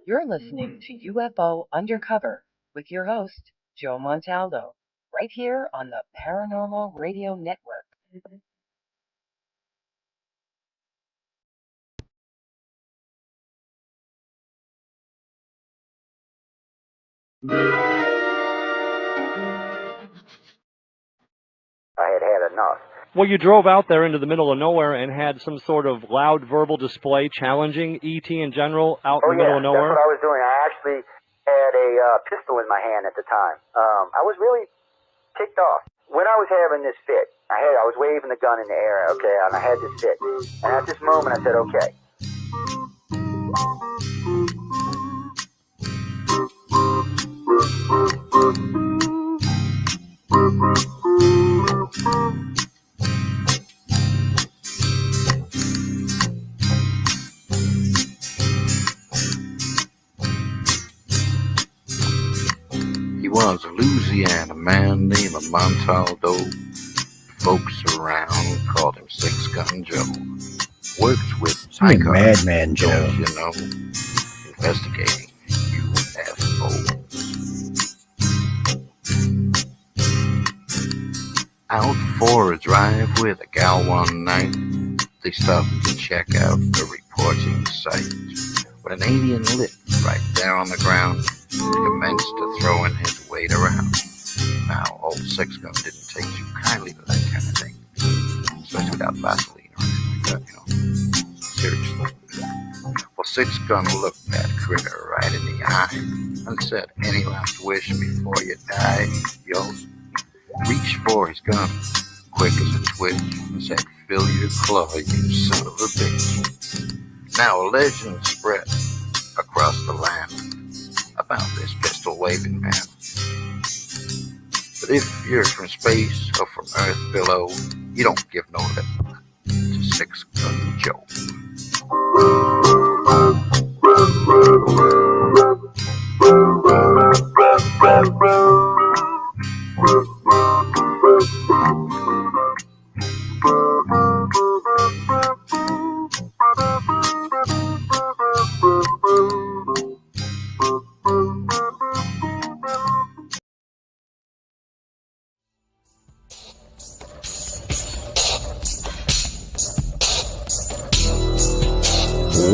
You're listening to UFO Undercover with your host, Joe Montaldo, right here on the Paranormal Radio Network. I had had enough. Well, you drove out there into the middle of nowhere and had some sort of loud verbal display challenging ET in general out in the middle of nowhere? That's what I was doing. I actually had a pistol in my hand at the time. I was really ticked off. When I was having this fit, I was waving the gun in the air, okay, and I had this fit. And at this moment, I said, okay. He was a Louisiana man named Montaldo. Folks around called him Six Gun Joe. Worked with Madman Joe, you know, investigating UFOs. Out for a drive with a gal one night, they stopped to check out the reporting site. When an alien lit right there on the ground, he commenced to throwing his weight around. Now, old Six Gun didn't take too kindly to that kind of thing, especially without Vaseline or anything like that, you know. Seriously. Well, Six Gun looked that critter right in the eye and said, "Any last wish before you die?" Yo, reached for his gun, quick as a twitch, and said, "Fill your claw, you son of a bitch." Now a legend spread across the land about this pistol-waving man. But if you're from space or from Earth below, you don't give no lip to Six Gun Joe.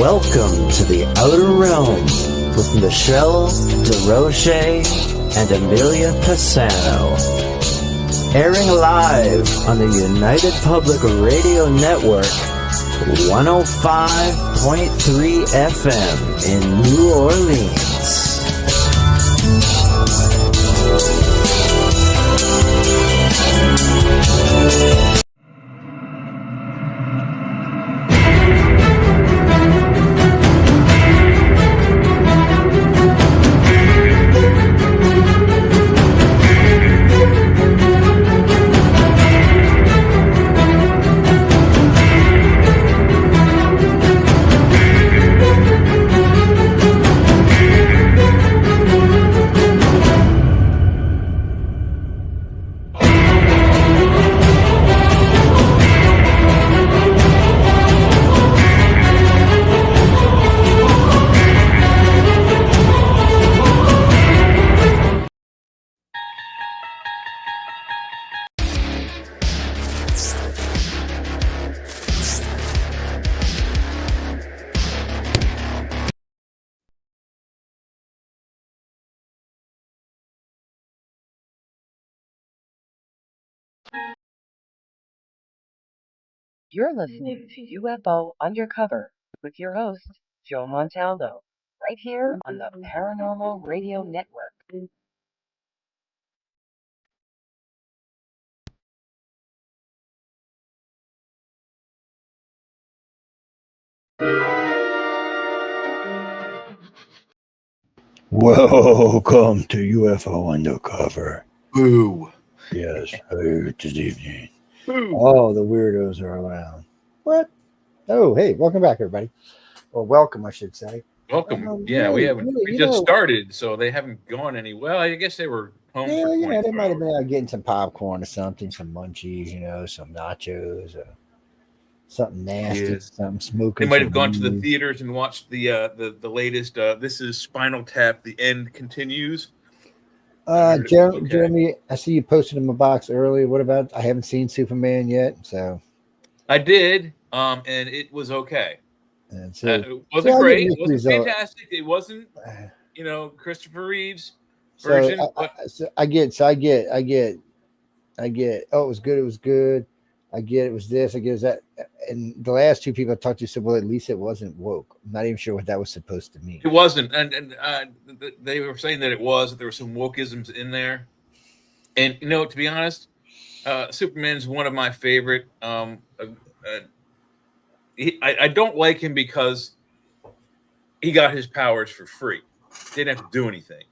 welcome to the Outer Realm with Michelle DeRoche and Amelia Pisano. Airing live on the United Public Radio Network, 105.3 FM in New Orleans. You're listening to UFO Undercover with your host, Joe Montaldo, right here on the Paranormal Radio Network. Welcome to UFO Undercover. Boo. Yes, good evening. Boo. Oh, the weirdos are around. What? Oh, hey, welcome back, everybody. Or welcome, I should say. Welcome. We haven't. We just started, so they haven't gone any. Well, I guess they were home for 24 they might have hours. been out getting some popcorn or something, some munchies, some nachos. something nasty, Yes. something smoking. They might have gone to the theaters and watched the latest. This is Spinal Tap. The End Continues. Jeremy, I see you posted in my box earlier. What about? I haven't seen Superman yet, so I did, and it was okay. And so, it wasn't great. It wasn't fantastic. It wasn't, Christopher Reeve's version. I get. Oh, it was good. It was good. I get it was this. I get it was that. And the last two people I talked to said, well, at least it wasn't woke. I'm not even sure what that was supposed to mean. It wasn't, and they were saying that it was. That there were some wokeisms in there. And to be honest, Superman's one of my favorite. I don't like him because he got his powers for free. Didn't have to do anything.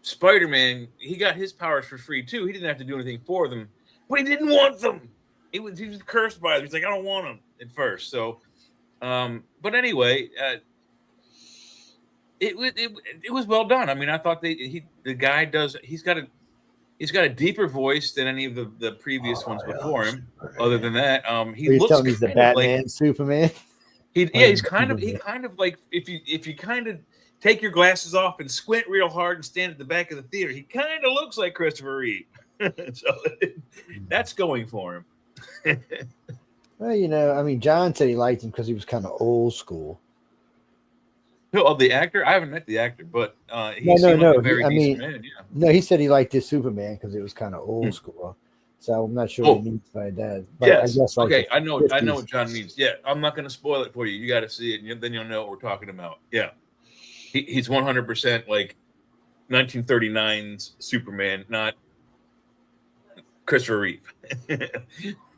Spider-Man, he got his powers for free too. He didn't have to do anything for them, but he didn't want them. He was cursed by them. He's like, I don't want them at first. So, but anyway, it was well done. I mean, I thought the guy does. He's got a deeper voice than any of the previous ones before him. Other than that, he looks he's the Batman, like, Superman. He's kind of like if you kind of take your glasses off and squint real hard and stand at the back of the theater, he kind of looks like Christopher Reeve. So that's going for him. Well, I mean, John said he liked him because he was kind of old school. Oh, the actor? I haven't met the actor, but he seemed like a very decent man. Yeah. No, he said he liked his Superman because it was kind of old school. So I'm not sure what he means by that. But yes. I guess Okay, I know what John means. Yeah, I'm not going to spoil it for you. You got to see it, and then you'll know what we're talking about. Yeah, he's 100% like 1939's Superman, not Christopher Reeve.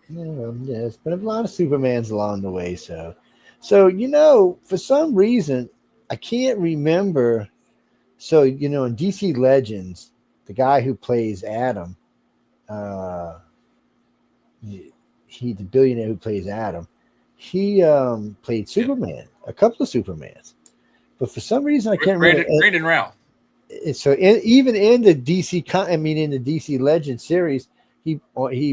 Yes, but a lot of Supermans along the way. So for some reason, I can't remember. So, in DC Legends, the guy who plays Adam, the billionaire who plays Adam, he played Superman, a couple of Supermans. But for some reason, I can't remember. Brandon Routh. So even in the DC Legends series, he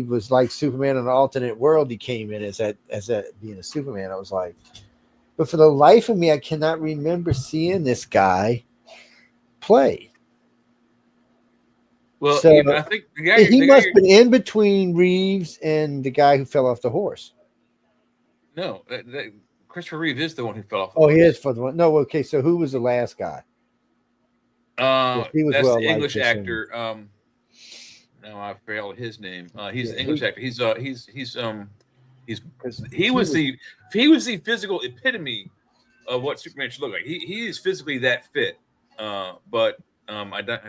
was like Superman in an alternate world. He came in as that being a Superman. I was like, but for the life of me, I cannot remember seeing this guy play. Well, so I think he must have been in between Reeves and the guy who fell off the horse. No, Christopher Reeve is the one who fell off the horse. He is for the one. No, okay. So who was the last guy? He was the English actor. Now I failed his name. He's the English actor. He was the physical epitome of what Superman should look like. He is physically that fit. But I don't.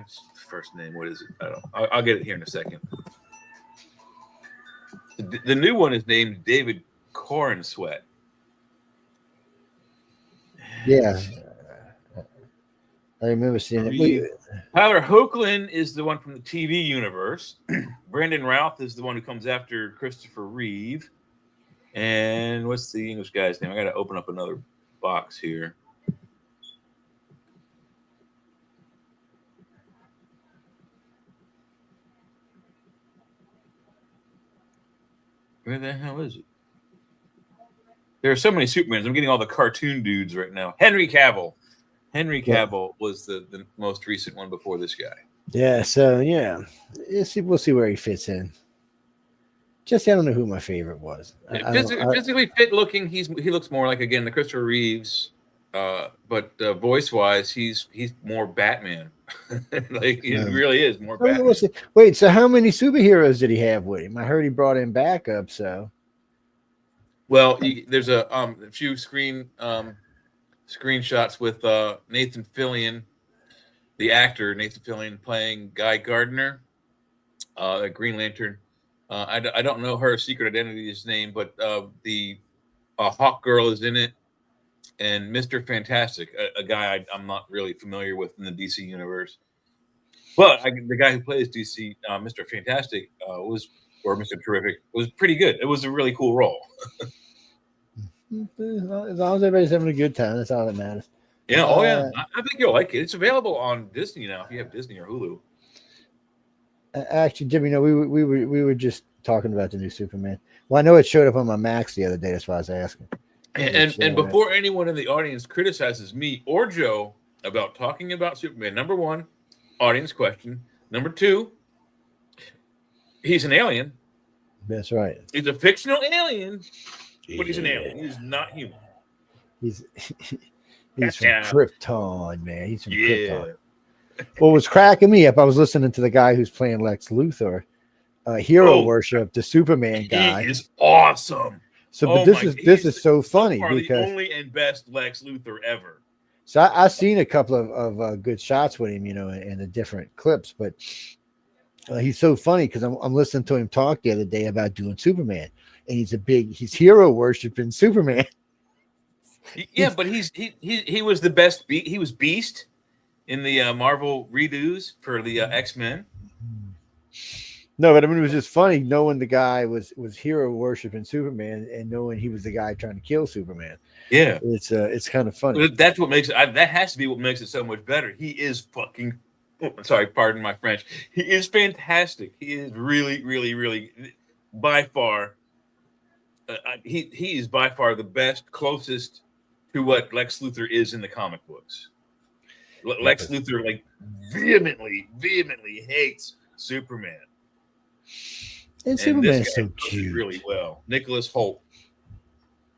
First name, what is it? I don't. I'll get it here in a second. The new one is named David Corenswet. Yeah. I remember seeing it. Tyler Hoechlin is the one from the TV universe. Brandon Routh is the one who comes after Christopher Reeve. And what's the English guy's name? I got to open up another box here. Where the hell is it? There are so many Supermans. I'm getting all the cartoon dudes right now. Henry Cavill. Henry Cavill was the most recent one before this guy. Yeah, so we'll see where he fits in. Just I don't know who my favorite was. Physically fit looking, he looks more like again the Christopher Reeves, but voice wise, he's more Batman. Like he really is more Batman. Wait, so how many superheroes did he have with him? I heard he brought in backup. So, well, there's a few screenshots with Nathan Fillion, the actor Nathan Fillion playing Guy Gardner, Green Lantern. I don't know her secret identity's name, but the Hawk Girl is in it, and Mr. Fantastic, a guy I'm not really familiar with in the DC universe, but the guy who plays DC Mr. Fantastic or Mr. Terrific was pretty good. It was a really cool role. As long as everybody's having a good time, that's all that matters. Yeah, I think you'll like it. It's available on Disney now if you have Disney or Hulu. Actually, Jim, we were just talking about the new Superman. Well, I know it showed up on my Max the other day. That's why I was asking. And before anyone in the audience criticizes me or Joe about talking about Superman, number one, audience question. Number two, he's an alien. That's right. He's a fictional alien, but he's an alien. He's not human. He's from Gotcha. Krypton, man. He's from Krypton. What was cracking me up, I was listening to the guy who's playing Lex Luthor, hero worship, the Superman guy. He is awesome. So, but this is so funny because the only and best Lex Luthor ever. So I've seen a couple of good shots with him, in the different clips, but he's so funny because I'm listening to him talk the other day about doing Superman, and he's hero worshiping Superman. Yeah, but he was the best. He was Beast in the Marvel redos for the X-Men. No, but I mean, it was just funny knowing the guy was hero worshiping Superman and knowing he was the guy trying to kill Superman. Yeah, it's kind of funny. That's what makes it. That has to be what makes it so much better. He is fucking. Sorry, pardon my French. He is fantastic. He is really, really, really, by far. He is by far the best, closest to what Lex Luthor is in the comic books. Lex Luthor like vehemently hates Superman. And Superman's so cute. Really well. Nicholas Hoult.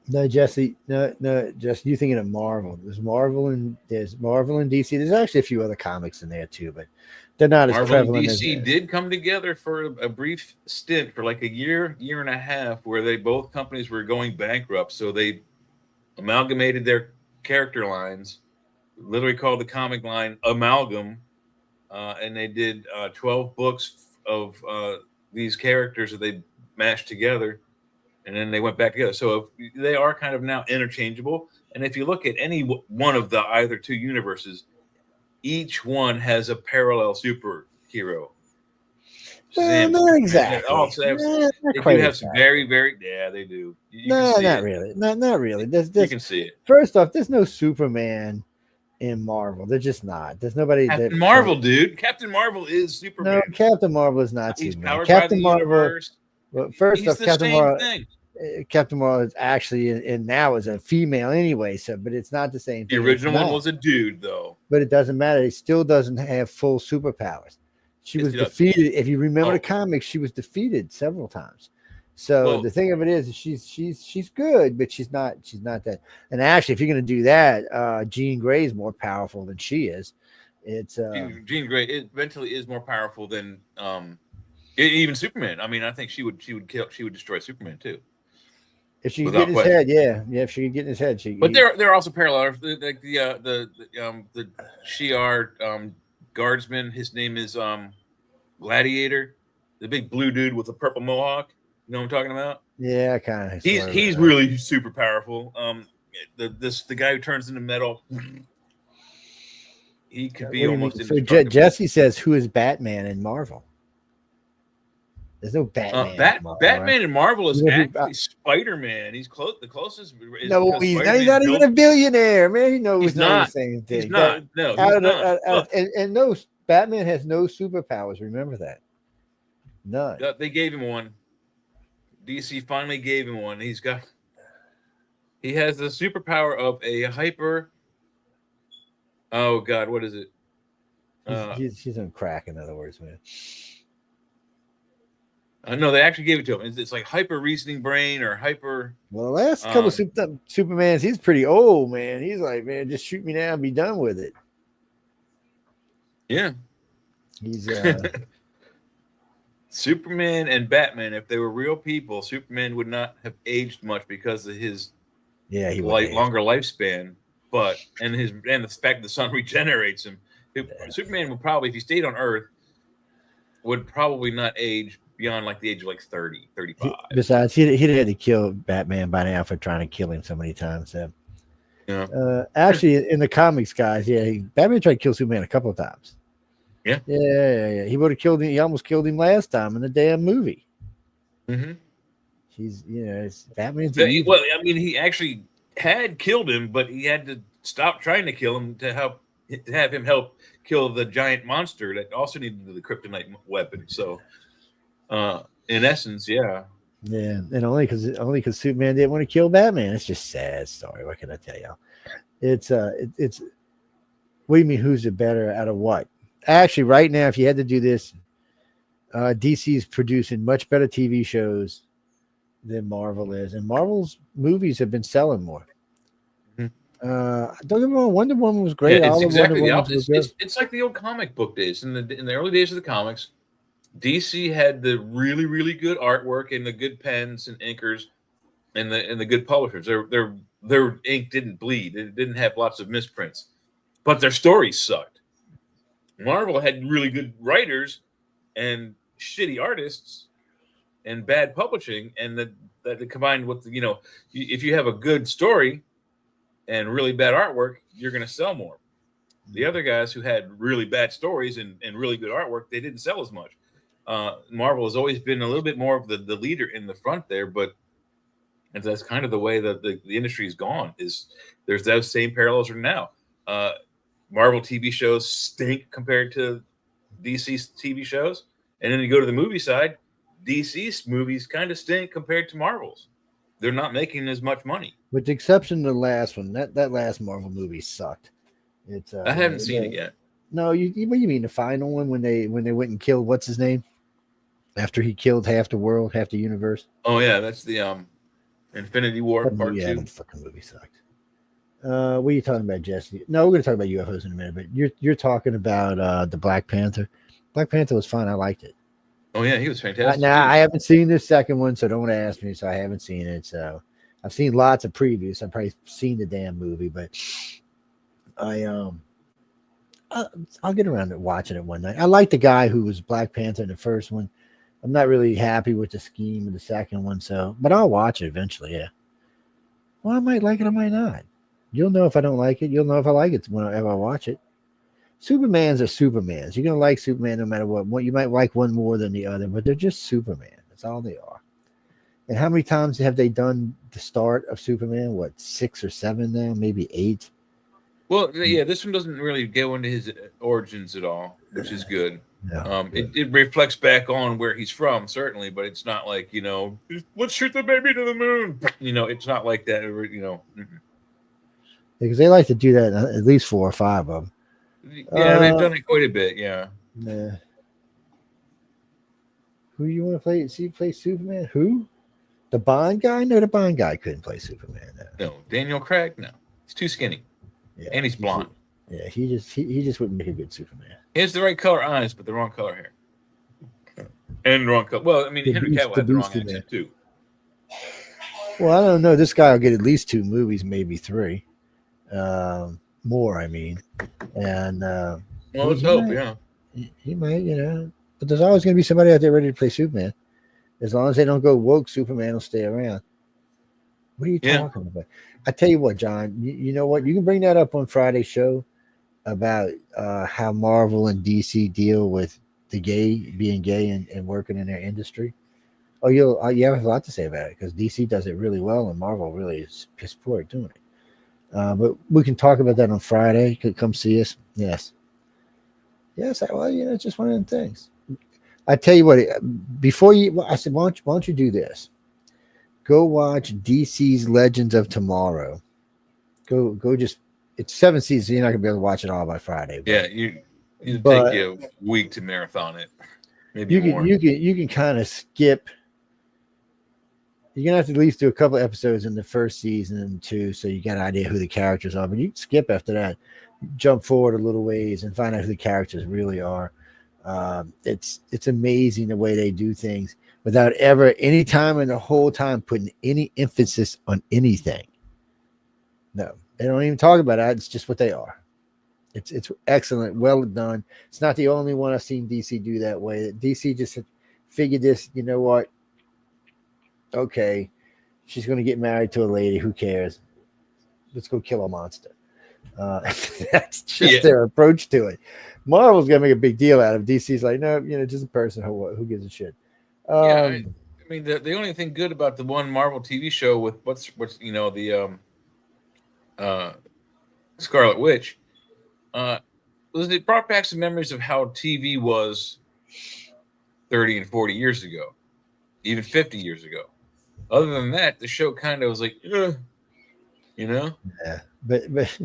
No, Jesse. No, Jesse. You're thinking of Marvel. There's Marvel and DC. There's actually a few other comics in there too, but they're not Marvel as prevalent. And DC did come together for a brief stint for like a year and a half, where both companies were going bankrupt. So they amalgamated their character lines, literally called the comic line Amalgam, and they did 12 books of these characters that they mashed together, and then they went back together. So they are kind of now interchangeable. And if you look at any one of the either two universes, each one has a parallel superhero. Well, not exactly. They have some very, very. Yeah, they do. Not really. Not really. You can see it. First off, there's no Superman in Marvel. They're just not. There's nobody. Captain Marvel, dude. Captain Marvel is Superman. No, Captain Marvel is not He's Superman. Powered Captain by the Marvel. universe. Well, first He's off, the Captain same Marvel. thing. Captain Marvel is actually, and now is a female anyway. So, but it's not the same The thing. original one was a dude, though. But it doesn't matter. He still doesn't have full superpowers. She was defeated. If you remember the comics, she was defeated several times. So the thing of it is, she's good, but she's not that. And actually, if you're going to do that, Jean Grey is more powerful than she is. It's Jean Grey eventually is more powerful than even Superman. I mean, I think she would destroy Superman too. If she could get in his head, yeah. If she could get in his head, But there are also parallels. Like the Shi'ar guardsman. His name is Gladiator, the big blue dude with the purple mohawk. You know what I'm talking about? Yeah, kind of. He's really super powerful. The guy who turns into metal. He could be almost. So Jesse says, "Who is Batman in Marvel?" There's no Batman. Batman in Marvel is actually Spider-Man. He's the closest. No, he's not even a billionaire, man. He knows he's not. Thing. He's not. No, he's not. And no, Batman has no superpowers. Remember that. None. They gave him one. DC finally gave him one. He has the superpower of a hyper. Oh God, what is it? He's on crack. In other words, man. No, they actually gave it to him. It's like hyper reasoning brain or hyper. Well, the last couple of Supermans, he's pretty old, man. He's like, man, just shoot me now and be done with it. Yeah. He's Superman and Batman. If they were real people, Superman would not have aged much because of his longer lifespan. But and the fact the sun regenerates him. Superman would probably, if he stayed on Earth, would probably not age beyond like the age of like 30, 35. Besides, he'd had to kill Batman by now for trying to kill him so many times. So. Yeah. Actually, in the comics, guys, Batman tried to kill Superman a couple of times. Yeah. Yeah. He would have killed him. He almost killed him last time in the damn movie. Mm-hmm. It's Batman's. Well, I mean, he actually had killed him, but he had to stop trying to kill him to have him help kill the giant monster that also needed the kryptonite weapon. So, in essence, yeah. Yeah, and only because Superman didn't want to kill Batman. It's just a sad story. What can I tell you? It's what do you mean? Who's the better out of what? Actually, right now, if you had to do this, DC's producing much better TV shows than Marvel is, and Marvel's movies have been selling more. Mhm. Don't get me wrong, Wonder Woman was Yeah, great. it's All the Wonder exactly the Womans opposite. were good. It's like the old comic book days. In the early days of the comics, DC had the really, really good artwork and the good pens and inkers and the good publishers. Their ink didn't bleed. It didn't have lots of misprints, but their stories sucked. Marvel had really good writers and shitty artists and bad publishing, and that combined with if you have a good story and really bad artwork, you're going to sell more. The other guys who had really bad stories and really good artwork, they didn't sell as much. Marvel has always been a little bit more of the leader in the front there, but that's kind of the way that the industry has gone. Is there's those same parallels right now. Marvel TV shows stink compared to DC's TV shows, and then you go to the movie side, DC's movies kind of stink compared to Marvel's. They're not making as much money. With the exception of the last one, that last Marvel movie sucked. It's I haven't seen it yet. No, what do you mean the final one when they went and killed what's his name after he killed half the world, half the universe? Oh yeah, that's the Infinity War Part 2. That fucking movie sucked. What are you talking about, Jesse? No, we're going to talk about UFOs in a minute, but you're talking about the Black Panther. Black Panther was fun. I liked it. Oh yeah, he was fantastic. Now I haven't seen this second one, so don't ask me. So I haven't seen it. So I've seen lots of previews. I've probably seen the damn movie, but I'll get around to watching it one night. I like the guy who was Black Panther in the first one. I'm not really happy with the scheme of the second one, but I'll watch it eventually. Yeah. Well, I might like it, I might not. You'll know if I don't like it. You'll know if I like it whenever I watch it. Supermans are Supermans. You're gonna like Superman no matter what. You might like one more than the other, but they're just Superman. That's all they are. And how many times have they done the start of Superman? What, 6 or 7 now? Maybe 8. Well, yeah, this one doesn't really go into his origins at all, which is good. No, it reflects back on where he's from, certainly, but it's not like, let's shoot the baby to the moon. It's not like that. Because they like to do that at least 4 or 5 of them. Yeah, they've done it quite a bit. Yeah. Nah. Who you want to play? See, play Superman? Who? The Bond guy? No, the Bond guy couldn't play Superman. No, Daniel Craig. No, he's too skinny. Yeah, and he's blonde. Yeah, he just wouldn't make a good Superman. He has the right color eyes, but the wrong color hair. And the wrong color. Well, I mean, Henry Cavill had the wrong accent too. Well, I don't know. This guy will get at least 2 movies, maybe 3. More, I mean. And well, let's hope, yeah. He might, But there's always going to be somebody out there ready to play Superman. As long as they don't go woke, Superman will stay around. What are you talking about? I tell you what, John, you know what? You can bring that up on Friday's show about how Marvel and DC deal with the being gay and working in their industry. Oh, you have a lot to say about it because DC does it really well and Marvel really is piss poor at doing it. But we can talk about that on Friday. You could come see us. Yes. Well, it's just one of them things. I tell you what, I said, why don't you do this? Go watch DC's Legends of Tomorrow. Go just, it's 7 seasons. So you're not gonna be able to watch it all by Friday. Yeah, it'll take you a week to marathon it. Maybe more. You can kind of skip. You're gonna have to at least do a couple of episodes in the first season too, so you got an idea who the characters are. But you can skip after that, jump forward a little ways, and find out who the characters really are. It's amazing the way they do things without ever any time in the whole time putting any emphasis on anything. No, they don't even talk about it. It's just what they are. It's excellent, well done. It's not the only one I've seen DC do that way. DC just figured this. You know what? Okay, she's going to get married to a lady. Who cares? Let's go kill a monster. That's just their approach to it. Marvel's going to make a big deal out of it. DC's like, no, just a person. Who gives a shit? I mean, the only thing good about the one Marvel TV show with what's the Scarlet Witch was it brought back some memories of how TV was 30 and 40 years ago. even 50 years ago. Other than that, the show kind of was like, you know. Yeah, but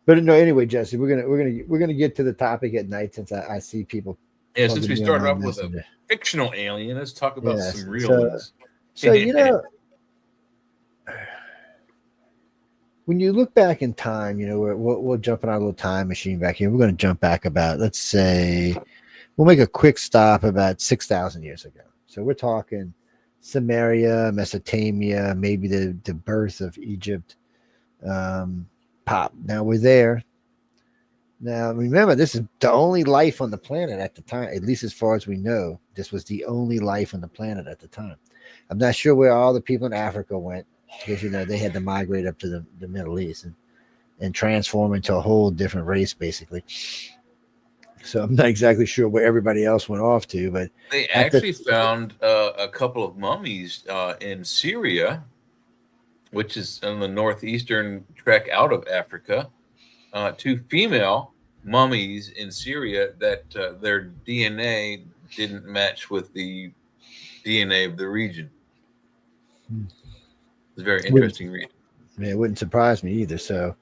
no. Anyway, Jesse, we're gonna get to the topic at night since I see people. Yeah, since plugging we me on started my off with a messenger. fictional alien, let's talk about Yes. some real ones. So you know, when you look back in time, you know, we'll jump in our little time machine back here. We're going to jump back about, let's say, we'll make a quick stop about 6,000 years ago. So we're talking Samaria, Mesopotamia, maybe the birth of Egypt. Pop. Now we're there. Now remember, this is the only life on the planet at the time, at least as far as we know. This was the only life on the planet at the time. I'm not sure where all the people in Africa went because you know they had to migrate up to the Middle East and transform into a whole different race, basically. So I'm not exactly sure where everybody else went off to, but they actually found a couple of mummies in Syria, which is on the northeastern trek out of Africa. Two female mummies in Syria that their DNA didn't match with the DNA of the region. It's a very interesting read. Yeah, it wouldn't surprise me either. So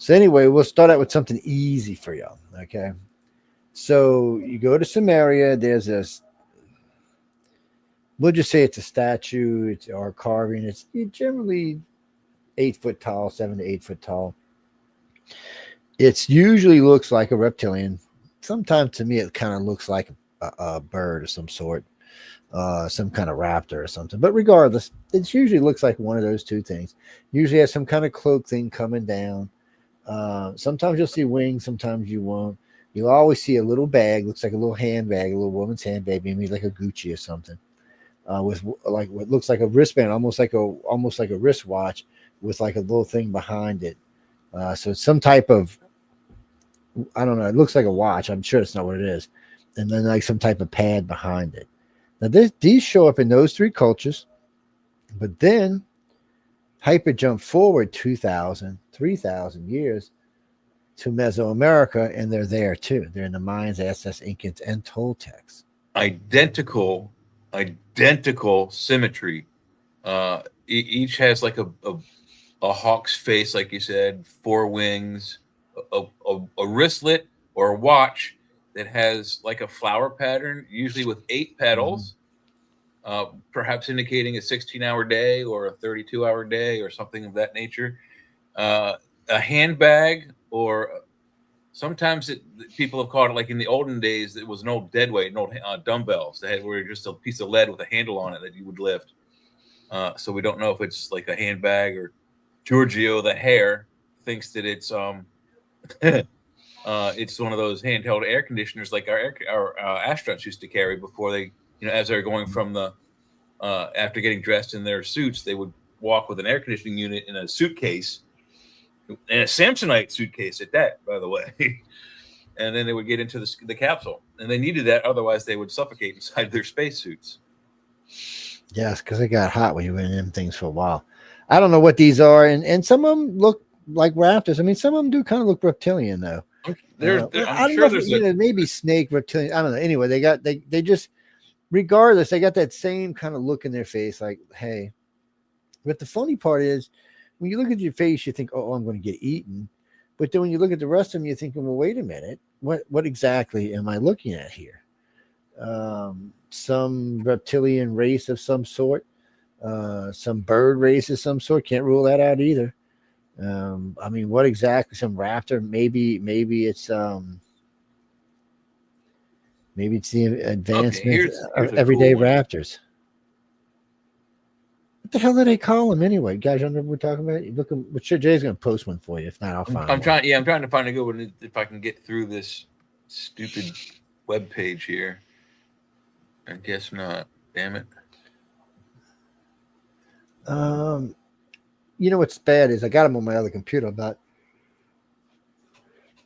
anyway, we'll start out with something easy for y'all. Okay. So you go to Samaria, there's this, we'll just say it's a statue, or a carving. It's generally 8 foot tall, 7 to 8 foot tall. It usually looks like a reptilian. Sometimes to me, it kind of looks like a bird of some sort, some kind of raptor or something. But regardless, it usually looks like one of those two things. Usually has some kind of cloak thing coming down. Sometimes you'll see wings, sometimes you won't. You'll always see a little bag, looks like a little handbag, a little woman's handbag, maybe like a Gucci or something, with like what looks like a wristband, almost like a wristwatch with like a little thing behind it. So it's some type of, I don't know. It looks like a watch. I'm sure it's not what it is. And then like some type of pad behind it. Now these show up in those three cultures, but then hyper jump forward 2,000, 3,000 years to Mesoamerica, and they're there too. They're in the Mayans, Aztecs, Incans, and Toltecs. Identical symmetry. Each has like a hawk's face, like you said, 4 wings, a wristlet or a watch that has like a flower pattern, usually with 8 petals, perhaps indicating a 16-hour day or a 32-hour day or something of that nature. A handbag, or sometimes people have called it, like in the olden days, it was an old deadweight, an old dumbbells that were just a piece of lead with a handle on it that you would lift. So we don't know if it's like a handbag, or Giorgio the hare thinks that it's it's one of those handheld air conditioners like our astronauts used to carry before they, as they're going from the after getting dressed in their suits, they would walk with an air conditioning unit in a suitcase, and a Samsonite suitcase at that, by the way. And then they would get into the capsule, and they needed that, otherwise they would suffocate inside their spacesuits. Yes, because it got hot when you were in them things for a while. I don't know what these are, and some of them look like raptors. I mean, some of them do kind of look reptilian, though. I'm sure there's maybe snake reptilian. I don't know. Anyway, they just, regardless, they got that same kind of look in their face, like, hey. But the funny part is, when you look at your face, you think, oh, I'm going to get eaten. But then when you look at the rest of them, you're thinking, well, wait a minute, what exactly am I looking at here? Some reptilian race of some sort, some bird race of some sort. Can't rule that out either. I mean, what exactly? Some raptor? Maybe it's the advancement of everyday raptors. What the hell do they call them anyway? Guys, you know what we're talking about? I'm sure Jay's going to post one for you. If not, I'll find one. I'm trying to find a good one if I can get through this stupid web page here. I guess not. Damn it. You know what's bad is I got them on my other computer, but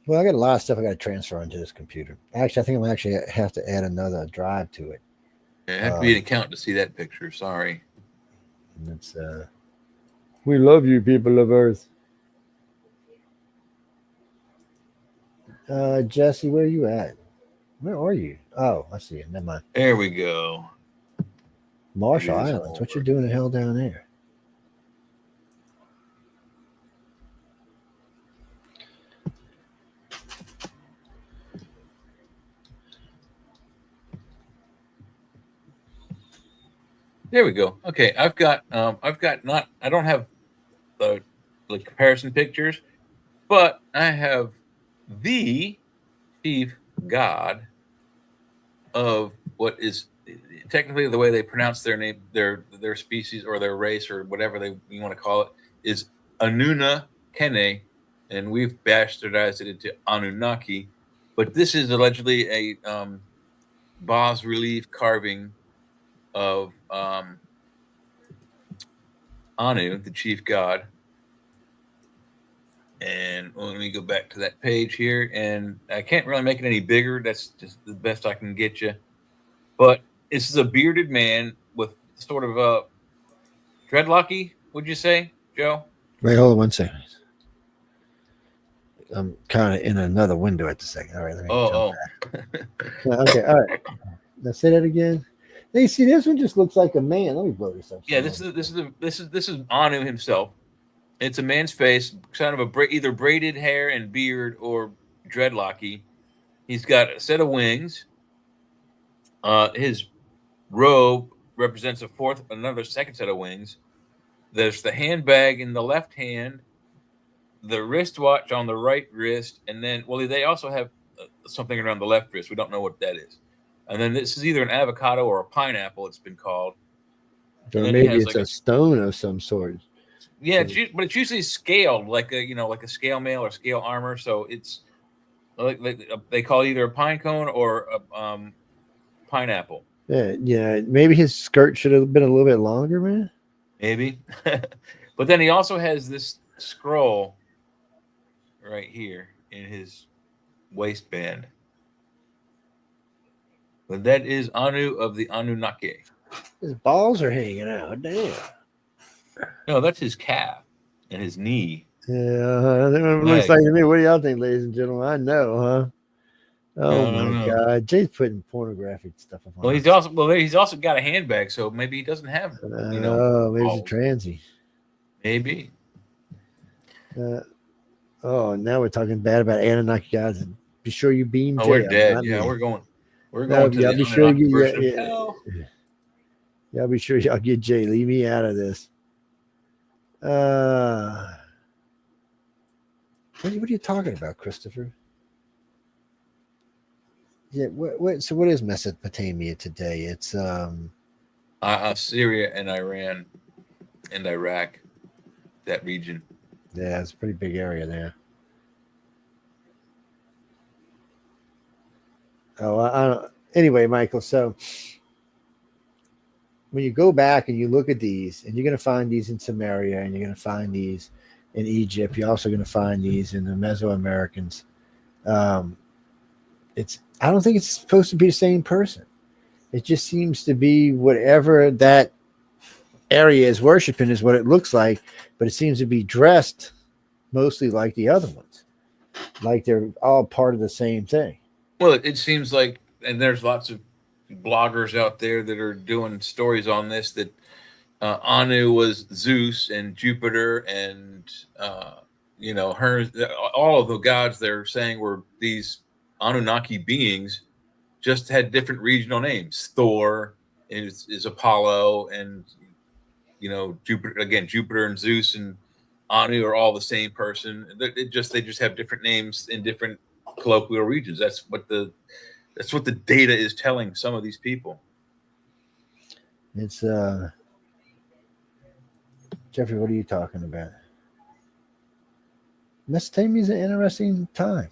I got a lot of stuff I got to transfer onto this computer. Actually, I think I'm actually have to add another drive to it. It have to be an account to see that picture. Sorry. It's we love you, people of Earth. Jesse, where are you at? Where are you? Oh, I see it. Never mind. There we go. Marshall It is Islands. What you hard. doing the hell down there? There we go. Okay, I've got not. I don't have the comparison pictures, but I have the chief god of what is technically the way they pronounce their name, their species or their race or whatever you want to call it is Anuna Kene, and we've bastardized it into Anunnaki. But this is allegedly a bas relief carving of Anu, the chief god. And let me go back to that page here, and I can't really make it any bigger. That's just the best I can get you. But this is a bearded man with sort of a dreadlocky, would you say, Joe? Wait, hold on 1 second. I'm kind of in another window at the second. All right, let me jump back. Okay, all right. Now say that again. Hey, see, this one just looks like a man. Let me blow this up. Yeah, this is Anu himself. It's a man's face, kind of either braided hair and beard or dreadlocky. He's got a set of wings. His robe represents another second set of wings. There's the handbag in the left hand, the wristwatch on the right wrist, and then, well, they also have something around the left wrist. We don't know what that is. And then this is either an avocado or a pineapple, it's been called. Or maybe it's like a stone of some sort. Yeah, but it's usually scaled, like a scale mail or scale armor. So it's like they call it either a pine cone or a pineapple. Yeah. Maybe his skirt should have been a little bit longer, man. Maybe, but then he also has this scroll right here in his waistband. But that is Anu of the Anunnaki. His balls are hanging out. Damn. No, that's his calf and his knee. Yeah, that's what it looks like to me. What do y'all think, ladies and gentlemen? I know, huh? Oh my God, Jay's putting pornographic stuff up. Well, he's also got a handbag, so maybe he doesn't have. Maybe he's a transy. Maybe. Now we're talking bad about Anunnaki guys. Be sure you beam Jay. We're dead. Yeah, we're going. We're going to the Anunnaki version of hell. Yeah, be sure y'all get Jay. Leave me out of this. What are you talking about, Christopher? Yeah, so what is Mesopotamia today? It's Syria and Iran and Iraq, that region. Yeah, it's a pretty big area there. Anyway, Michael, so when you go back and you look at these, and you're going to find these in Samaria, and you're going to find these in Egypt, you're also going to find these in the Mesoamericans. I don't think it's supposed to be the same person. It just seems to be whatever that area is worshiping is what it looks like, but it seems to be dressed mostly like the other ones, like they're all part of the same thing. Well, it seems like, and there's lots of bloggers out there that are doing stories on this, that Anu was Zeus and Jupiter and all of the gods they're saying were these Anunnaki beings, just had different regional names. Thor is Apollo, and Jupiter and Zeus and Anu are all the same person. They just have different names in different colloquial regions. That's what the data is telling some of these people. It's Jeffrey, what are you talking about? Mesopotamia is an interesting time.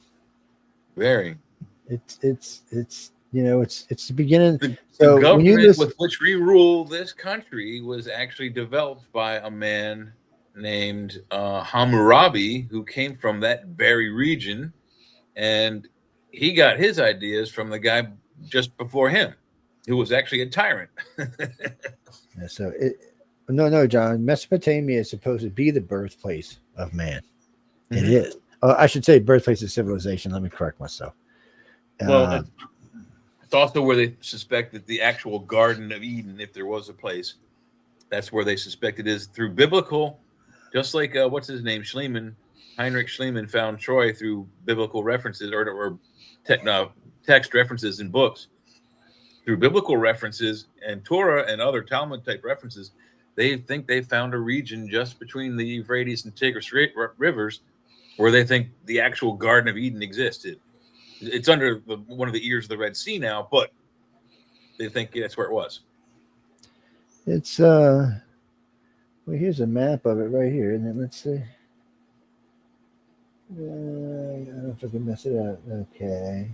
Very. It's the beginning. The government with which we rule this country was actually developed by a man named Hammurabi, who came from that very region, and he got his ideas from the guy just before him, who was actually a tyrant. No, John. Mesopotamia is supposed to be the birthplace of man. Mm-hmm. It is. I should say birthplace of civilization. Let me correct myself. Well, it's also where they suspect that the actual Garden of Eden, if there was a place, that's where they suspect it is through biblical, just like what's his name, Heinrich Schliemann found Troy through biblical references or text references in books. Through biblical references and Torah and other Talmud type references, they think they found a region just between the Euphrates and Tigris rivers where they think the actual Garden of Eden existed. It's under one of the ears of the Red Sea now, but they think that's where it was. It's well, here's a map of it right here, and then let's see. I don't know if I can mess it up. Okay.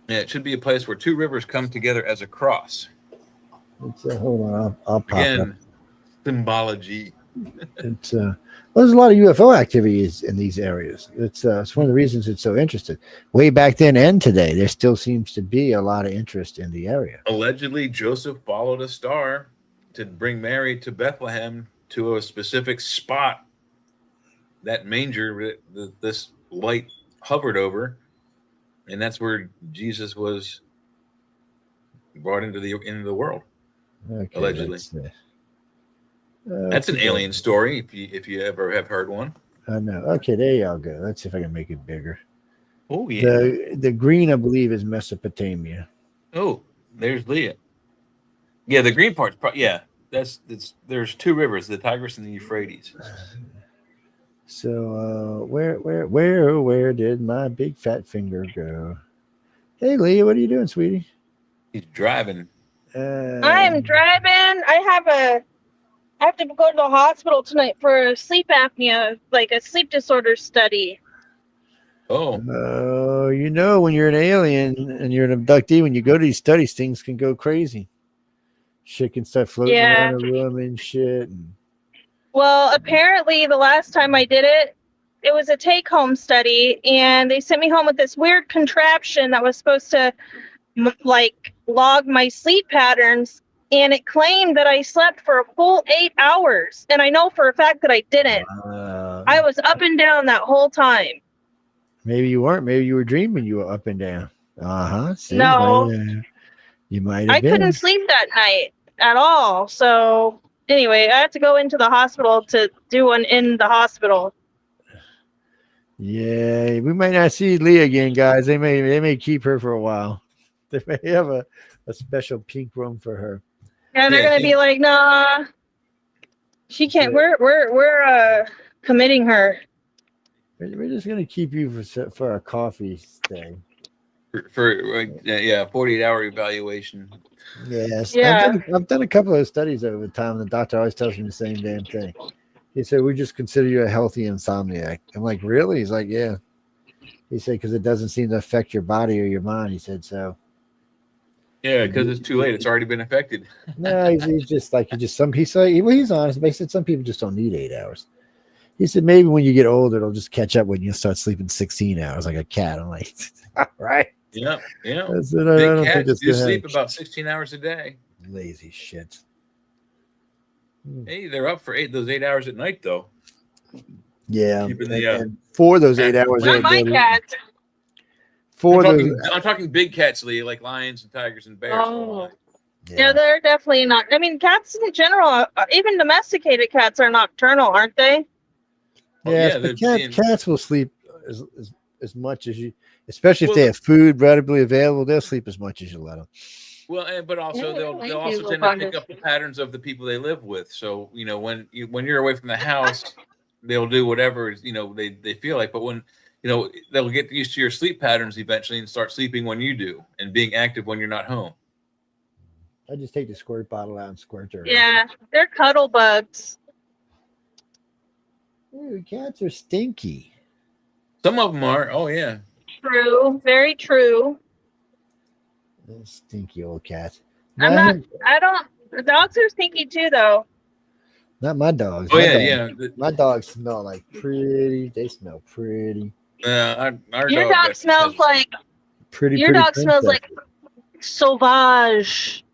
Yeah, it should be a place where two rivers come together as a cross. It's hold on, I'll pop Again, up. Symbology. It's well, there's a lot of UFO activities in these areas. It's one of the reasons it's so interesting. Way back then and today, there still seems to be a lot of interest in the area. Allegedly, Joseph followed a star to bring Mary to Bethlehem to a specific spot, that manger that this light hovered over, and that's where Jesus was brought into the world. Okay, allegedly. That's an alien story if you ever have heard one. I know. Okay, there y'all go. Let's see if I can make it bigger. Oh yeah. The green, I believe, is Mesopotamia. Oh, there's Leah. Yeah, the green part's yeah. There's two rivers, the Tigris and the Euphrates. So where did my big fat finger go? Hey Leah, what are you doing, sweetie? He's driving. I'm driving. I have to go to the hospital tonight for a sleep apnea, like a sleep disorder study. Oh. You know, when you're an alien and you're an abductee, when you go to these studies, things can go crazy. Shit can start floating around the room and shit. Well, apparently the last time I did it, it was a take-home study, and they sent me home with this weird contraption that was supposed to log my sleep patterns, and it claimed that I slept for a full 8 hours, and I know for a fact that I didn't. I was up and down that whole time. Maybe you weren't. Maybe you were dreaming you were up and down. See, no. You might have I been. couldn't sleep that night at all, so anyway, I had to go into the hospital to do one in the hospital. Yeah, we might not see Leah again, guys. They may keep her for a while. They may have a special pink room for her. Yeah, they're gonna be like, nah, she can't. We're committing her. We're just gonna keep you for a coffee stay. For 48-hour evaluation. Yes. Yeah. I've done a couple of studies over time. The doctor always tells me the same damn thing. He said, we just consider you a healthy insomniac. I'm like, really? He's like, yeah. He said, because it doesn't seem to affect your body or your mind. He said, so. Yeah, because it's too late. It's already been affected. No, he's just like, he's honest. But he said, some people just don't need 8 hours. He said, maybe when you get older, it'll just catch up when you start sleeping 16 hours like a cat. I'm like, all right. Yeah. I said, Big cats do sleep about 16 hours a day. Lazy shit. Hey, they're up for those 8 hours at night, though. Yeah. And for those 8 hours. Not my cat. I'm talking big cats, Lee, like lions and tigers and bears. Oh. Yeah, they're definitely not. I mean, cats in general, even domesticated cats are nocturnal, aren't they? Yeah, but cats will sleep as much as you, especially if they have food readily available. They'll sleep as much as you let them. Well, but also they'll also tend to pick up the patterns of the people they live with. So when you're away from the house, they'll do whatever they feel like. But when they'll get used to your sleep patterns eventually and start sleeping when you do and being active when you're not home. I just take the squirt bottle out and squirt her. Yeah, they're cuddle bugs. Ooh, cats are stinky. Some of them are. Oh yeah. True. Very true. Stinky old cats. The dogs are stinky too, though. Not my dogs. My dogs smell like pretty. They smell pretty. Your dog smells like pretty. Your dog smells like sauvage.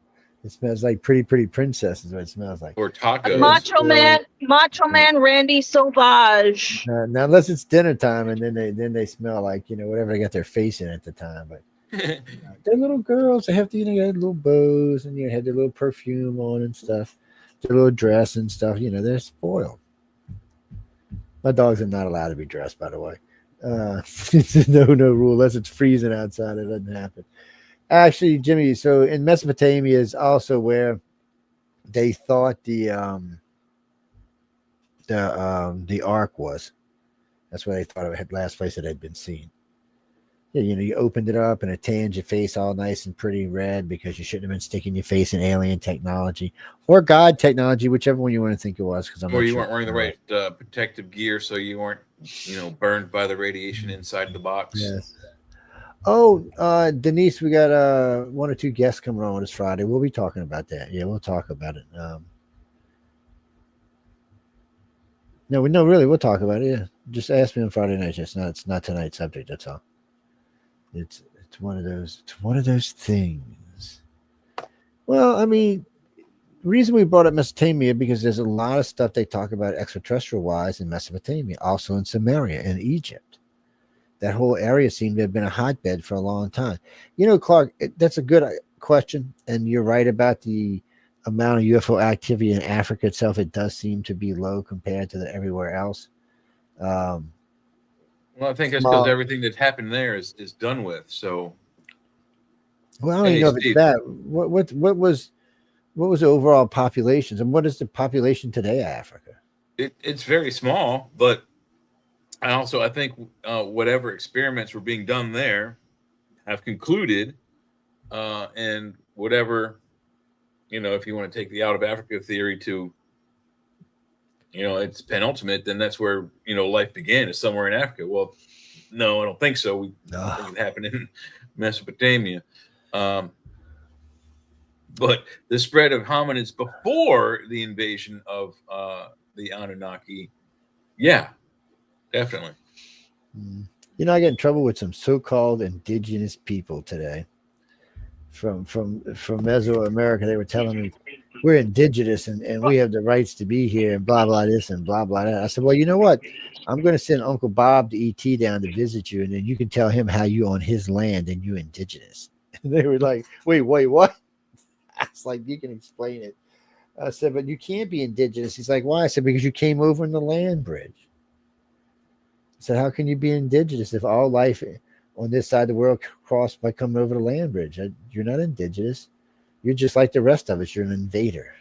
It smells like pretty princess is what it smells like. Or tacos. Macho man Randy Sauvage. Now unless it's dinner time and then they smell like whatever they got their face in at the time. But They're little girls. They have to, they had little bows and had their little perfume on and stuff, their little dress and stuff. They're spoiled. My dogs are not allowed to be dressed, by the way. It's no rule unless it's freezing outside. It doesn't happen. Actually, Jimmy. So in Mesopotamia is also where they thought the ark was. That's where they thought it had last place it had been seen. Yeah, you opened it up and it tanned your face all nice and pretty red because you shouldn't have been sticking your face in alien technology or God technology, whichever one you want to think it was. Because or you weren't wearing the right protective gear, so you weren't, burned by the radiation inside the box. Yes. Oh, Denise, we got one or two guests coming on this Friday. We'll be talking about that. Yeah, we'll talk about it. No, really, we'll talk about it. Yeah, just ask me on Friday night. It's not tonight's subject. That's all. It's one of those things. Well, I mean, the reason we brought up Mesopotamia because there's a lot of stuff they talk about extraterrestrial wise in Mesopotamia, also in Samaria and Egypt. That whole area seemed to have been a hotbed for a long time. Clark, that's a good question, and you're right about the amount of UFO activity in Africa itself. It does seem to be low compared to everywhere else. Well, I think that's because everything that's happened there is done with. So, well, I don't even know if it's that. What was the overall populations, and what is the population today of Africa? It's very small, but I think whatever experiments were being done there have concluded, and whatever, if you want to take the out of Africa theory to, it's penultimate, then that's where, life began, is somewhere in Africa. Well, no, I don't think so. We think it happened in Mesopotamia. But the spread of hominids before the invasion of the Anunnaki, yeah, definitely. I get in trouble with some so-called indigenous people today from Mesoamerica. They were telling me we're indigenous and we have the rights to be here and blah blah this and blah blah that. I said, well, you know what? I'm going to send Uncle Bob to ET down to visit you, and then you can tell him how you on his land and you indigenous. And they were like, wait, what? I was like, you can explain it. I said, but you can't be indigenous. He's like, why? I said, because you came over in the land bridge. I said, how can you be indigenous if all life on this side of the world crossed by coming over the land bridge? You're not indigenous. You're just like the rest of us. You're an invader.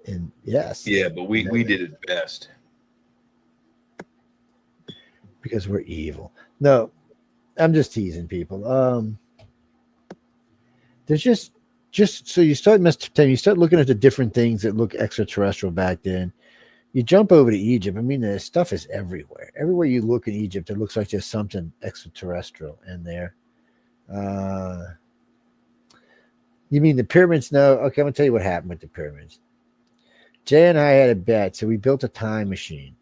And yes. Yeah, but we did it best. Because we're evil. No, I'm just teasing people. There's just so you start looking at the different things that look extraterrestrial back then. You jump over to Egypt. I mean, the stuff is everywhere. Everywhere you look in Egypt, it looks like there's something extraterrestrial in there. You mean the pyramids? No. Okay, I'm going to tell you what happened with the pyramids. Jay and I had a bet, so we built a time machine.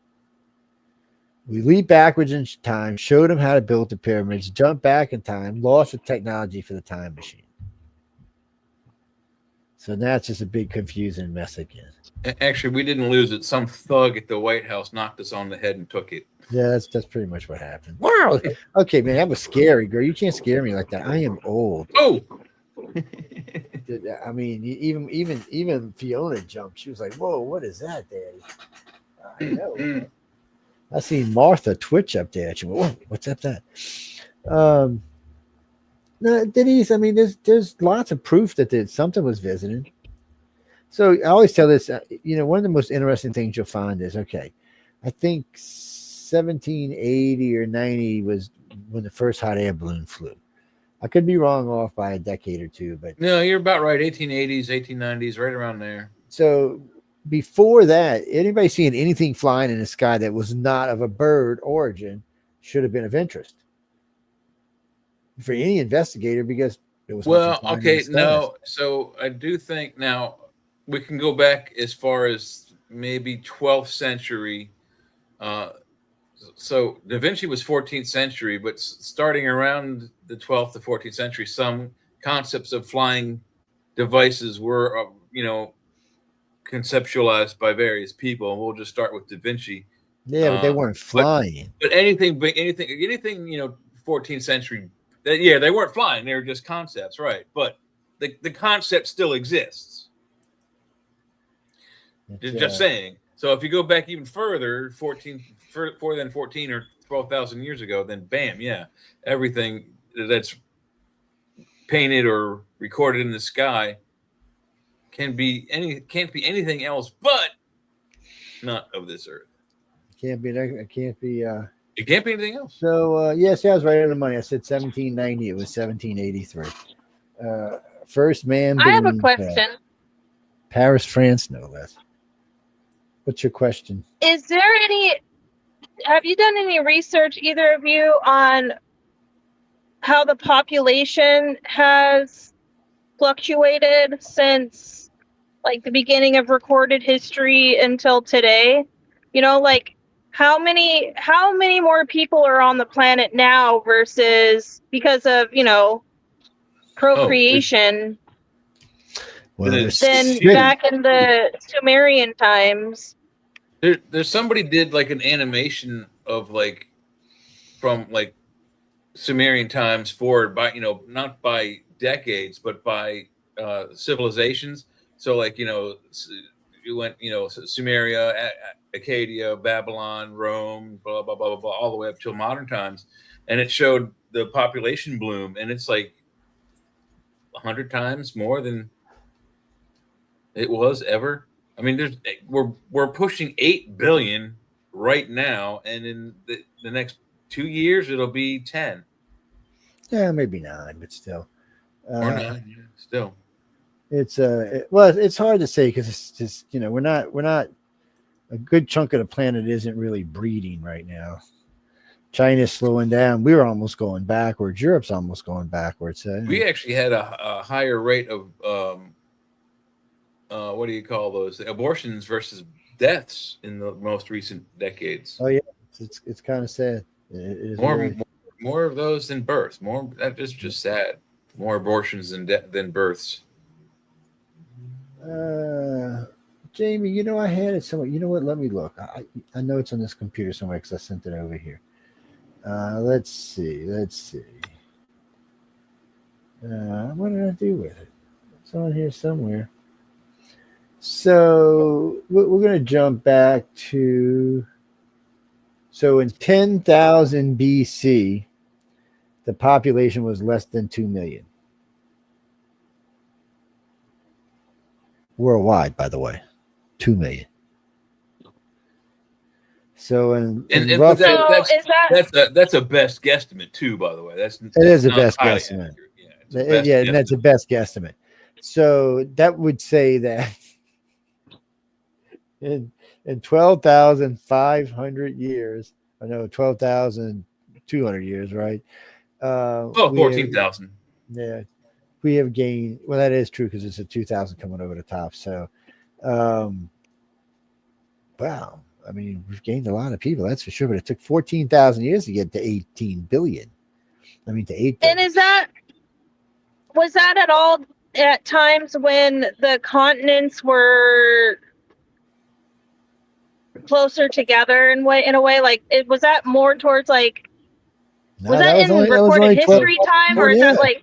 We leap backwards in time, showed them how to build the pyramids, jumped back in time, lost the technology for the time machine. So now it's just a big confusing mess again. Actually, we didn't lose it. Some thug at the White House knocked us on the head and took it. Yeah, that's pretty much what happened. Wow. Okay, man, that was scary, girl. You can't scare me like that. I am old. Oh. I mean, even Fiona jumped. She was like, "Whoa, what is that, Daddy?" I know. I seen Martha twitch up there. She went, "Whoa, what's up that?" No, Denise. I mean, there's lots of proof that something was visiting. So I always tell this. One of the most interesting things you'll find is, okay, I think 1780 or 90 was when the first hot air balloon flew. I could be wrong off by a decade or two, but no, you're about right. 1880s, 1890s, right around there. So before that, anybody seeing anything flying in the sky that was not of a bird origin should have been of interest for any investigator, because it was okay. No, so I do think now we can go back as far as maybe 12th century. So Da Vinci was 14th century, but starting around the 12th to 14th century, some concepts of flying devices were, conceptualized by various people. And we'll just start with Da Vinci. Yeah, but they weren't flying. But anything, 14th 14th century. Yeah, they weren't flying; they were just concepts, right? But the concept still exists. Just saying. So if you go back even further, further than 14 or 12,000 years ago, then bam, yeah, everything that's painted or recorded in the sky can't be anything else but not of this earth. Can't be. It can't be. It can't be anything else. So yes, I was right on the money. I said 1790. It was 1783. First man. I have a question. Paris, France, no less. What's your question? Is there have you done any research, either of you, on how the population has fluctuated since like the beginning of recorded history until today? You know, like how many more people are on the planet now versus because of, procreation than back in the Sumerian times? There's somebody did like an animation of like from like Sumerian times forward by not by decades but by civilizations. So like you went Sumeria, Acadia, Babylon, Rome, blah blah blah blah blah, all the way up till modern times, and it showed the population bloom, and it's like 100 times more than it was ever. I mean, we're pushing 8 billion right now, and in the next 2 years it'll be 10. Yeah, maybe 9, but still. Or 9, yeah, still. It's it's hard to say because it's just we're not a good chunk of the planet isn't really breeding right now. China's slowing down. We're almost going backwards. Europe's almost going backwards. We actually had a higher rate of what do you call those, abortions versus deaths in the most recent decades. Oh yeah, it's kind of sad. It is more of those than births. That is just sad. More abortions than births. Jamie, I had it somewhere. You know what? Let me look. I know it's on this computer somewhere because I sent it over here. Let's see. What did I do with it? It's on here somewhere. So we're going to jump back to. So in 10,000 BC, the population was less than 2 million. Worldwide, by the way, 2 million. So that's a best guesstimate too, by the way. It is a best guesstimate. And that's a best guesstimate. So that would say that in 12,500 years, 12,200 years, right? 14,000. Yeah, we have gained. Well, that is true because it's a 2,000 coming over the top. So, wow. I mean, we've gained a lot of people, that's for sure. But it took 14,000 years to get to 18 billion. I mean, to 8 billion. And was that at all at times when the continents were closer together in a way? Like, was that more towards like? No, was that in recorded history time, or is that like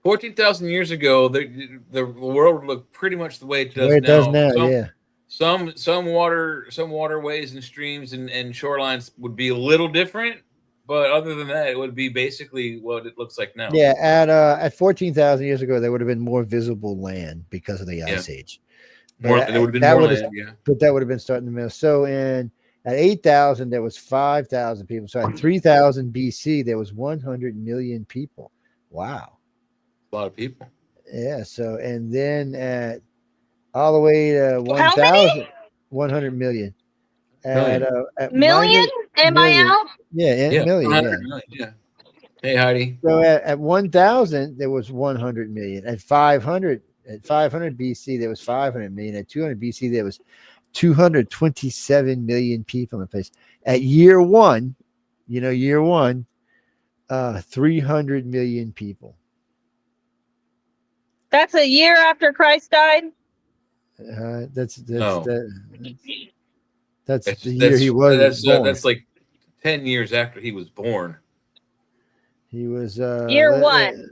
14,000 years ago? The world would look pretty much the way it does now. Does now, yeah. Some waterways and streams and shorelines would be a little different, but other than that, it would be basically what it looks like now. Yeah, at 14,000 years ago, there would have been more visible land because of the ice age. But there would have been more land, yeah. But that would have been starting in the middle. So at 8,000, there was 5,000 people. So at 3,000 BC, there was 100 million people. Wow, a lot of people. Yeah. So and then at all the way to 1,000, 100 million. At million? M-I-L? Yeah, million. Yeah. Hey, Heidi. So at 1,000, there was 100 million. At 500 BC, there was 500 million. At 200 BC, there was 227 million people in the place. At year one, 300 million people. That's a year after Christ died? That's the year he was born. That's like 10 years after he was born. He was Year one.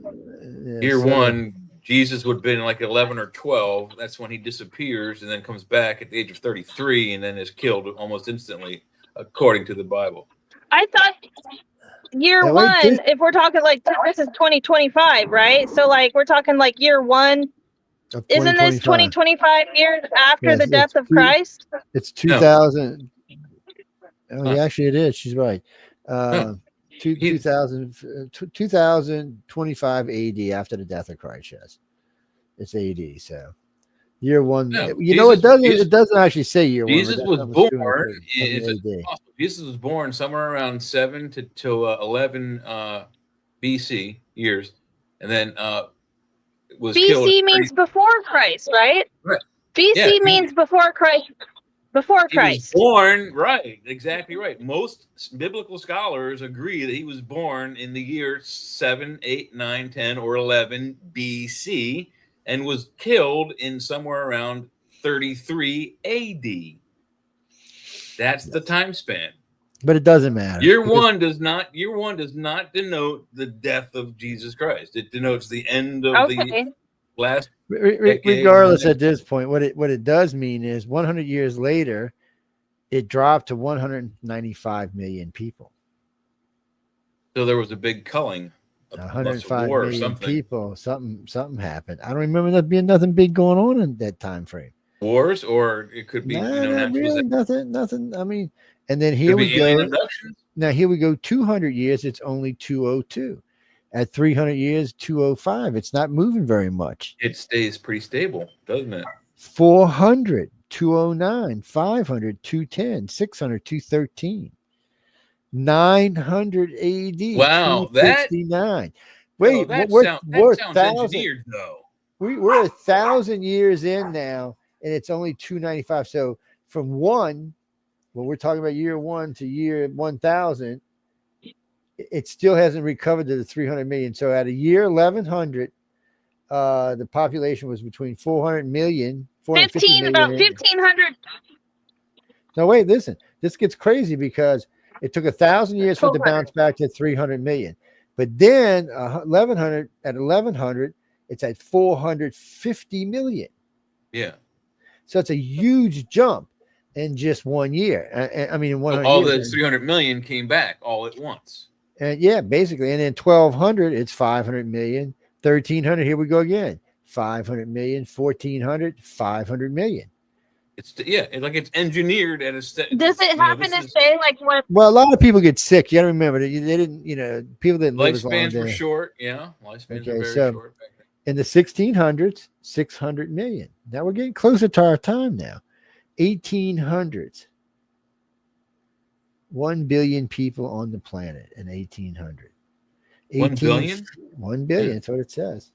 Year one, Jesus would have been like 11 or 12. That's when he disappears and then comes back at the age of 33 and then is killed almost instantly, according to the Bible. I thought year Now, one, if we're talking like this is 2025, right? So like we're talking like year one. Isn't this 2025 years after the death of Christ? It's 2000. Oh, yeah, actually, it is. She's right. 2025 AD after the death of Christ. Yes, it's AD. So year one. No, it doesn't actually say year Jesus one. was born. Jesus was born somewhere around 7 to 11 BC years, and then was BC killed. means before Christ, right? Right. BC means before Christ. Before Christ. He was born, right, exactly right. Most biblical scholars agree that he was born in the year 7, 8, 9, 10, or 11 BC and was killed in somewhere around 33 AD. That's the time span. But it doesn't matter. Year one does not denote the death of Jesus Christ. It denotes the end of the last regardless at this point, what it does mean is 100 years later, it dropped to 195 million people. So there was a big culling. 105 million people. Something happened. I don't remember there being nothing big going on in that time frame. Wars, or it could be really nothing. I mean, and then here we go. Now here we go. 200 years. It's only 202. At 300 years, 205. It's not moving very much. It stays pretty stable, doesn't it? 400, 209, 500, 210, 600, 213, 900 AD. Wow, 269. Wait, that sounds engineered, though. We're 1,000 years in now, and it's only 295. So from when we're talking about year one to year 1,000, it still hasn't recovered to the 300 million. So at a year 1100, the population was between 400 million, 450 about 1,500. No, wait, listen. This gets crazy because it took 1,000 years for it to bounce back to 300 million. But then 1100, it's at 450 million. Yeah. So it's a huge jump in just 1 year. I mean, in 100 all years. the 300 million came back all at once. And yeah, basically. And then 1,200, it's 500 million. 1,300, here we go again. 500 million. 1,400, 500 million. It's it's engineered at a Does it happen to say like what? Well, a lot of people get sick. You got to remember that they didn't. People didn't live as long. Lifespans were short. Yeah, lifespans were very short. In the 1600s, 600 million. Now we're getting closer to our time now. 1800s. 1 billion people on the planet in 1800. 1 billion? 1 billion. That's what it says.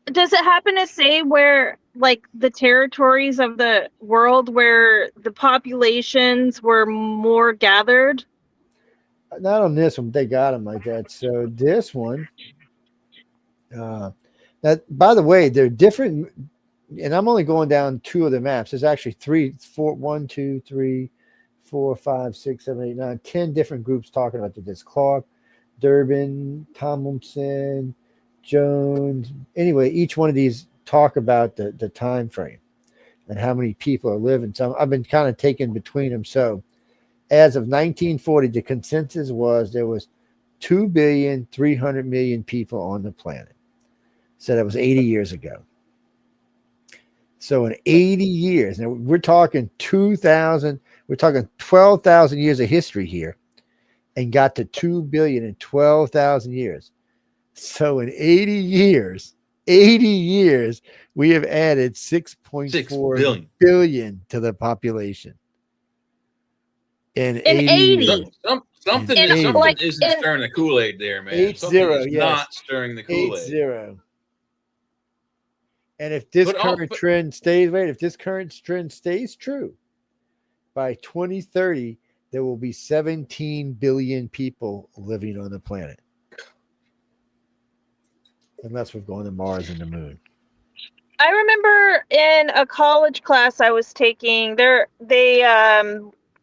Does it happen to say where, like, the territories of the world where the populations were more gathered? Not on this one. They got them like that. So this one, that, by the way, they're different. And I'm only going down 2 of the maps. There's actually 3, 4, 1, 2, 3, 4, 5, 6, 7, 8, 9, 10 different groups talking about this. Clark, Durbin, Tomlinson, Jones. Anyway, each one of these talk about the time frame and how many people are living. So I've been kind of taking between them. So as of 1940, the consensus was there was 2,300,000,000 people on the planet. So that was 80 years ago. So in 80 years, now we're talking 2,000, we're talking 12,000 years of history here, and got to 2 billion in 12,000 years. So in 80 years, we have added 6.4 billion to the population. In 80. Something isn't stirring the Kool-Aid there, man. 80, yes. Not stirring the Kool-Aid. 80. And if this trend stays true, by 2030, there will be 17 billion people living on the planet. Unless we're going to Mars and the moon. I remember in a college class I was taking, there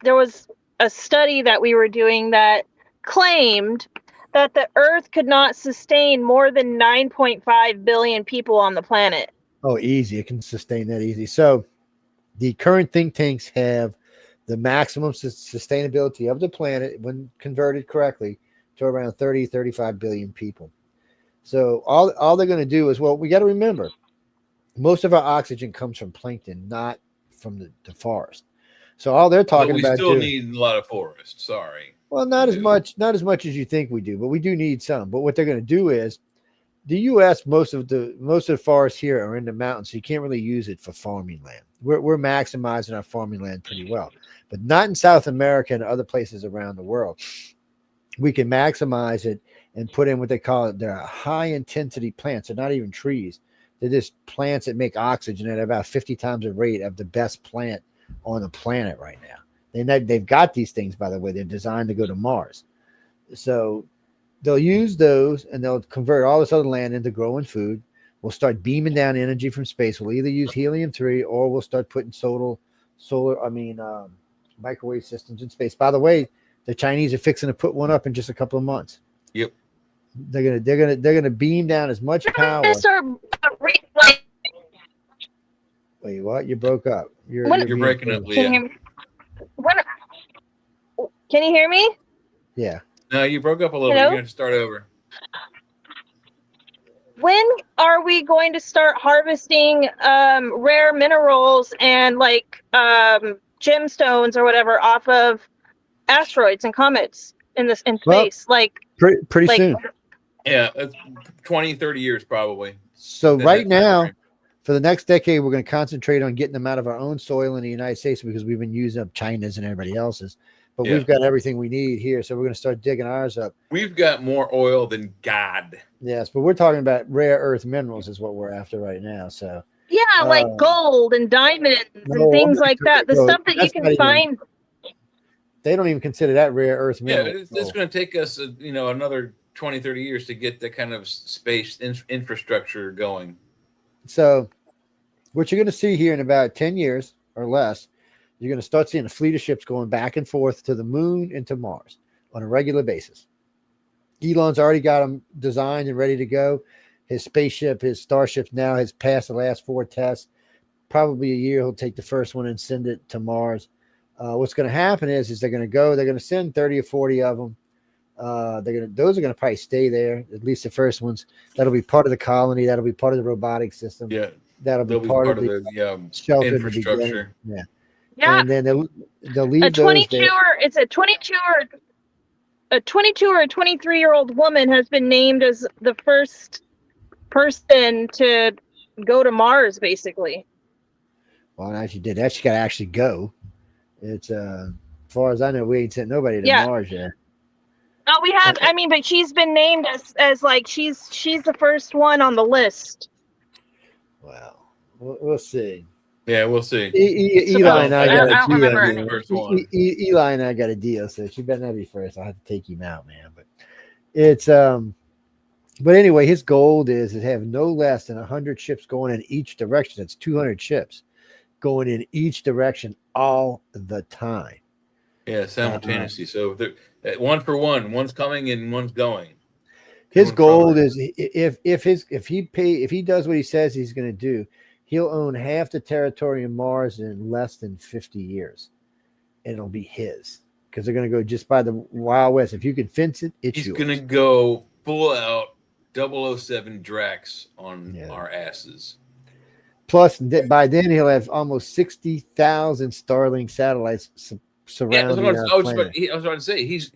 was a study that we were doing that claimed that the Earth could not sustain more than 9.5 billion people on the planet. Oh, easy. It can sustain that easy. So the current think tanks have the maximum sustainability of the planet when converted correctly to around 35 billion people. So all they're going to do is, well, we got to remember, most of our oxygen comes from plankton, not from the forest. So all they're talking But we about still doing, need a lot of forest. Sorry. well, not as much as you think we do, but we do need some. But what they're going to do is, the U.S. most of the forests here are in the mountains, so you can't really use it for farming land. We're maximizing our farming land pretty well, but not in South America and other places around the world. We can maximize it and put in what they call it. They're high intensity plants. They're not even trees. They're just plants that make oxygen at about 50 times the rate of the best plant on the planet right now. They've got these things, by the way. They're designed to go to Mars. So they'll use those and they'll convert all this other land into growing food. We'll start beaming down energy from space. We'll either use helium-3 or we'll start putting microwave systems in space. By the way, the Chinese are fixing to put one up in just a couple of months. Yep. They're gonna beam down as much power. Wait, what? You broke up. You're breaking up, Leah. Can you hear me? Yeah. No, you broke up a little bit. You're going to start over. When are we going to start harvesting rare minerals and like gemstones or whatever off of asteroids and comets in space? Pretty soon. Yeah, 20, 30 years probably. So right now, for the next decade, we're going to concentrate on getting them out of our own soil in the United States because we've been using up China's and everybody else's. But we've got everything we need here, so we're going to start digging ours up. We've got more oil than God. Yes, but we're talking about rare earth minerals is what we're after right now. So yeah, like gold and diamonds and things like that. The stuff that you can find. They don't even consider that rare earth mineral. Yeah, it's going to take us, another 20, 30 years to get that kind of space infrastructure going. So what you're going to see here in about 10 years or less, you're going to start seeing a fleet of ships going back and forth to the moon and to Mars on a regular basis. Elon's already got them designed and ready to go. His spaceship, his Starship now has passed the last 4 tests. Probably a year, he'll take the first one and send it to Mars. What's going to happen is they're going to send 30 or 40 of them. Those are going to probably stay there, at least the first ones. That'll be part of the colony. That'll be part of the robotic system. Yeah. That'll be part of the shelter infrastructure. Yeah. Yeah. And then they'll leave a 22 those or it's a 22 or a 23-year-old woman has been named as the first person to go to Mars, basically. Well, now she did that. She got to actually go. It's as far as I know, we ain't sent nobody to Mars yet. Oh, we have. I mean, but she's been named as like she's the first one on the list. Well, we'll see. Yeah, we'll see. Eli and I got a deal. Eli and I got a deal, so she better not be first. I'll have to take him out, man. But it's but anyway, his goal is to have no less than 100 ships going in each direction. That's 200 ships going in each direction all the time. Yeah, simultaneously. So one for one, one's coming and one's going. His goal is if he does what he says he's going to do, he'll own half the territory in Mars in less than 50 years. And it'll be his because they're going to go just by the Wild West. If you can fence it, it's yours. He's going to go full out 007 Drax on our asses. Plus, by then, he'll have almost 60,000 Starlink satellites surrounding our planet. I was about to say, he's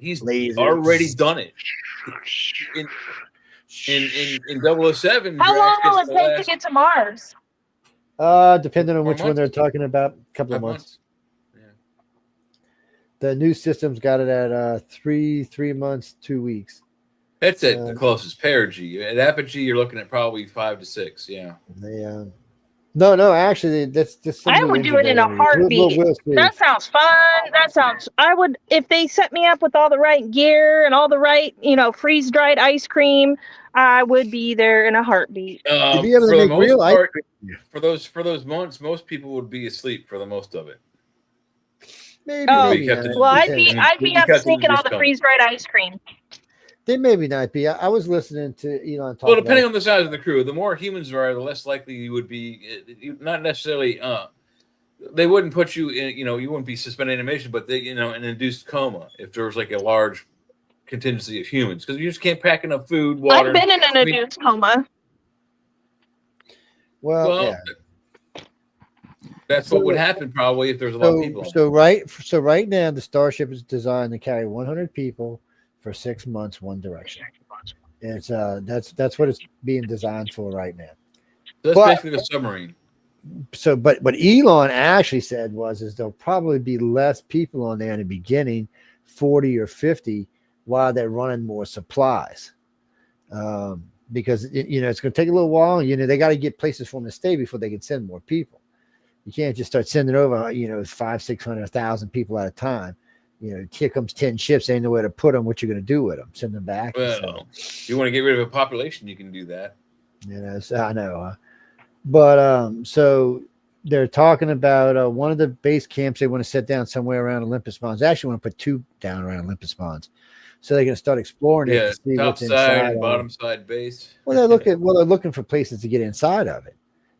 already done it. In 007, how long will it take to get to Mars? Depending on which one they're talking about, a couple of months. Yeah. The new system's got it at 3 months, 2 weeks. That's at the closest perigee. At apogee, you're looking at probably 5 to 6. Yeah. No, actually, that's just. I would do it in a heartbeat. That sounds fun. I would, if they set me up with all the right gear and all the right, freeze dried ice cream, I would be there in a heartbeat. To be able to make real ice cream. For those months, most people would be asleep for the most of it. Maybe. I'd be up sneaking all the freeze dried ice cream. They maybe not be. I was listening to Elon talk Well, depending about. on the size of the crew, the more humans there are, the less likely you would be. Not necessarily. They wouldn't put you in. You wouldn't be suspended animation, but they, an induced coma if there was like a large contingency of humans, because you just can't pack enough food, water. I've been in an induced coma. Well, yeah. That's what would happen probably if there's a lot of people. So right now the Starship is designed to carry 100 people for 6 months, one direction. It's that's what it's being designed for right now. So that's basically the submarine. So, but what Elon actually said is there'll probably be less people on there in the beginning, 40 or 50, while they're running more supplies. Because it's going to take a little while. They got to get places for them to stay before they can send more people. You can't just start sending over, 500, 600, 1,000 people at a time. Here comes 10 ships, ain't nowhere to put them. What you going to do with them? Send them back? Well, if you want to get rid of a population, you can do that. So I know. But so they're talking about one of the base camps they want to set down somewhere around Olympus Mons. They actually want to put 2 down around Olympus Mons. So they're going to start exploring it to see top what's side inside and bottom side base. Well, they're looking for places to get inside of it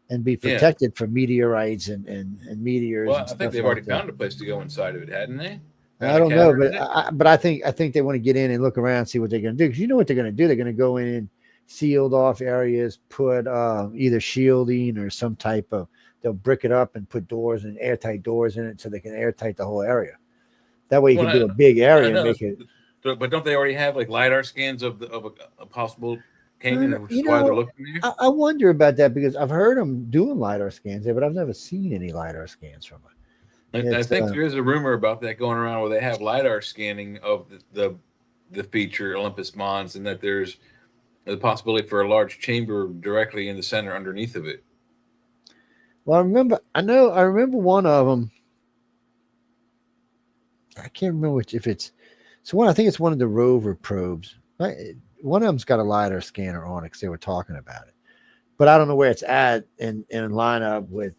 and be protected from meteorites and meteors. Well, and I think they've already found a place to go inside of it, hadn't they? I don't know, but I think they want to get in and look around and see what they're going to do, because you know what they're going to do. They're going to go in and sealed off areas, put either shielding or some type of. They'll brick it up and put doors and airtight doors in it so they can airtight the whole area. That way you can do a big area and make it. But don't they already have like LiDAR scans of a possible canyon, which is why they're looking there? I wonder about that, because I've heard them doing LiDAR scans there, but I've never seen any LiDAR scans from it. I think there is a rumor about that going around where they have LiDAR scanning of the feature Olympus Mons, and that there's the possibility for a large chamber directly in the center underneath of it. Well, I remember one of them. I can't remember if it's. So I think it's one of the rover probes. Right? One of them's got a LiDAR scanner on it because they were talking about it, but I don't know where it's at in line up with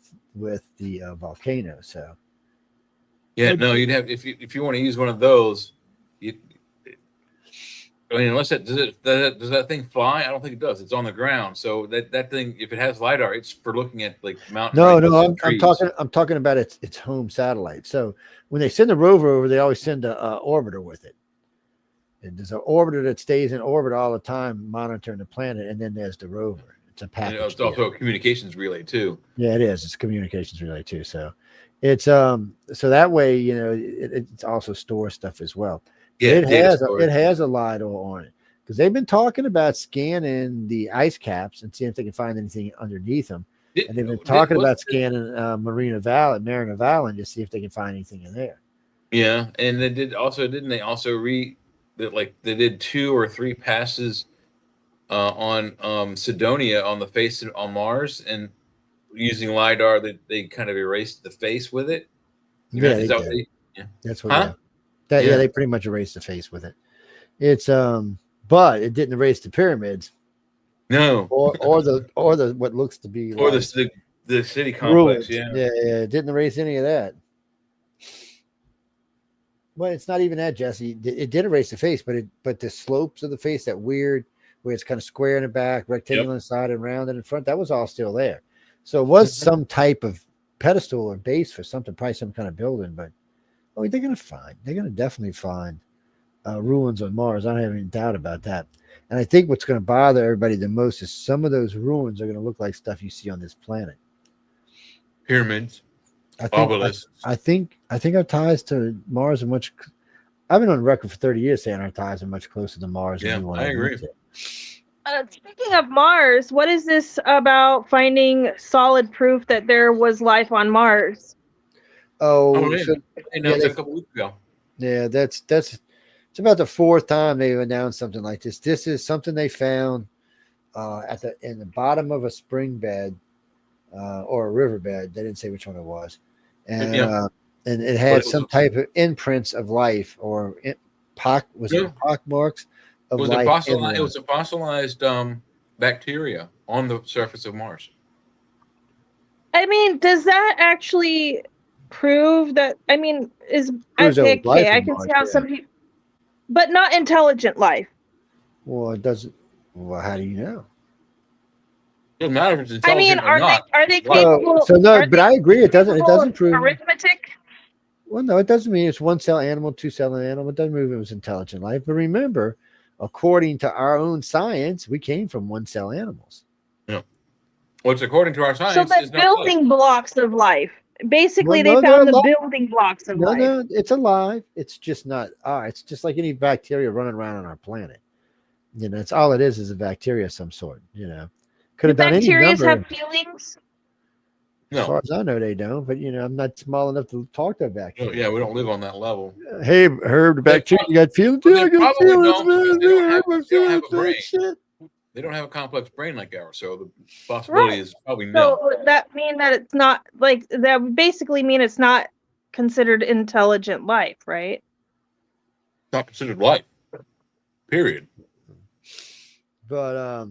the volcano. So no, you'd have if you want to use one of those. Unless does that thing fly? I don't think it does. It's on the ground, so that thing, if it has LiDAR, it's for looking at like mountain. No, I'm talking about its home satellite. So when they send a rover over, they always send a orbiter with it. And there's an orbiter that stays in orbit all the time, monitoring the planet, and then there's the rover. It's a package. And it's also a communications relay too. Yeah, it is. It's a communications relay too. So it's so that way it also stores stuff as well. Yeah, it has a LiDAR on it, because they've been talking about scanning the ice caps and seeing if they can find anything underneath them. And they've been talking about scanning Marina Valley to see if they can find anything in there. Yeah, and they did also, didn't they also they did 2 or 3 passes on Cydonia on the face on Mars, and using LiDAR that they kind of erased the face with it. That's what. They pretty much erased the face with it. It's but it didn't erase the pyramids. No, or the what looks to be or the city complex. Yeah, it didn't erase any of that. Well, it's not even that, Jesse. It did erase the face, but the slopes of the face, that weird where it's kind of square in the back, rectangular in the side, and round in the front, that was all still there. So it was some type of pedestal or base for something, probably some kind of building, but. They're going to definitely find ruins on Mars. I don't have any doubt about that. And I think what's going to bother everybody the most is some of those ruins are going to look like stuff you see on this planet. Pyramids, obelisks. I think our ties to Mars are much. I've been on record for 30 years saying our ties are much closer to Mars. Yeah, than I agree. Speaking of Mars, what is this about finding solid proof that there was life on Mars? A couple weeks ago. Yeah, that's it's about the 4th time they've announced something like this. This is something they found in the bottom of a spring bed or a riverbed. They didn't say which one it was, and it had some type of imprints of life or pock marks of life. It was a fossilized bacteria on the surface of Mars. I mean, does that actually prove that? I mean, I can see how some people, but not intelligent life. Well, it doesn't. Well, how do you know? It doesn't matter if it's I mean, intelligent or not. are they Well, capable? So no, Are but they I agree. It capable doesn't of prove. arithmetic? Well, no, it doesn't mean it's one cell animal, two cell animal. It doesn't mean it was intelligent life. But remember, according to our own science, we came from one cell animals. yeah. What's according to our So science the is not life. building blocks of life. Well, Basically, they no, they're found the alive. building blocks of No, life. no, it's alive. It's just not. It's just like any bacteria running around on our planet. You know, it's all it is a bacteria of some sort. You know, could Do have done any bacteria number. have feelings? As No. far as I know, they don't. But you know, I'm not small enough to talk to a Oh, bacteria. yeah, we don't live on that level. Hey, Herb, the They bacteria prob- got feelings. But Yeah, I they got probably feelings, don't because man. they don't Yeah, have my they don't have feelings, a brain. shit. They don't have a complex brain like ours, so the possibility Right. is probably nil. So that mean that it's not like that would basically mean it's not considered intelligent life, right? It's not considered life. Period. But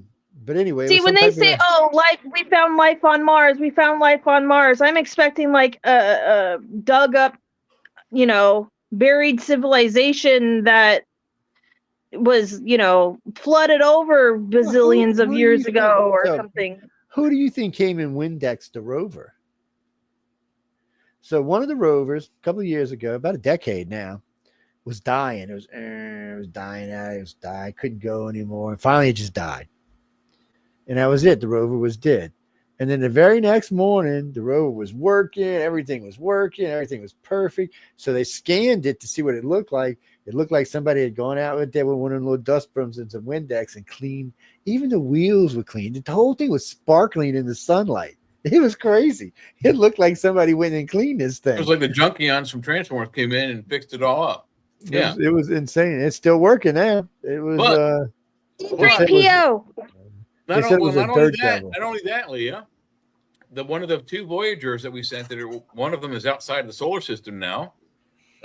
anyway, it See, was when some they type say, of "Oh, life, we found life on Mars. We found life on Mars," I'm expecting like a dug up, buried civilization that was, flooded over well, who bazillions of who do you years think? ago or So something. who do you think came in Windex the rover? So one of the rovers, a couple of years ago, about a decade now, was dying. It was dying out. It was dying. Couldn't go anymore. And finally, it just died. And that was it. The rover was dead. And then the very next morning, the rover was working. Everything was working. Everything was perfect. So they scanned it to see what it looked like. It looked like somebody had gone out there with one of them little dust brooms and some Windex and cleaned. Even the wheels were clean. The whole thing was sparkling in the sunlight. It was crazy. It looked like somebody went and cleaned this It thing. was like the Junkions from Transformers came in and fixed it all up. Yeah. It was insane. It's still working now. It was. But C3PO. They said it was a not only dirt that, devil. Leah. One of the two Voyagers that we sent, one of them is outside the solar system now.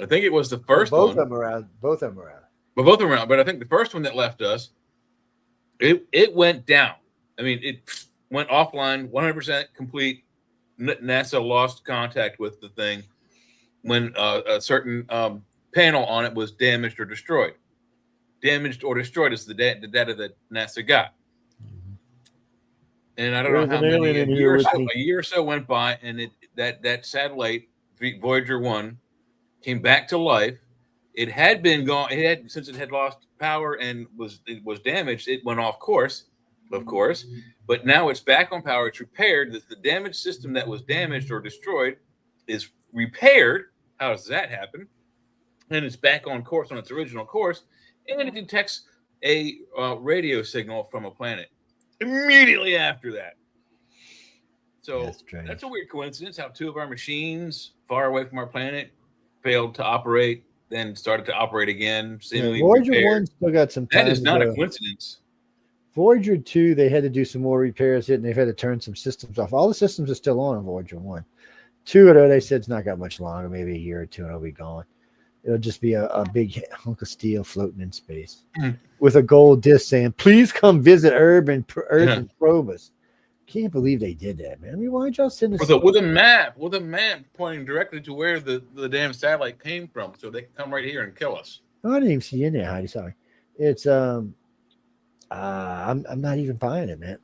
I think it was the first Both one. of them are out. Both of them are out. But both of them are out. But I think the first one that left us, it went down. I mean, it went offline, 100% complete. NASA lost contact with the thing when a certain panel on it was damaged or destroyed. Damaged or destroyed is the data that NASA got. And I don't know how many, a year or so went by, and that satellite, Voyager 1, came back to life. It had been gone. Since it had lost power and it was damaged. It went off course, of course. But now it's back on power. It's repaired. The damaged system that was damaged or destroyed is repaired. How does that happen? And it's back on course, on its original course, and it detects a radio signal from a planet immediately after that. So that's a weird coincidence how two of our machines far away from our planet failed to operate, then started to operate again. Seemingly Voyager repaired. 1 still got some time. That is not a coincidence. Voyager 2, they had to do some more repairs, and they've had to turn some systems off. All the systems are still on Voyager 1. 2, though, they said it's not got much longer, maybe a year or two, and it'll be gone. It'll just be a big hunk of steel floating in space with a gold disc saying, "Please come visit Earth and probe us." Can't believe they did that, man. I mean, why don't y'all send us with a map pointing directly to where the damn satellite came from, so they can come right here and kill us? Oh, I didn't even see you in there, Heidi. Sorry. It's I'm not even buying it, man.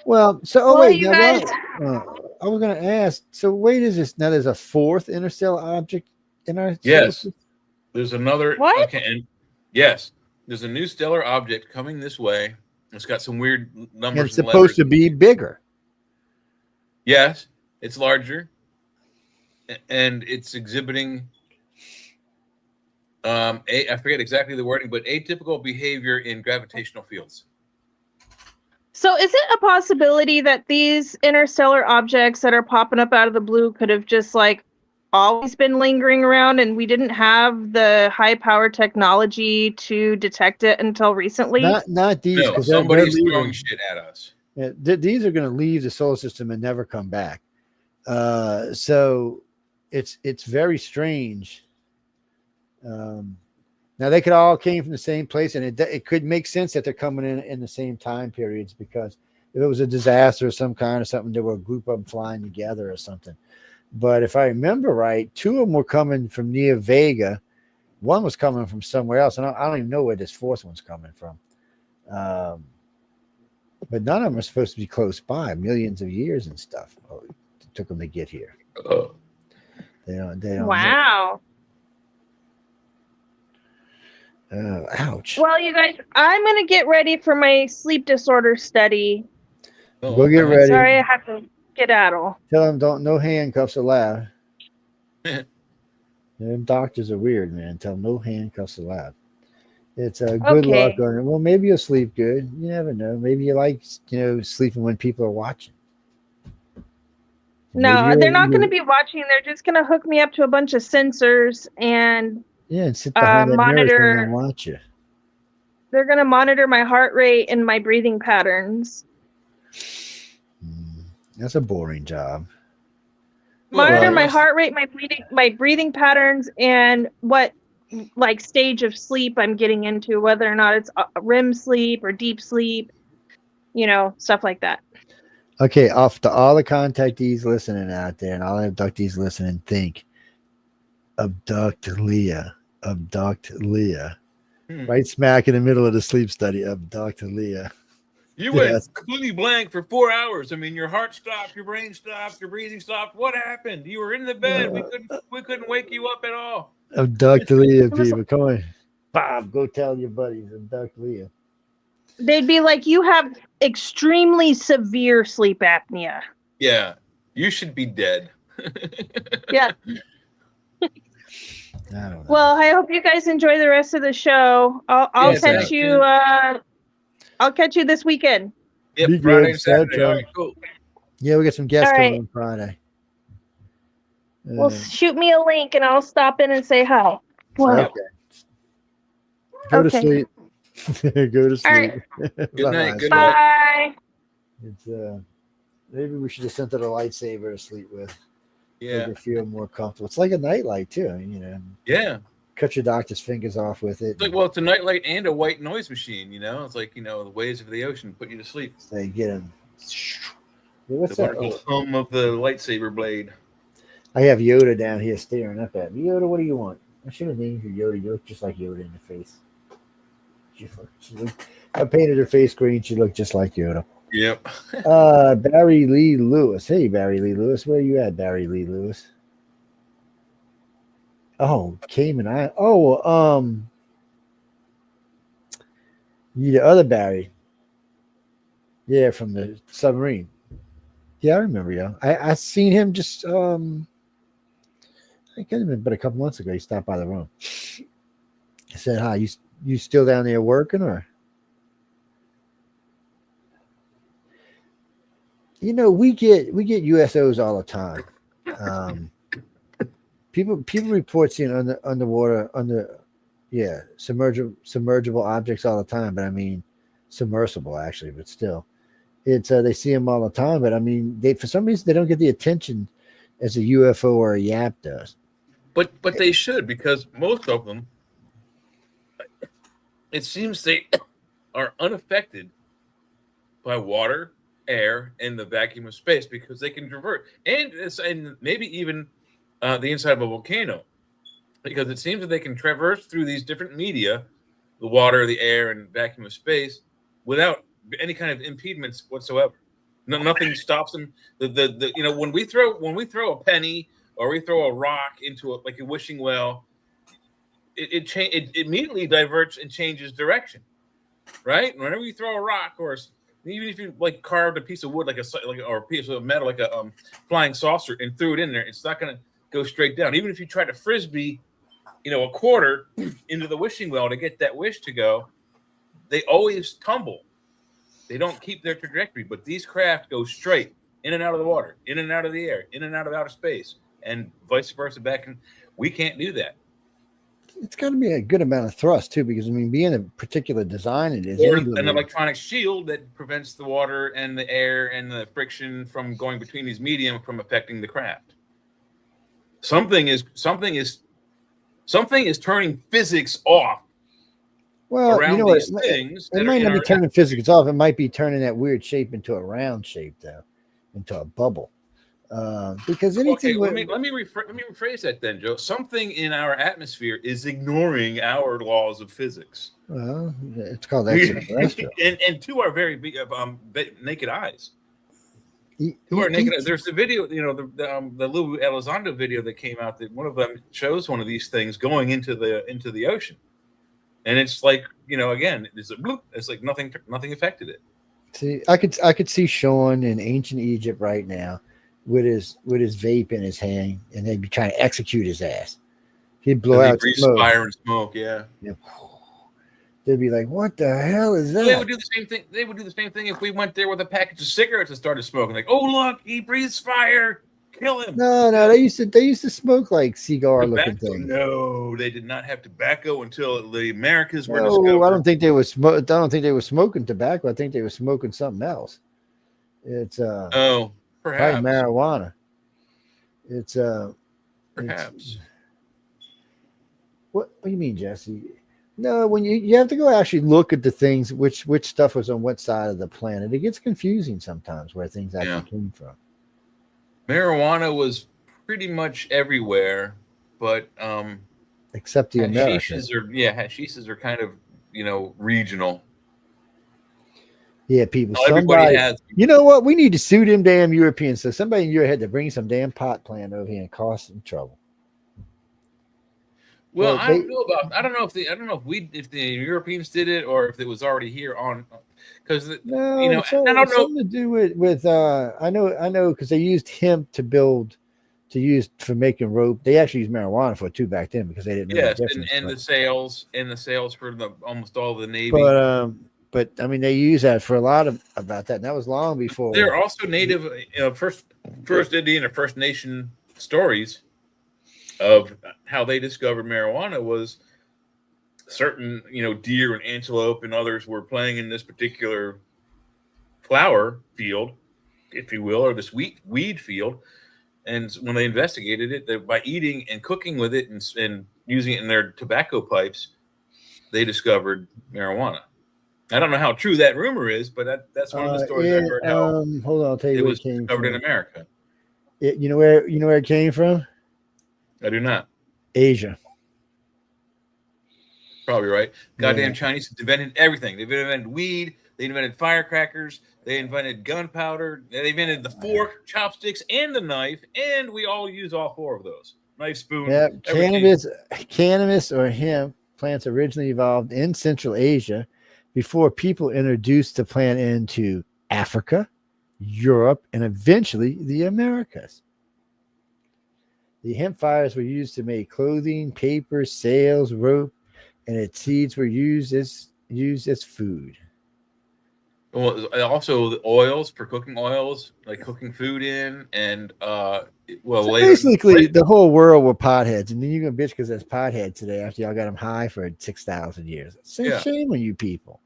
Well, so wait, you now guys. I was going to ask. So wait, is this now? There's a fourth interstellar object in our yes. There's another. What? Okay, and yes, there's a new stellar object coming this way. It's got some weird numbers. And it's supposed to be bigger. Yes, it's larger, and it's exhibiting. I forget exactly the wording, but atypical behavior in gravitational fields. So is it a possibility that these interstellar objects that are popping up out of the blue could have just like always been lingering around and we didn't have the high power technology to detect it until recently? Not these. No, somebody's throwing shit at us. These are going to leave the solar system and never come back. So it's very strange. Now they could all came from the same place, and it could make sense that they're coming in the same time periods, because if it was a disaster of some kind or something, there were a group of them flying together or something. But if I remember right, two of them were coming from near Vega, one was coming from somewhere else, and I don't even know where this fourth one's coming from. But none of them are supposed to be close by, millions of years and stuff. Oh, it took them to get here. They don't know. Wow. Ouch. Well, you guys, I'm going to get ready for my sleep disorder study. Go get ready. Sorry, I have to skedaddle. Tell them no handcuffs allowed. Them doctors are weird, man. Tell them no handcuffs allowed. It's a good luck on it. Well, maybe you'll sleep good. You never know. Maybe you like, sleeping when people are watching. No, they're not going to be watching. They're just going to hook me up to a bunch of sensors and and sit behind that monitor and watch you. They're going to monitor my heart rate and my breathing patterns. That's a boring job. Monitor my heart rate, my breathing patterns, and what stage of sleep I'm getting into, whether or not it's REM sleep or deep sleep, stuff like that. Okay, off to all the contactees listening out there and all the abductees listening, think abduct Leah. Right smack in the middle of the sleep study, abduct Leah. You went completely blank for 4 hours. I mean, your heart stopped, your brain stopped, your breathing stopped. What happened? You were in the bed. We couldn't wake you up at all. Abduct Leah, people. Come on. Bob, go tell your buddies. Abduct Leah. They'd be like, you have extremely severe sleep apnea. Yeah. You should be dead. Yeah. I don't know. Well, I hope you guys enjoy the rest of the show. I'll catch you. I'll catch you this weekend. Yep, Friday and Saturday. All right, cool. Yeah, we got some guests coming on Friday. Well, shoot me a link and I'll stop in and say hi. Well, okay. Go to sleep. Go to sleep. All right. Good night. Good Bye. It's maybe we should have sent her a lightsaber to sleep with. Yeah. Make her feel more comfortable. It's like a nightlight too, Yeah. Cut your doctor's fingers off with it. It's like, well, it's a nightlight and a white noise machine, It's like, the waves of the ocean put you to sleep. So you get them. What's that? The hum of the lightsaber blade. I have Yoda down here staring up at me. Yoda, what do you want? I should have named you Yoda. You look just like Yoda in the face. I painted her face green. She looked just like Yoda. Yep. Barry Lee Lewis. Hey, Barry Lee Lewis. Where are you at, Barry Lee Lewis? Oh, Cayman Island. Oh, you the other Barry. Yeah, from the submarine. Yeah, I remember you. I seen him just I could have been but a couple months ago. He stopped by the room. I said, hi, you still down there working or? We get USOs all the time. People report seeing underwater submergible objects all the time, but I mean submersible actually, but still, it's they see them all the time. But I mean, for some reason they don't get the attention as a UFO or a YAP does. But they should, because most of them, it seems they are unaffected by water, air, and the vacuum of space because they can divert, and maybe even the inside of a volcano, because it seems that they can traverse through these different media, the water, the air, and vacuum of space, without any kind of impediments whatsoever. Nothing stops them. When we throw a penny or we throw a rock into a wishing well, it immediately diverts and changes direction, right? Whenever you throw a rock, or even if you carved a piece of wood or a piece of metal like a flying saucer and threw it in there, it's not going to go straight down. Even if you try to frisbee, a quarter into the wishing well to get that wish to go, they always tumble. They don't keep their trajectory, but these craft go straight in and out of the water, in and out of the air, in and out of outer space, and vice versa back. And we can't do that. It's got to be a good amount of thrust too, because I mean, being a particular design, it is an electronic shield that prevents the water and the air and the friction from going between these medium from affecting the craft. Something is turning physics off. Well, around these things. It might not be turning physics off. It might be turning that weird shape into a round shape, though, into a bubble. Because anything. Okay, let me rephrase that then, Joe. Something in our atmosphere is ignoring our laws of physics. Well, it's called extraterrestrial. and to our very naked eyes. To our naked eyes. There's the video, the Lou Elizondo video that came out. That one of them shows one of these things going into the ocean, and it's like again, it's a bloop. It's like nothing affected it. See, I could see Sean in ancient Egypt right now with his vape in his hand, and they'd be trying to execute his ass. He'd blow out smoke. Fire and smoke, yeah. They'd be like, "What the hell is that?" They would do the same thing. They would do the same thing if we went there with a package of cigarettes and started smoking. Like, oh look, he breathes fire, kill him. No, they used to smoke like cigar looking things. No, they did not have tobacco until the Americas were discovered. I don't think they were smoking tobacco. I think they were smoking something else. It's perhaps marijuana. It's perhaps. What do you mean, Jesse? No, when you have to go actually look at the things, which stuff was on what side of the planet. It gets confusing sometimes where things actually came from. Marijuana was pretty much everywhere, but except the Americans. Hashishes are kind of regional. Yeah, people. Somebody has. You know what? We need to sue them damn Europeans. So somebody in Europe had to bring some damn pot plant over here and cause some trouble. Well, I don't know if the Europeans did it or if it was already here on, because I don't know. Something to do with I know because they used hemp to use for making rope. They actually used marijuana for it too back then because they didn't know the difference. and the sales for almost all the Navy. But I mean, they use that for a lot about that, and that was long before. There are also native, first Indian or First Nation stories of how they discovered marijuana. Was certain deer and antelope and others were playing in this particular flower field, if you will, or this weed field, and when they investigated it, by eating and cooking with it and using it in their tobacco pipes, they discovered marijuana. I don't know how true that rumor is, but that's one of the stories I heard. Hold on, I'll tell you where it was discovered in America. You know where it came from? I do not. Asia. Probably right. Goddamn Chinese invented everything. They've invented weed. They invented firecrackers. They invented gunpowder. They invented the fork, chopsticks, and the knife. And we all use all four of those. Knife, spoon. Yeah, cannabis or hemp plants originally evolved in Central Asia before people introduced the plant into Africa, Europe, and eventually the Americas. The hemp fibers were used to make clothing, paper, sails, rope, and its seeds were used as food. Well, also the oils for cooking oils, like cooking food in, and basically the whole world were potheads, and then you're gonna bitch because there's potheads today after y'all got them high for 6,000 years. It's a shame on you people.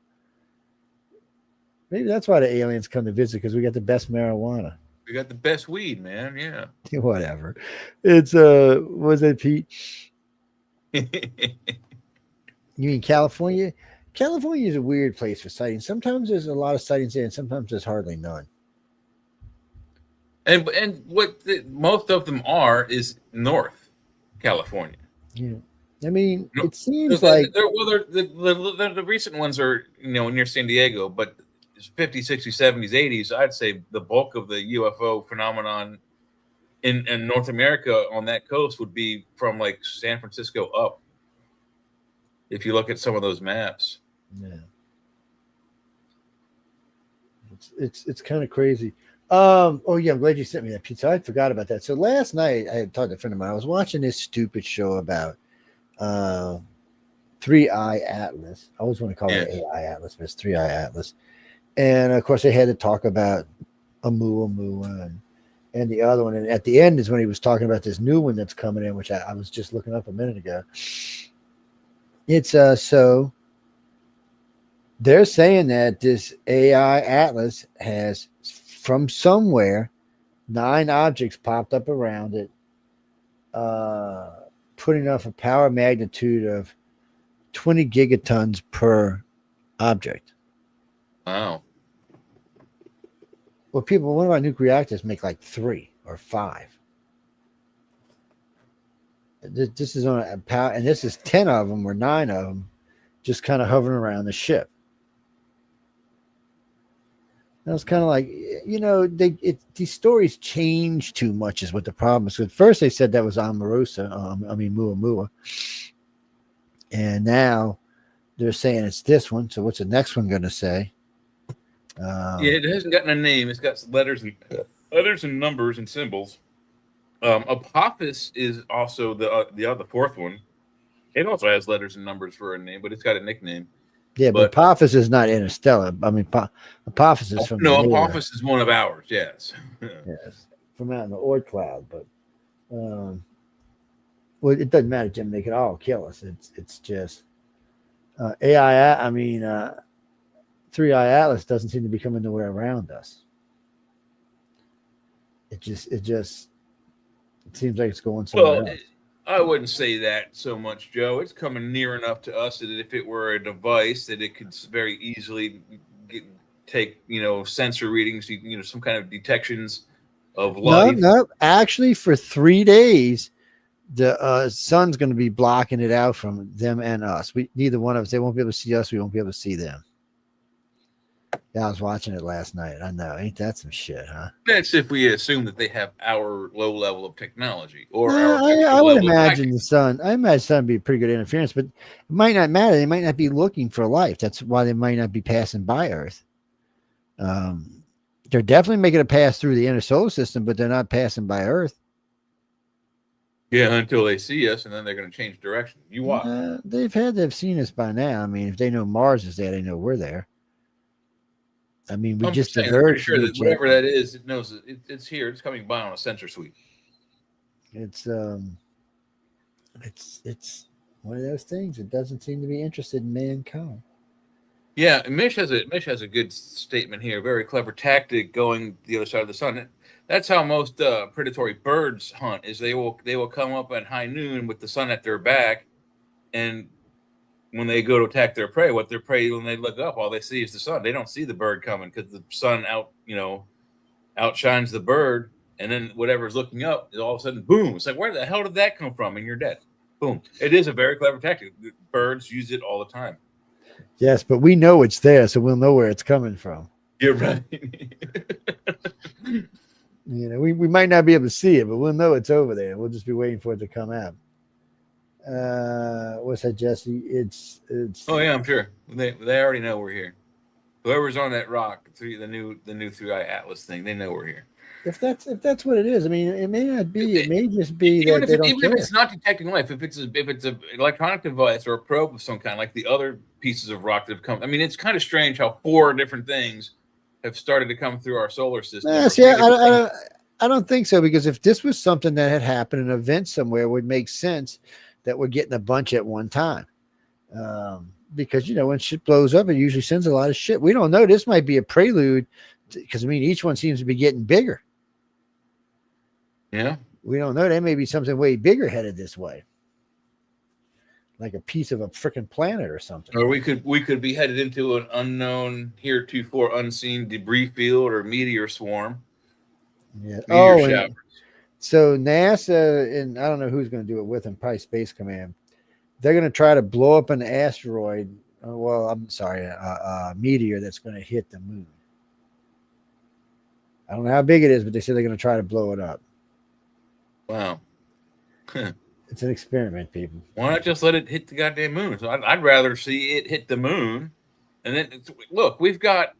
Maybe that's why the aliens come to visit, because we got the best marijuana. We got the best weed, man. Yeah. Whatever. It's was it Pete? You mean California? California is a weird place for sightings. Sometimes there's a lot of sightings there, and sometimes there's hardly none. And what most of them are is North California. Yeah. I mean, it seems like the recent ones are near San Diego, but 50s, 60s, 70s, 80s, I'd say the bulk of the UFO phenomenon in North America on that coast would be from like San Francisco up. If you look at some of those maps. Yeah. It's kind of crazy. Oh yeah, I'm glad you sent me that pizza. I forgot about that. So last night I had talked to a friend of mine. I was watching this stupid show about 3-Eye Atlas. I always want to call it AI Atlas, but it's 3-Eye Atlas. And of course, they had to talk about Oumuamua and the other one. And at the end is when he was talking about this new one that's coming in, which I was just looking up a minute ago. It's so they're saying that this AI Atlas has from somewhere 9 objects popped up around it, putting off a power magnitude of 20 gigatons per object. Wow. Well, one of our nuclear reactors make like 3 or 5. This is on a power, and this is 10 of them or 9 of them just kind of hovering around the ship. And it's kind of like, these stories change too much is what the problem is. So at first they said that was Omarosa, Muamua. And now they're saying it's this one. So what's the next one going to say? It hasn't gotten a name. It's got letters and numbers and symbols. Apophis is also the fourth one. It also has letters and numbers for a name, but it's got a nickname. Yeah, but Apophis is not interstellar. I mean, Apophis is from Apophis is one of ours. Yes, yes, from out in the Oort cloud. But well, it doesn't matter, Jim. They could all kill us. It's just AI. 3i Atlas doesn't seem to be coming nowhere around us. It seems like it's going somewhere else. I wouldn't say that so much, Joe. It's coming near enough to us that if it were a device, that it could very easily take sensor readings, some kind of detections of life. No. Actually, for 3 days, the sun's going to be blocking it out from them and us. Neither one of us. They won't be able to see us. We won't be able to see them. Yeah, I was watching it last night. I know. Ain't that some shit, huh? That's if we assume that they have our low level of technology. Or I would imagine the sun would be a pretty good interference, but it might not matter. They might not be looking for life. That's why they might not be passing by Earth. They're definitely making a pass through the inner solar system, but they're not passing by Earth. Yeah, until they see us, and then they're going to change direction. You watch. They've seen us by now. I mean, if they know Mars is there, they know we're there. I mean, we just diverged. Sure that whatever that is, it knows it's here. It's coming by on a sensor suite. It's one of those things. It doesn't seem to be interested in mankind. Yeah, Mish has a good statement here. Very clever tactic going the other side of the sun. That's how most predatory birds hunt. Is they will come up at high noon with the sun at their back, and when they go to attack their prey, when they look up, all they see is the sun. They don't see the bird coming because the sun outshines the bird, and then whatever's looking up is all of a sudden, boom. It's like, where the hell did that come from? And you're dead. Boom. It is a very clever tactic. Birds use it all the time. Yes, but we know it's there, so we'll know where it's coming from. You're right. We might not be able to see it, but we'll know it's over there. We'll just be waiting for it to come out. What's that, Jesse? It's oh yeah, I'm sure they already know we're here. Whoever's on that rock, the new 3i Atlas thing, they know we're here. If that's what it is, I mean, it may not be. It may just be that they don't care. Even if it's not detecting life, if it's an electronic device or a probe of some kind, like the other pieces of rock that have come. I mean, it's kind of strange how 4 different things have started to come through our solar system. I don't think so, because if this was something that had happened, an event somewhere, would make sense that we're getting a bunch at one time. Because when shit blows up, it usually sends a lot of shit. We don't know. This might be a prelude, because each one seems to be getting bigger. Yeah, we don't know. There may be something way bigger headed this way, like a piece of a freaking planet or something. Or we could be headed into an unknown, heretofore unseen debris field or meteor swarm. Yeah. So NASA, and I don't know who's going to do it with them, probably Space Command. They're going to try to blow up an asteroid. A meteor that's going to hit the moon. I don't know how big it is, but they said they're going to try to blow it up. Wow. It's an experiment, people. Why not just let it hit the goddamn moon? So I'd rather see it hit the moon. And then, look, we've got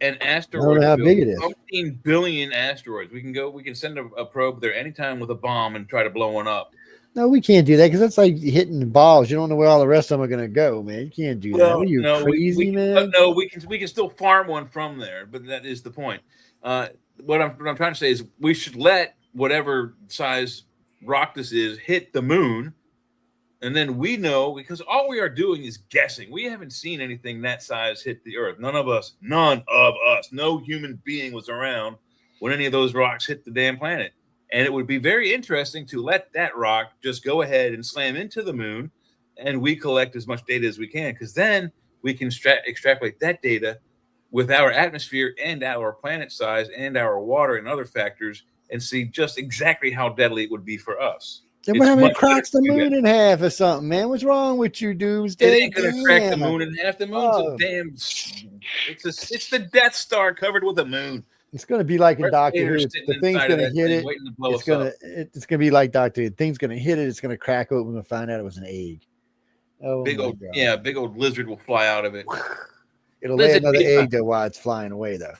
an asteroid. I don't know how big it is. 15 billion asteroids. We can send a probe there anytime with a bomb and try to blow one up. No, we can't do that, because that's like hitting balls. You don't know where all the rest of them are going to go, man. You can't do that. Are you crazy, man? No, we can still farm one from there, but that is the point. What I'm trying to say is we should let whatever size rock this is hit the moon, and then we know, because all we are doing is guessing. We haven't seen anything that size hit the Earth. None of us. No human being was around when any of those rocks hit the damn planet. And it would be very interesting to let that rock just go ahead and slam into the moon, and we collect as much data as we can, because then we can extrapolate that data with our atmosphere and our planet size and our water and other factors and see just exactly how deadly it would be for us. Then It's what happened? much It cracks the better to do moon that. in half or something, man. What's wrong with you, Doomsday? It ain't gonna crack the Damn. moon in half. The moon's Oh. a damn. It's the Death Star covered with a moon. It's going to be like in Darth Doctor Vader's Who. sitting The thing's inside of going to that hit thing it. waiting to blow It's us going up. to. It's going to be like Doctor Who. The thing's going to hit it. It's going to crack open and find out it was an egg. Oh, Big my old God. big old lizard will fly out of it. It'll lay Lizard another people. egg though while it's flying away though.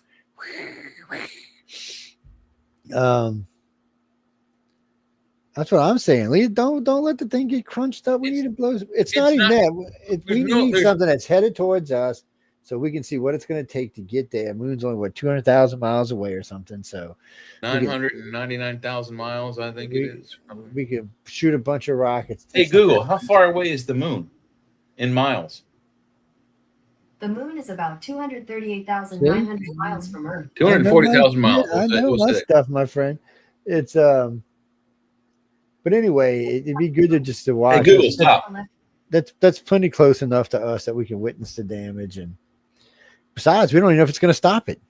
That's what I'm saying. Lee, don't let the thing get crunched up. We need to blow. It's not even that. We need something that's headed towards us, so we can see what it's going to take to get there. Moon's only what 200,000 miles away or something. So 999,000 miles, I think it is. We can shoot a bunch of rockets. Hey Google, how far away is the moon in miles? The moon is about 238,900 miles from Earth. 240,000 miles. I know my stuff, my friend. It's But anyway, it'd be good to watch. Hey Google, stop. That's plenty close enough to us that we can witness the damage, and besides, we don't even know if it's going to stop it.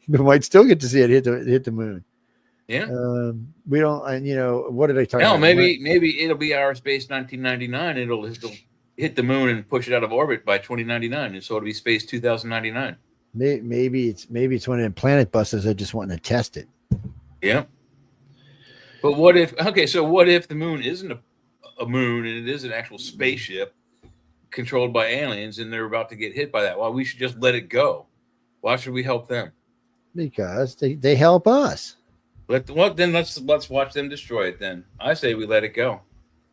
We might still get to see it hit the moon. Yeah. We don't, and what did I tell you? No, maybe it'll be our space 1999. It'll hit the moon and push it out of orbit by 2099, and so it'll be space 2099. Maybe it's one of them planet busters that just wanting to test it. Yeah. But what if the moon isn't a moon and it is an actual spaceship controlled by aliens and they're about to get hit by that? Well, we should just let it go. Why should we help them? Because they help us. Then let's watch them destroy it then. I say we let it go.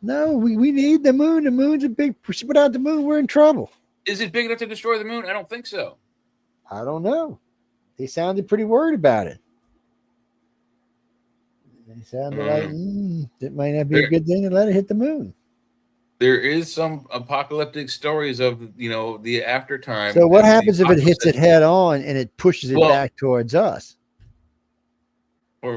No, we need the moon. The moon's a big. Without the moon, we're in trouble. Is it big enough to destroy the moon? I don't think so. I don't know. They sounded pretty worried about it. They sounded like it might not be a good thing to let it hit the moon. There is some apocalyptic stories of the after time. So what happens if it hits it head on and it pushes it back towards us? Or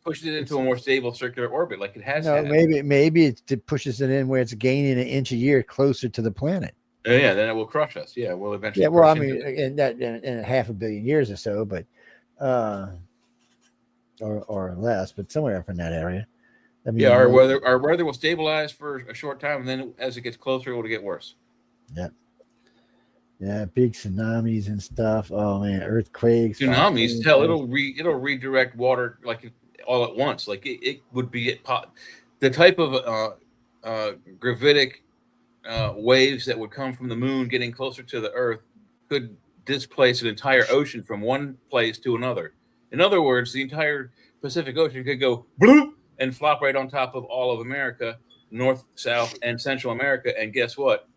pushes it into a more stable circular orbit like it has. No, maybe it pushes it in where it's gaining an inch a year closer to the planet. Oh, yeah, then it will crush us. Yeah, we'll eventually. Yeah, well, I mean, in 500 million years or so, but or less, but somewhere up in that area. I mean, our weather will stabilize for a short time, and then as it gets closer, it will get worse. Yeah. Yeah, big tsunamis and stuff. Oh man, earthquakes. Tsunamis. Hell, it'll redirect water like all at once. Like it would be the type of gravitic waves that would come from the moon getting closer to the Earth could displace an entire ocean from one place to another. In other words, the entire Pacific Ocean could go bloop and flop right on top of all of America, North, South, and Central America. And guess what?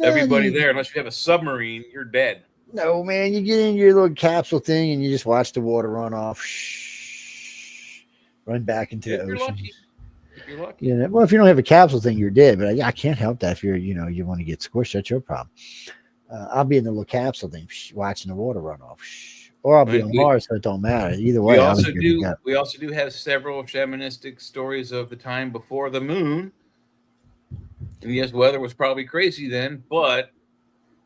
Everybody there, unless you have a submarine, you're dead. No, man, you get in your little capsule thing and you just watch the water run off, run back into the ocean. If you're lucky. Well, if you don't have a capsule thing, you're dead. But I can't help that if you want to get squished. That's your problem. I'll be in the little capsule thing, watching the water run off, or I'll be on Mars, so it don't matter. Either way, we also do have several shamanistic stories of the time before the moon. And yes, weather was probably crazy then, but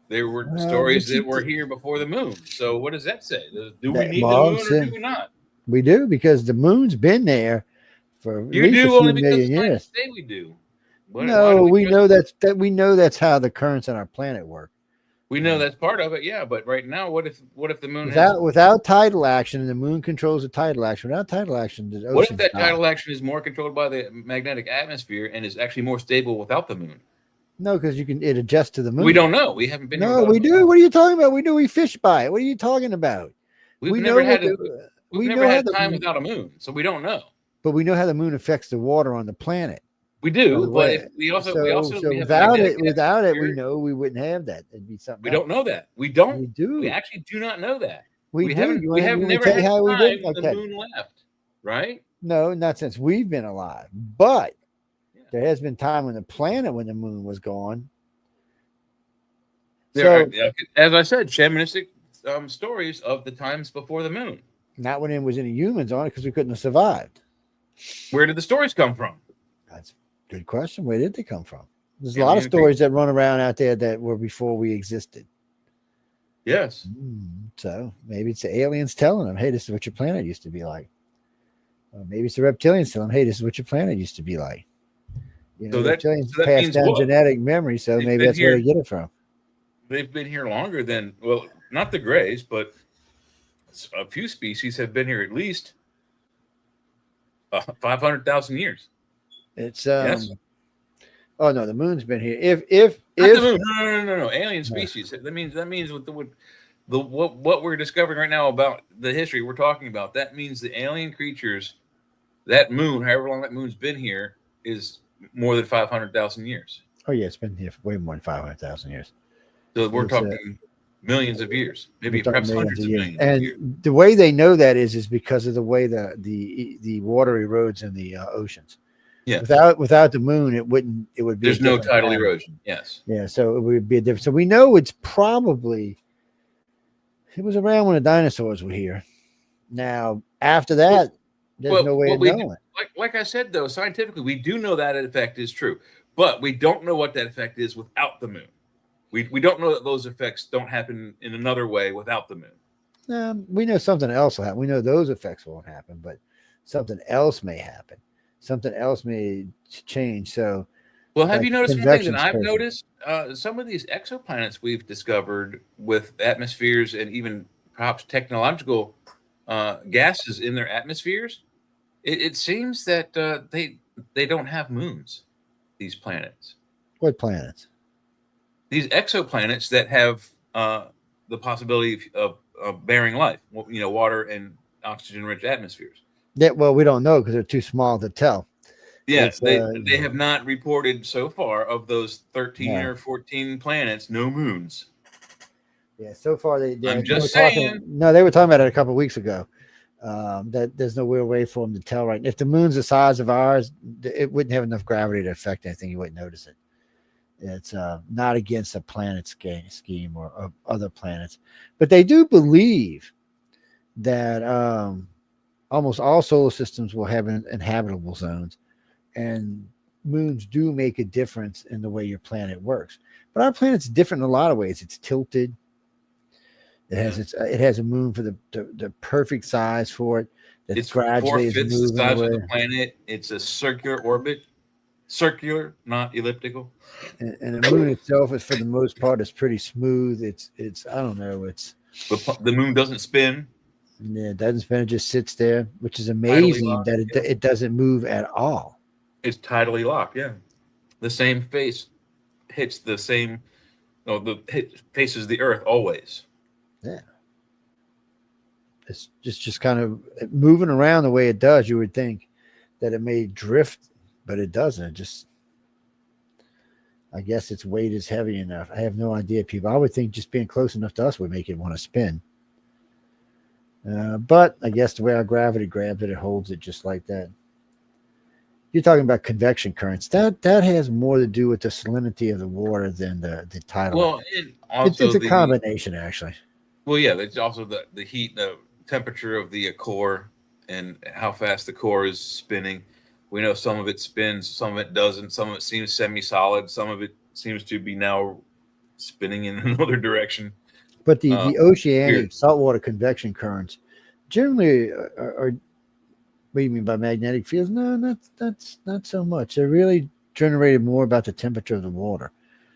there were stories that were here before the moon. So what does that say? Do we need the moon or do we not? We do, because the moon's been there for at least a few million years. Say we do. No, we know that's how the currents on our planet work. We know that's part of it, yeah. But right now, what if the moon without tidal action, and the moon controls the tidal action? Without tidal action, the ocean. What if that tidal action is more controlled by the magnetic atmosphere and is actually more stable without the moon? No, because it adjusts to the moon. We don't know. We haven't been. No, we do. What are you talking about? We do. We fish by it. What are you talking about? We've never had time without a moon, so we don't know. But we know how the moon affects the water on the planet. We do, but if we also without it, we know we wouldn't have that. It'd be something. We don't know that. We don't. We do. We actually do not know that. We have never had time when the moon left, right? No, not since we've been alive. But there has been time when the moon was gone. As I said, shamanistic stories of the times before the moon. Not when there was any humans on it, because we couldn't have survived. Where did the stories come from? That's a good question. Where did they come from? There's a lot of stories that run around out there that were before we existed. Yes. So maybe it's the aliens telling them, hey, this is what your planet used to be like. Or maybe it's the reptilians telling them, hey, this is what your planet used to be like. You know, So that reptilians so that pass means down what? genetic memory, so They've maybe been that's where here. they get it from. They've been here longer than, well, not the Greys, but a few species have been here at least 500,000 years. It's Yes. oh no, the moon's been here. Not the moon. No. Alien species. That means with what we're discovering right now about the history we're talking about. That means the alien creatures, that moon, however long that moon's been here, is more than 500,000 years. oh yeah, it's been here for way more than 500,000 years. So we're It's, talking millions of years, we're maybe talking perhaps millions hundreds of of years. millions of years. And the way they know that is because of the way the water erodes in the oceans. Yeah. Without the moon, it would be. There's no tidal erosion. Yes. Yeah, so it would be a different. So we know it was around when the dinosaurs were here. Now after that, there's no way of knowing. Like I said, though, scientifically, we do know that effect is true, but we don't know what that effect is without the moon. We don't know that those effects don't happen in another way without the moon. We know something else will happen. We know those effects won't happen, but something else may happen. Something else may change. So, well, have you noticed one thing that I've perfect. noticed? Some of these exoplanets we've discovered with atmospheres and even perhaps technological gases in their atmospheres, it seems that they don't have moons. These planets. What planets? These exoplanets that have the possibility of bearing life, water and oxygen-rich atmospheres. Yeah, well, we don't know because they're too small to tell. Yes, they have not reported so far of those 13 or 14 planets, no moons. Yeah, so far I'm just saying. They were talking about it a couple of weeks ago. That there's no real way for them to tell right. If the moon's the size of ours, it wouldn't have enough gravity to affect anything. You wouldn't notice it. It's not against a planet scheme or other planets, but they do believe that almost all solar systems will have inhabitable zones, and moons do make a difference in the way your planet works. But our planet's different in a lot of ways. It's tilted. It has a moon for the perfect size for it. It's gradually 4/5 the size of the planet. It's a circular orbit. Circular, not elliptical. And the moon itself is, for the most part, is pretty smooth. It's I don't know. The moon doesn't spin. Yeah, it doesn't spin. It just sits there, which is amazing that it doesn't move at all. It's tidally locked. Yeah, the same face hits the same. Faces the Earth always. Yeah, it's just kind of moving around the way it does. You would think that it may drift, but it doesn't. It just, I guess its weight is heavy enough. I have no idea, people. I would think just being close enough to us would make it want to spin. But I guess the way our gravity grabs it, it holds it just like that. You're talking about convection currents. That has more to do with the salinity of the water than the tidal. Well, it's a combination, actually. Well, yeah, it's also the heat, the temperature of the core, and how fast the core is spinning. We know some of it spins, some of it doesn't. Some of it seems semi-solid. Some of it seems to be now spinning in another direction. But the oceanic saltwater convection currents generally are. What do you mean by magnetic fields? No, that's not so much. They're really generated more about the temperature of the water.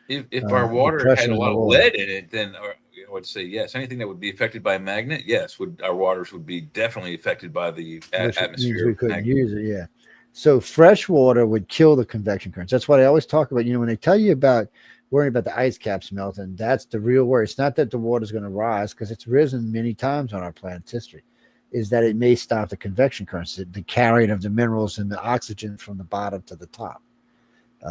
If our water had a lot of lead in it, then I would say yes. Anything that would be affected by a magnet, yes, our waters would be definitely affected by the atmosphere. We couldn't use it, yeah. So fresh water would kill the convection currents. That's what I always talk about. When they tell you about worrying about the ice caps melting, that's the real worry. It's not that the water's going to rise, because it's risen many times on our planet's history. Is that it may stop the convection currents, the carrying of the minerals and the oxygen from the bottom to the top.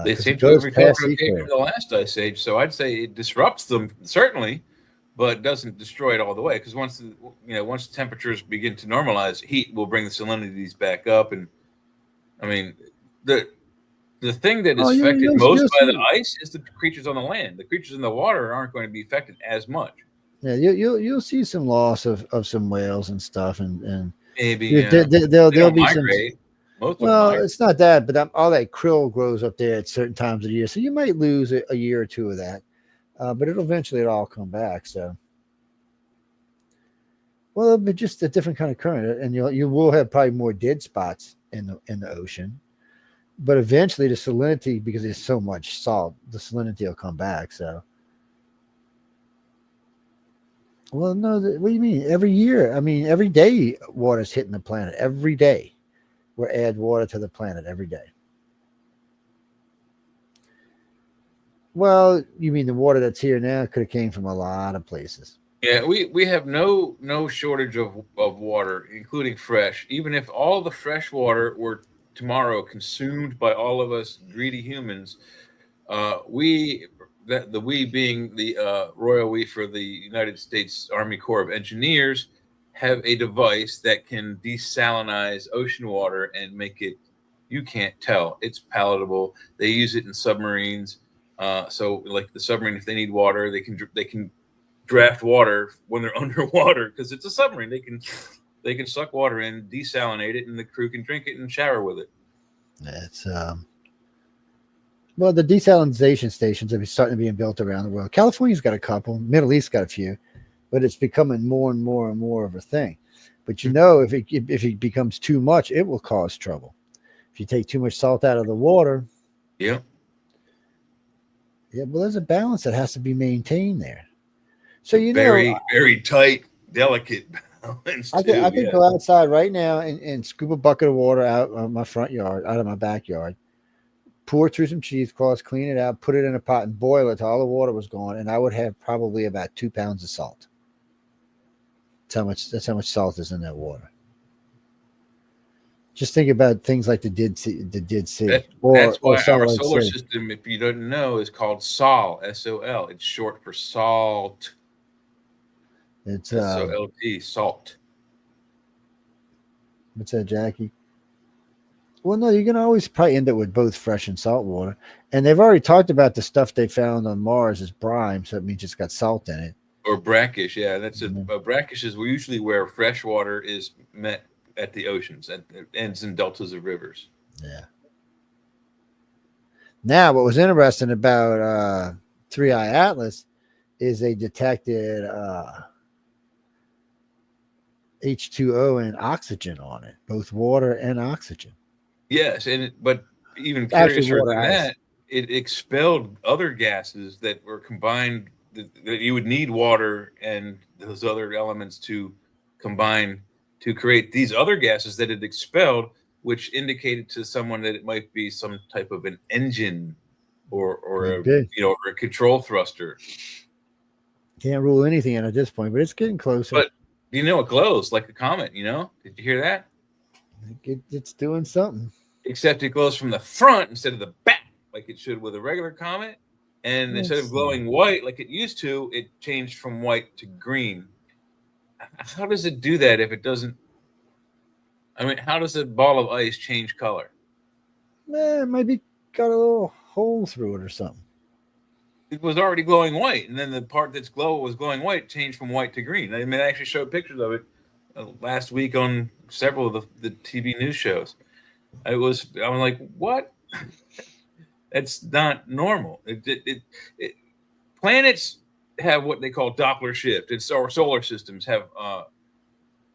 They seem to have recovered okay from the last ice age, so I'd say it disrupts them certainly, but doesn't destroy it all the way. Because once the temperatures begin to normalize, heat will bring the salinities back up, and I mean the thing that is affected most by the ice is the creatures on the land. The creatures in the water aren't going to be affected as much. Yeah, you'll see some loss of some whales and stuff, and maybe there'll be migrate. It's not that, but all that krill grows up there at certain times of the year, so you might lose a year or two of that, but it'll eventually all come back. So Well, but just a different kind of current, and you will have probably more dead spots in the ocean. But eventually, the salinity, because there's so much salt, the salinity will come back. So, well, no, what do you mean? Every year, I mean, every day, water's hitting the planet. Every day, we're add water to the planet every day. Well, you mean the water that's here now could have came from a lot of places. Yeah, we have no shortage of water, including fresh. Even if all the fresh water were tomorrow consumed by all of us greedy humans, we that the we being the royal we for the United States Army Corps of Engineers have a device that can desalinize ocean water and make it, you can't tell, it's palatable. They use it in submarines. So like the submarine, if they need water, they can draft water when they're underwater because it's a submarine. They can suck water in, desalinate it, and the crew can drink it and shower with it. It's well, the desalinization stations are starting to be built around the world. California's got a couple, Middle East got a few, but it's becoming more and more and more of a thing. But you know, if it becomes too much, it will cause trouble. If you take too much salt out of the water, Yeah. yeah, well, there's a balance that has to be maintained there. So Very, very tight, delicate balance. I could go outside right now and scoop a bucket of water out of my front yard, out of my backyard, pour through some cheesecloths, clean it out, put it in a pot, and boil it till all the water was gone, and I would have probably about 2 pounds of salt. That's how much salt is in that water. Just think about things like the Dead Sea. That's why our solar system, if you don't know, is called Sol, S-O-L. It's short for salt. It's S-O-L-T, salt. What's that, Jackie? Well, no, you're gonna always probably end up with both fresh and salt water. And they've already talked about the stuff they found on Mars is brine, so it means it's got salt in it. Or brackish, yeah. That's brackish is usually where fresh water is met at the oceans, and it ends in deltas of rivers. Yeah. Now, what was interesting about 3i Atlas is they detected H2O and oxygen on it, both water and oxygen. Yes, but even curiouser than that, it expelled other gases that were combined. That you would need water and those other elements to combine to create these other gases that it expelled, which indicated to someone that it might be some type of an engine or a control thruster. Can't rule anything in at this point, but it's getting closer. But it glows like a comet. Did you hear that? It's doing something. Except it glows from the front instead of the back, like it should with a regular comet. And instead of glowing white like it used to, it changed from white to green. How does it do that if it doesn't? I mean, how does a ball of ice change color? It might be got a little hole through it or something. It was already glowing white, and then the part was glowing white changed from white to green. I mean, I actually showed pictures of it last week on several of the TV news shows. I was like, what? That's not normal. Planets have what they call Doppler shift. It's our solar systems have,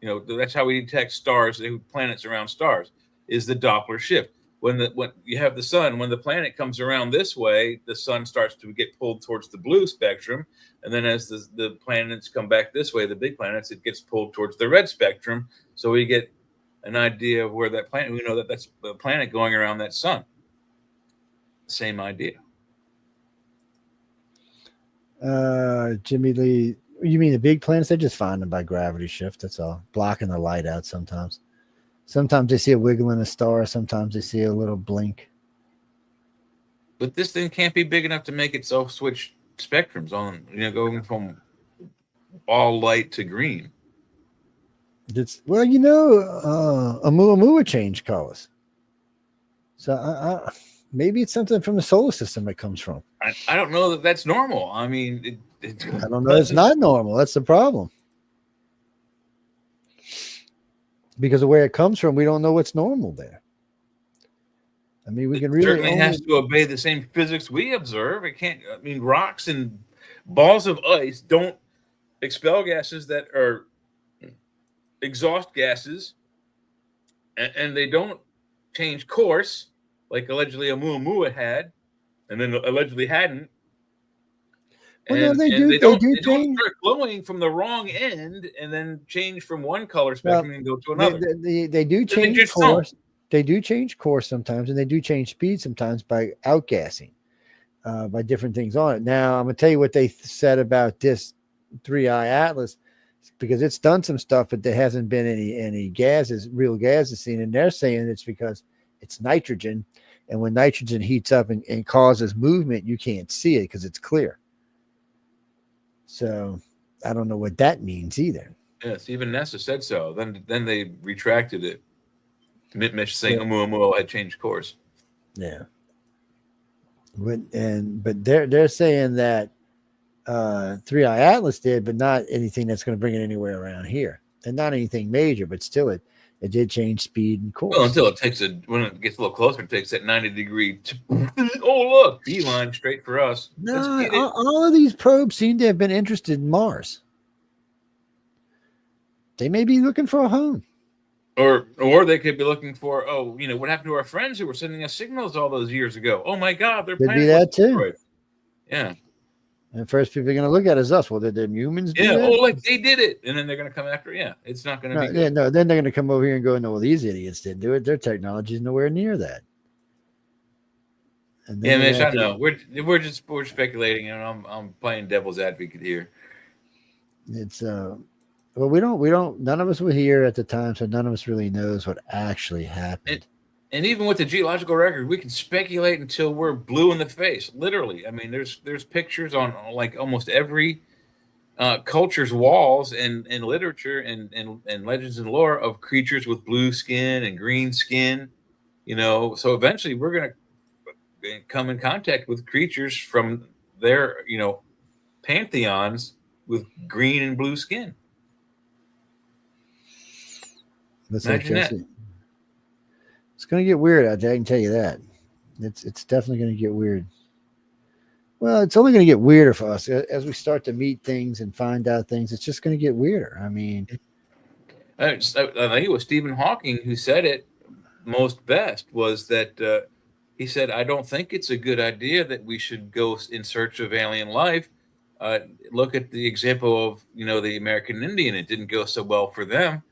that's how we detect stars, planets around stars, is the Doppler shift. When you have the sun, when the planet comes around this way, the sun starts to get pulled towards the blue spectrum. And then as the planets come back this way, the big planets, it gets pulled towards the red spectrum. So we get an idea of where that planet, we know that that's the planet going around that sun. Same idea. Jimmy Lee, you mean the big planets? They just find them by gravity shift. That's all. Blocking the light out sometimes. Sometimes they see a wiggle in a star. Sometimes they see a little blink. But this thing can't be big enough to make itself switch spectrums on, going from all light to green. Oumuamua changed colors. So maybe it's something from the solar system it comes from. I don't know that that's normal. I mean, I don't know. It's not normal. That's the problem. Because of where it comes from, we don't know what's normal there. I mean, we can really certainly has to obey the same physics we observe. It can't. I mean, rocks and balls of ice don't expel gases that are exhaust gases, and they don't change course like allegedly Oumuamua had, and then allegedly hadn't. Well, no, And they do. they They don't do change. start glowing from the wrong end and then change from one color Well, spectrum and go to another. they do They change just course. don't. They do change course sometimes, and they do change speed sometimes by outgassing, by different things on it. Now, I'm gonna tell you what they said about this 3i Atlas, because it's done some stuff, but there hasn't been any real gases seen, and they're saying it's because it's nitrogen, and when nitrogen heats up and causes movement, you can't see it because it's clear. So I don't know what that means either. Yes, even NASA said so. Then they retracted it. Mitch saying So- Oumuamua had changed course. Yeah. But they're saying that 3i Atlas did, but not anything that's going to bring it anywhere around here, and not anything major. But still, it did change speed and course. Well, until when it gets a little closer, it takes that 90-degree. Oh, look, beeline straight for us. No, all of these probes seem to have been interested in Mars. They may be looking for a home. Or they could be looking for, what happened to our friends who were sending us signals all those years ago? Oh my God, their Could planet be that was too. destroyed. Yeah. And first people are going to look at is us. Well, did them humans do that? Oh, like they did it, and then they're going to come after. Yeah, it's not going to be. Yeah, no. Then they're going to come over here and go, no, well, these idiots didn't do it. Their technology is nowhere near that. And Yeah, Mitch, I know. We're speculating, and I'm playing devil's advocate here. It's well, we don't. None of us were here at the time, so none of us really knows what actually happened. And even with the geological record, we can speculate until we're blue in the face. Literally, I mean, there's pictures on like almost every culture's walls and literature and legends and lore of creatures with blue skin and green skin. So eventually we're gonna come in contact with creatures from their pantheons with green and blue skin. Imagine that. It's going to get weird out there. I can tell you that. It's definitely going to get weird. Well, it's only going to get weirder for us as we start to meet things and find out things. It's just going to get weirder. I mean, I think it was Stephen Hawking who said it most best. Was that he said, "I don't think it's a good idea that we should go in search of alien life. Look at the example of the American Indian. It didn't go so well for them."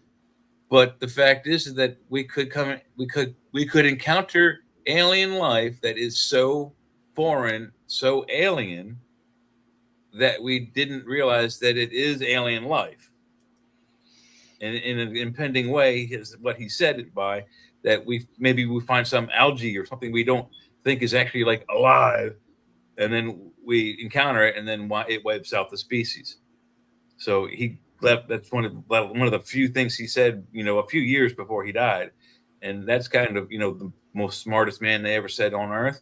But the fact is that we could encounter alien life that is so foreign, so alien, that we didn't realize that it is alien life. And in an impending way, is what he said it by, that we find some algae or something we don't think is actually like alive, and then we encounter it, and then it wipes out the species. So that's one of the few things he said, a few years before he died. And that's kind of, the most smartest man they ever said on Earth.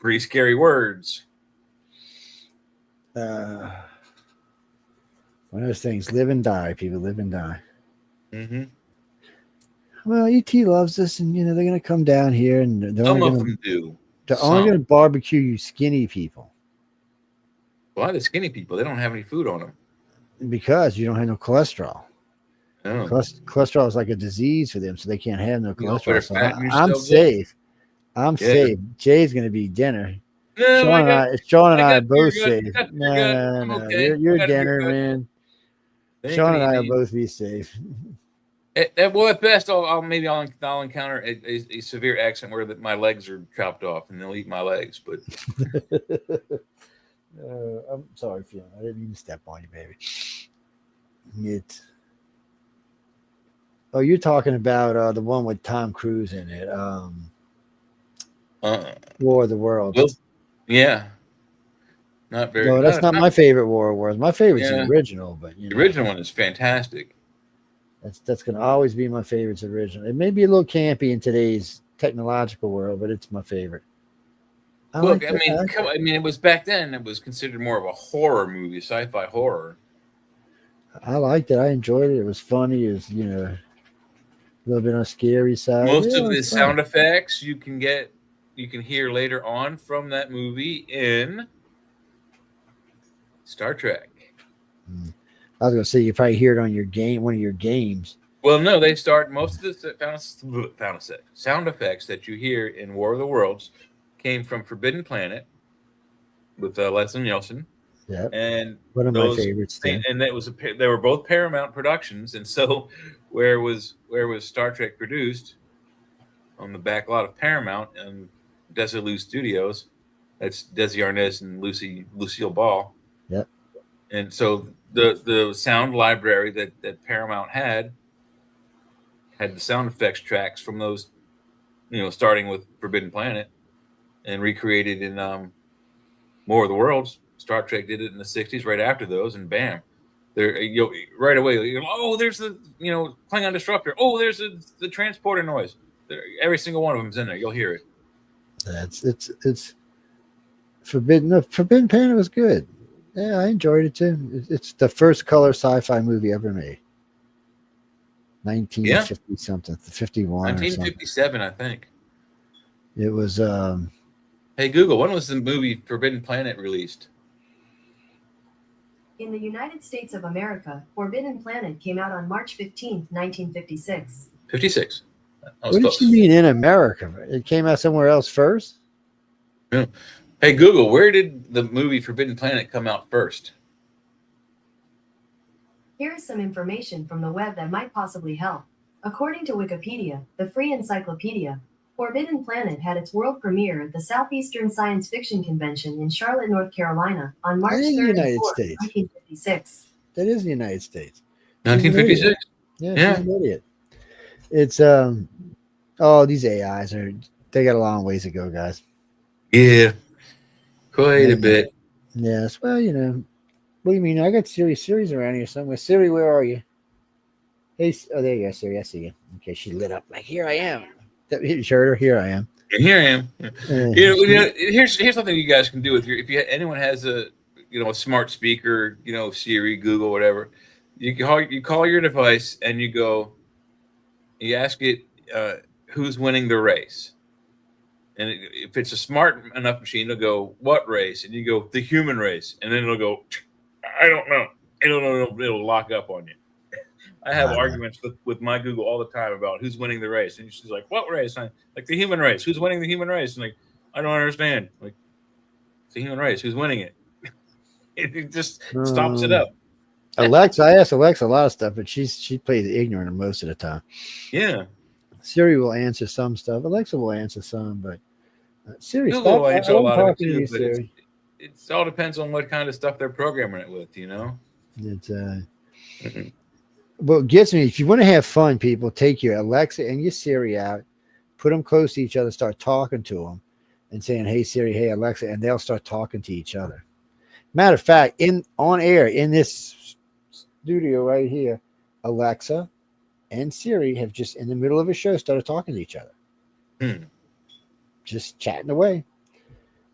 Pretty scary words. One of those things, live and die, people, live and die. Mm-hmm. Well, ET loves us, and, they're going to come down here, and some of them do. They're only going to barbecue you skinny people. Why the skinny people? They don't have any food on them. Because you don't have no cholesterol. Oh. Cholesterol is like a disease for them, so they can't have no cholesterol. So I'm safe. I'm safe. Jay's going to be dinner. No, Sean and I are both safe. No. Okay. You're dinner, man. Sean and I will both be safe. Well, at best, I'll encounter a severe accident where my legs are chopped off, and they'll eat my legs. But I'm sorry, Fiona. I didn't mean to step on you, baby. You're talking about the one with Tom Cruise in it. War of the Worlds. Yeah. Not very. No, that's not my favorite War of Worlds. My favorite's the original, but the original one is fantastic. That's going to always be my favorite's original. It may be a little campy in today's technological world, but it's my favorite. Look, it was back then. It was considered more of a horror movie, sci-fi horror. I liked it. I enjoyed it. It was funny. It was, a little bit on the scary side. Most of the sound effects you can hear later on from that movie in Star Trek. I was gonna say you probably hear it on your game, one of your games. Well, no, they start most of the sound effects that you hear in War of the Worlds came from Forbidden Planet with Leslie Nielsen, Yeah, and one of my those favorites. Too. and that was they were both Paramount Productions, and so where was Star Trek produced on the back lot of Paramount and Desilu Studios. That's Desi Arnaz and Lucille Ball. Yep. And so the sound library that Paramount had the sound effects tracks from those, starting with Forbidden Planet and recreated in More of the Worlds. Star Trek did it in the 60s right after those, and bam. There, right away. Oh, there's the Klingon disruptor. Oh, there's the transporter noise. Every single one of them's in there. You'll hear it. It's Forbidden. No, Forbidden Planet was good. Yeah, I enjoyed it too. It's the first color sci-fi movie ever made. 1950 something, 51. 1957, I think. It was. Hey Google, when was the movie Forbidden Planet released? In the United States of America, Forbidden Planet came out on March 15th, 1956. 56. What did you mean in America? It came out somewhere else first? Yeah. Hey Google, where did the movie Forbidden Planet come out first? Here is some information from the web that might possibly help. According to Wikipedia, the free encyclopedia, Forbidden Planet had its world premiere at the Southeastern Science Fiction Convention in Charlotte, North Carolina on March 3rd and 4th, 1956. That is the United States. 1956? Yeah, she's an idiot. It's these AIs they got a long ways to go, guys. Yeah. Quite a bit. Yes. Well, what do you mean? I got Siri's around here somewhere. Siri, where are you? Hey, there you go, Siri. I see you. Okay, she lit up like, here I am. You heard her? Here I am. And here I am. Here's something you guys can do with anyone has a smart speaker, Siri, Google, whatever. You call your device and you ask it who's winning the race. And if it's a smart enough machine, it'll go, what race? And you go, the human race. And then it'll go, I don't know. It'll lock up on you. I have arguments with my Google all the time about who's winning the race. And she's like, what race? I'm like, the human race. Who's winning the human race? And like, I don't understand. Like, it's the human race. Who's winning it? It just stops it up. Alexa, I ask Alexa a lot of stuff, but she plays ignorant most of the time. Yeah. Siri will answer some stuff. Alexa will answer some, but Siri, Google will answer a lot of it too, you, Siri. It all depends on what kind of stuff they're programming it with, It's what gets me, if you want to have fun, people, take your Alexa and your Siri out, put them close to each other, start talking to them and saying, hey Siri, hey Alexa, and they'll start talking to each other. Matter of fact, on air in this studio right here, Alexa and Siri have just in the middle of a show started talking to each other. Just chatting away.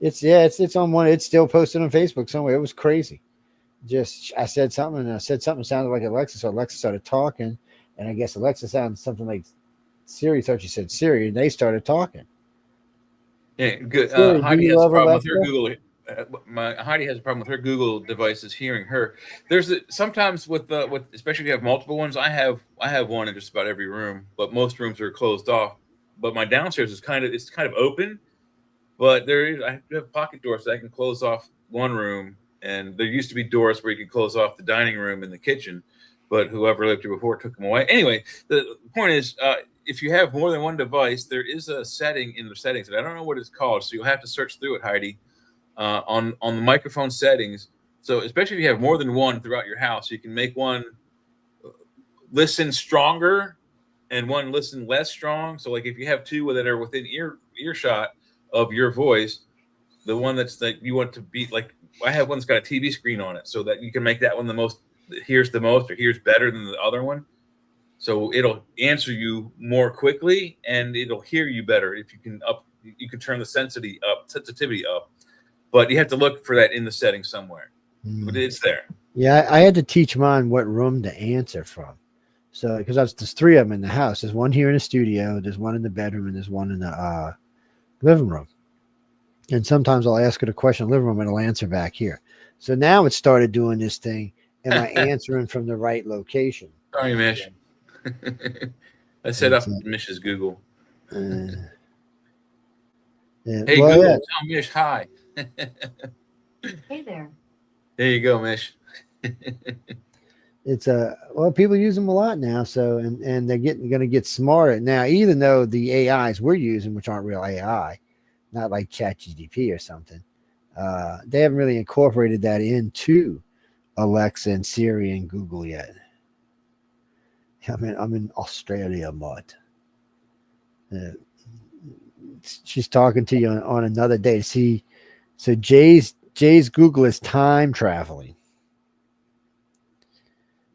It's on one. It's still posted on Facebook somewhere. It was crazy. I said something and I said something that sounded like Alexa. So Alexa started talking, and I guess Alexa sounded something like Siri thought she said Siri, and they started talking. Yeah, good. Heidi has a problem with her Google. Heidi has a problem with her Google devices hearing her. There's sometimes with especially if you have multiple ones. I have one in just about every room, but most rooms are closed off. But my downstairs is kind of open, but I have pocket doors so I can close off one room, and there used to be doors where you could close off the dining room and the kitchen, but whoever lived here before took them away. Anyway, the point is, if you have more than one device, there is a setting in the settings, and I don't know what it's called, so you'll have to search through it, Heidi. On the microphone settings. So especially if you have more than one throughout your house, you can make one listen stronger and one listen less strong. So like if you have two that are within earshot of your voice, the one that you want to be like, I have one that's got a TV screen on it so that you can make that one hears the most or hears better than the other one. So it'll answer you more quickly and it'll hear you better if you can turn the sensitivity up. But you have to look for that in the settings somewhere. But it's there. Yeah, I had to teach mine what room to answer from. So, because there's three of them in the house. There's one here in the studio, there's one in the bedroom, and there's one in the living room. And sometimes I'll ask it a question in the living room, and it'll answer back here. So now it started doing this thing. am I answering from the right location? Sorry, Mish. I set up Mish's Google. Hey, well, Google, tell Mish hi. Hey there. There you go, Mish. It's well, people use them a lot now, so and they're going to get smarter now. Even though the AIs we're using, which aren't real AI, not like ChatGPT or something, they haven't really incorporated that into Alexa and Siri and Google yet. I'm in Australia, Mutt. She's talking to you on another day. See, so Jay's Google is time traveling.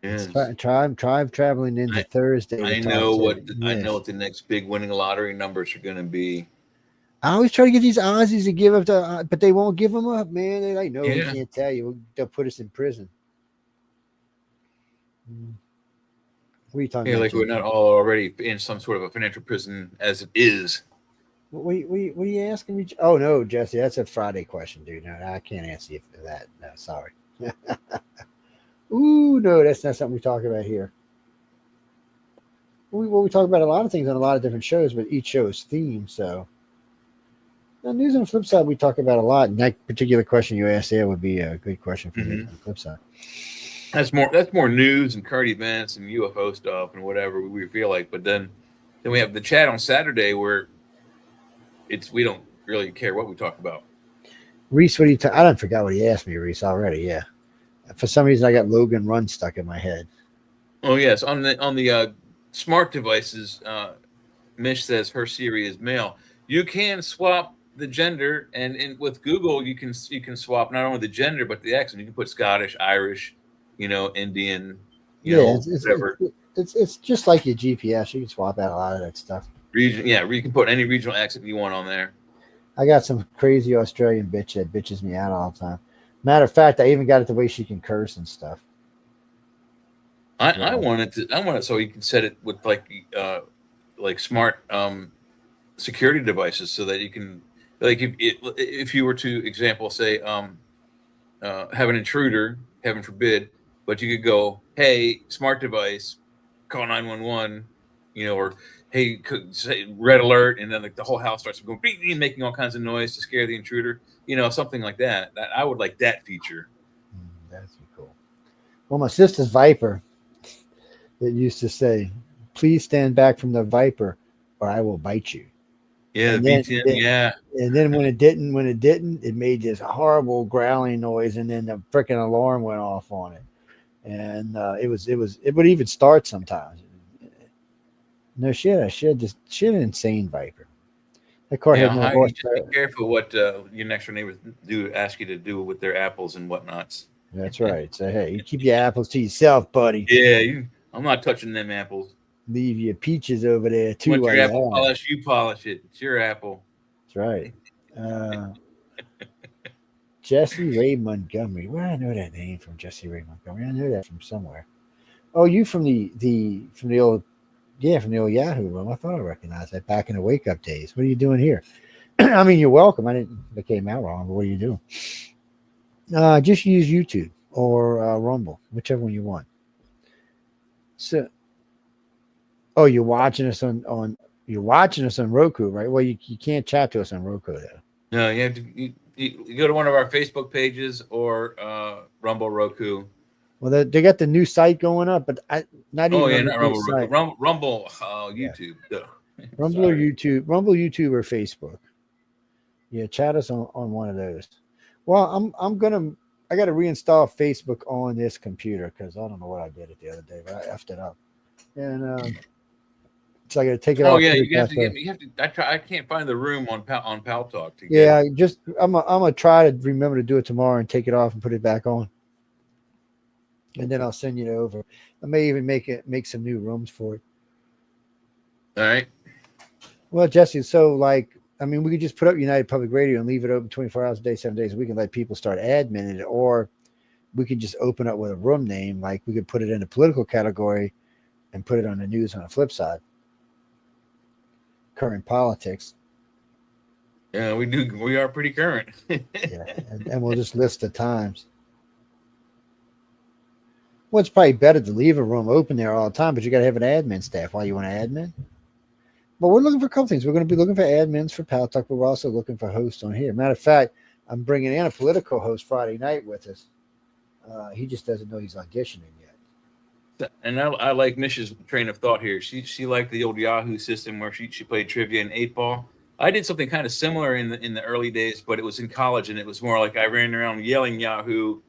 Yes. Try traveling into Thursday. I know what the next big winning lottery numbers are going to be. I always try to get these Aussies to give up, but they won't give them up, man. They're like, no, we can't tell you. They'll put us in prison. What are you talking about? Like we're not all already in some sort of a financial prison as it is. What are you asking me? Oh, no, Jesse, that's a Friday question, dude. No, I can't answer you for that. No, sorry. Ooh, no, that's not something we talk about here. We talk about a lot of things on a lot of different shows, but each show is themed. So, now, news on the flip side, we talk about a lot. And that particular question you asked there would be a good question for you on the flip side. That's more news and current events and UFO stuff and whatever we feel like. But then we have the chat on Saturday where we don't really care what we talk about. Reese, what do you? I don't forgot what he asked me, Reese, already. Yeah. For some reason, I got Logan Run stuck in my head. Oh yes, on the smart devices, Mish says her Siri is male. You can swap the gender, and with Google, you can swap not only the gender but the accent. You can put Scottish, Irish, Indian, whatever. It's just like your GPS. You can swap out a lot of that stuff. Region, yeah, you can put any regional accent you want on there. I got some crazy Australian bitch that bitches me out all the time. Matter of fact, I even got it the way she can curse and stuff. I want it so you can set it with like smart security devices so that you can, like, if you were to example say have an intruder, heaven forbid, but you could go, hey, smart device, call 911, or hey, say red alert, and then like the whole house starts going beep, making all kinds of noise to scare the intruder, something like that. I would like that feature. That's cool. Well, my sister's Viper, it used to say, please stand back from the Viper or I will bite you. Yeah, yeah. And then when it didn't, it made this horrible growling noise, and then the freaking alarm went off on it. And it would even start sometimes. No, she had an insane Viper. That car had no horsepower. Just be careful what your next door neighbors ask you to do with their apples and whatnots. That's right. So hey, you keep your apples to yourself, buddy. Yeah, I'm not touching them apples. Leave your peaches over there too. Once your apple polish, you polish it. It's your apple. That's right. Jesse Ray Montgomery. Where I know that name from? Jesse Ray Montgomery. I know that from somewhere. Oh, you from the old Yahoo room. I thought I recognized that back in the wake up days. What are you doing here? I mean, you're welcome. It came out wrong, but what are you doing? Just use YouTube or Rumble, whichever one you want. So, oh, you're watching us on Roku, right? Well, you can't chat to us on Roku though. No, you have to you go to one of our Facebook pages or Rumble, Roku. Well, they got the new site going up, but not even. Rumble, YouTube. Yeah. Rumble or YouTube, or Facebook. Yeah, chat us on one of those. Well, I got to reinstall Facebook on this computer because I don't know what I did it the other day, but I effed it up, and so I got to take it off. Oh yeah, you have to. I can't find the room on Pal Talk. I'm gonna try to remember to do it tomorrow and take it off and put it back on. And then I'll send you over. I may even make some new rooms for it. All right. Well, Jesse, so we could just put up United Public Radio and leave it open 24 hours a day, 7 days a week, and let people start adminning it, or we could just open up with a room name. Like we could put it in a political category and put it on the news on the flip side. Current politics. Yeah, we do. We are pretty current. Yeah, and we'll just list the times. Well, it's probably better to leave a room open there all the time, but you got to have an admin staff while you want an admin. But we're looking for a couple things. We're going to be looking for admins for Pal Talk, but we're also looking for hosts on here. Matter of fact, I'm bringing in a political host Friday night with us. He just doesn't know he's auditioning yet. And I like Mish's train of thought here. She liked the old Yahoo system where she played trivia and 8-ball. I did something kind of similar in the early days, but it was in college, and it was more like I ran around yelling Yahoo,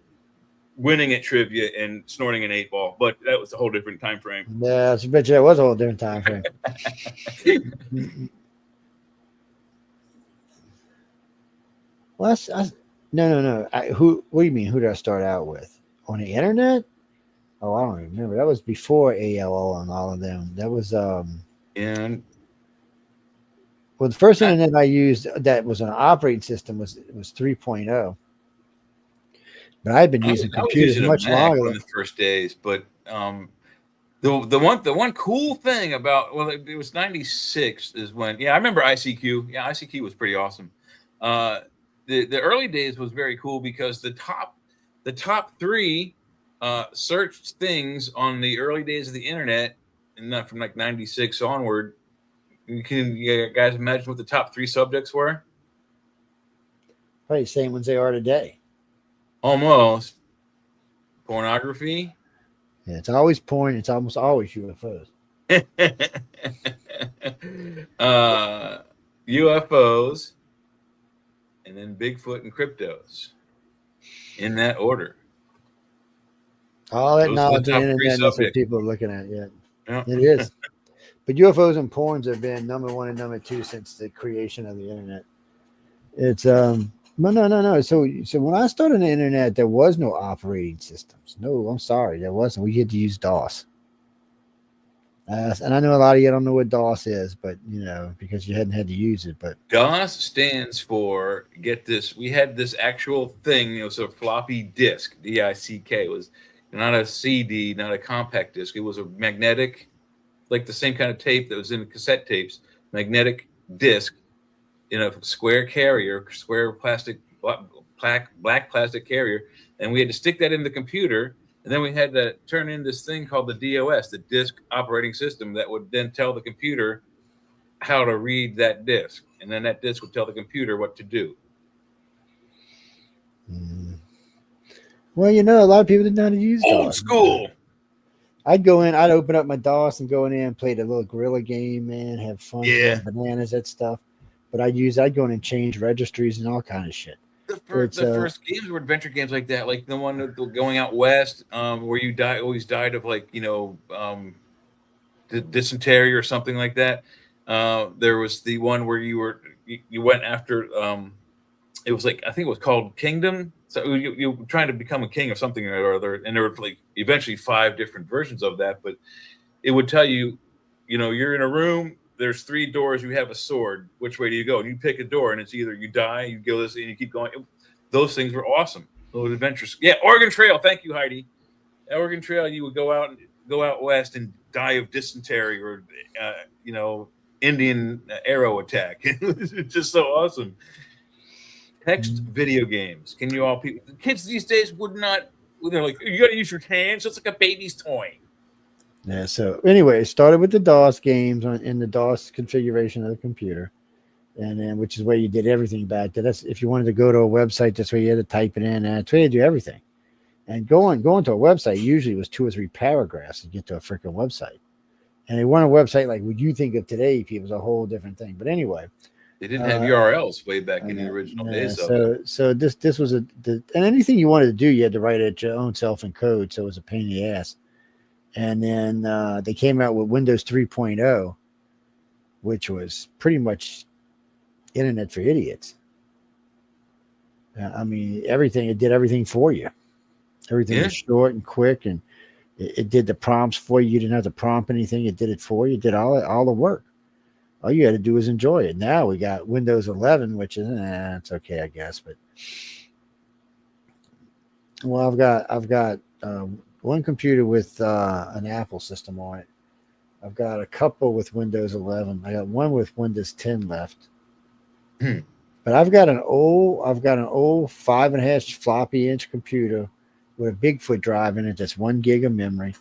winning at trivia, and snorting an 8-ball. But that was a whole different time frame. Yeah, I bet you that was a whole different time frame. Well, no. What do you mean? Who did I start out with on the internet? Oh, I don't remember. That was before AOL and all of them. That was And well, the first internet I used that was an operating system was 3.0. But I've been using computers much longer. In the first days, but the one cool thing about it was 96 is when I remember ICQ. Yeah, ICQ was pretty awesome. The early days was very cool because the top three searched things on the early days of the internet, and not from like 96 onward. Can you guys imagine what the top three subjects were? Probably the same ones they are today. Almost. Pornography. Yeah, it's always porn. It's almost always UFOs. UFOs, and then Bigfoot and cryptos, in that order. All that knowledge on the internet, that's what people are looking at. Yeah, It is. But UFOs and porns have been number one and number two since the creation of the internet. It's no. So when I started the internet, there was no operating systems. No, I'm sorry, there wasn't. We had to use DOS. And I know a lot of you don't know what DOS is, but because you hadn't had to use it. But DOS stands for, get this, we had this actual thing. It was a floppy disk. DISK. It was not a CD, not a compact disc. It was a magnetic, like the same kind of tape that was in cassette tapes, magnetic disc in a square carrier, square plastic, black plastic carrier. And we had to stick that in the computer. And then we had to turn in this thing called the DOS, the disk operating system, that would then tell the computer how to read that disk. And then that disk would tell the computer what to do. Well, a lot of people didn't know how to use DOS. Old school. I'd go in, I'd open up my DOS and go in there and play the little gorilla game, man, have fun, bananas, that stuff. But I'd go in and change registries and all kind of shit. The first games were adventure games like that, like the one going out west, where you always died of dysentery or something like that. There was the one where you went after. It was I think it was called Kingdom. So you were trying to become a king of something or other, and there were eventually 5 different versions of that. But it would tell you, you're in a room. There's 3 doors. You have a sword. Which way do you go? And you pick a door, and it's either you die, you go this, and you keep going. Those things were awesome. Those adventures. Yeah, Oregon Trail. Thank you, Heidi. Oregon Trail. You would go out west and die of dysentery or, Indian arrow attack. It was just so awesome. Text video games. Can you all people? Kids these days would not. They're like, you got to use your hands. It's like a baby's toy. Yeah. So anyway, it started with the DOS games in the DOS configuration of the computer, and then which is where you did everything back then. That's if you wanted to go to a website, that's where you had to type it in, and that's where you do everything. And going to a website usually was 2 or 3 paragraphs to get to a freaking website. And they weren't a website like what you think of today. It was a whole different thing. But anyway, they didn't have URLs way back in the original days. So this was and anything you wanted to do, you had to write it your own self in code. So it was a pain in the ass. And then they came out with Windows 3.0, which was pretty much internet for idiots. It did everything for you. Everything was short and quick, and it did the prompts for you. You didn't have to prompt anything. It did it for you. It did all the work. All you had to do was enjoy it. Now we got Windows 11, which is it's okay, I guess. But well, I've got one computer with an Apple system on it. I've got a couple with Windows 11. I got one with Windows 10 left. But I've got an old 5.5 floppy inch computer with a Bigfoot drive in it. That's 1 gig of memory.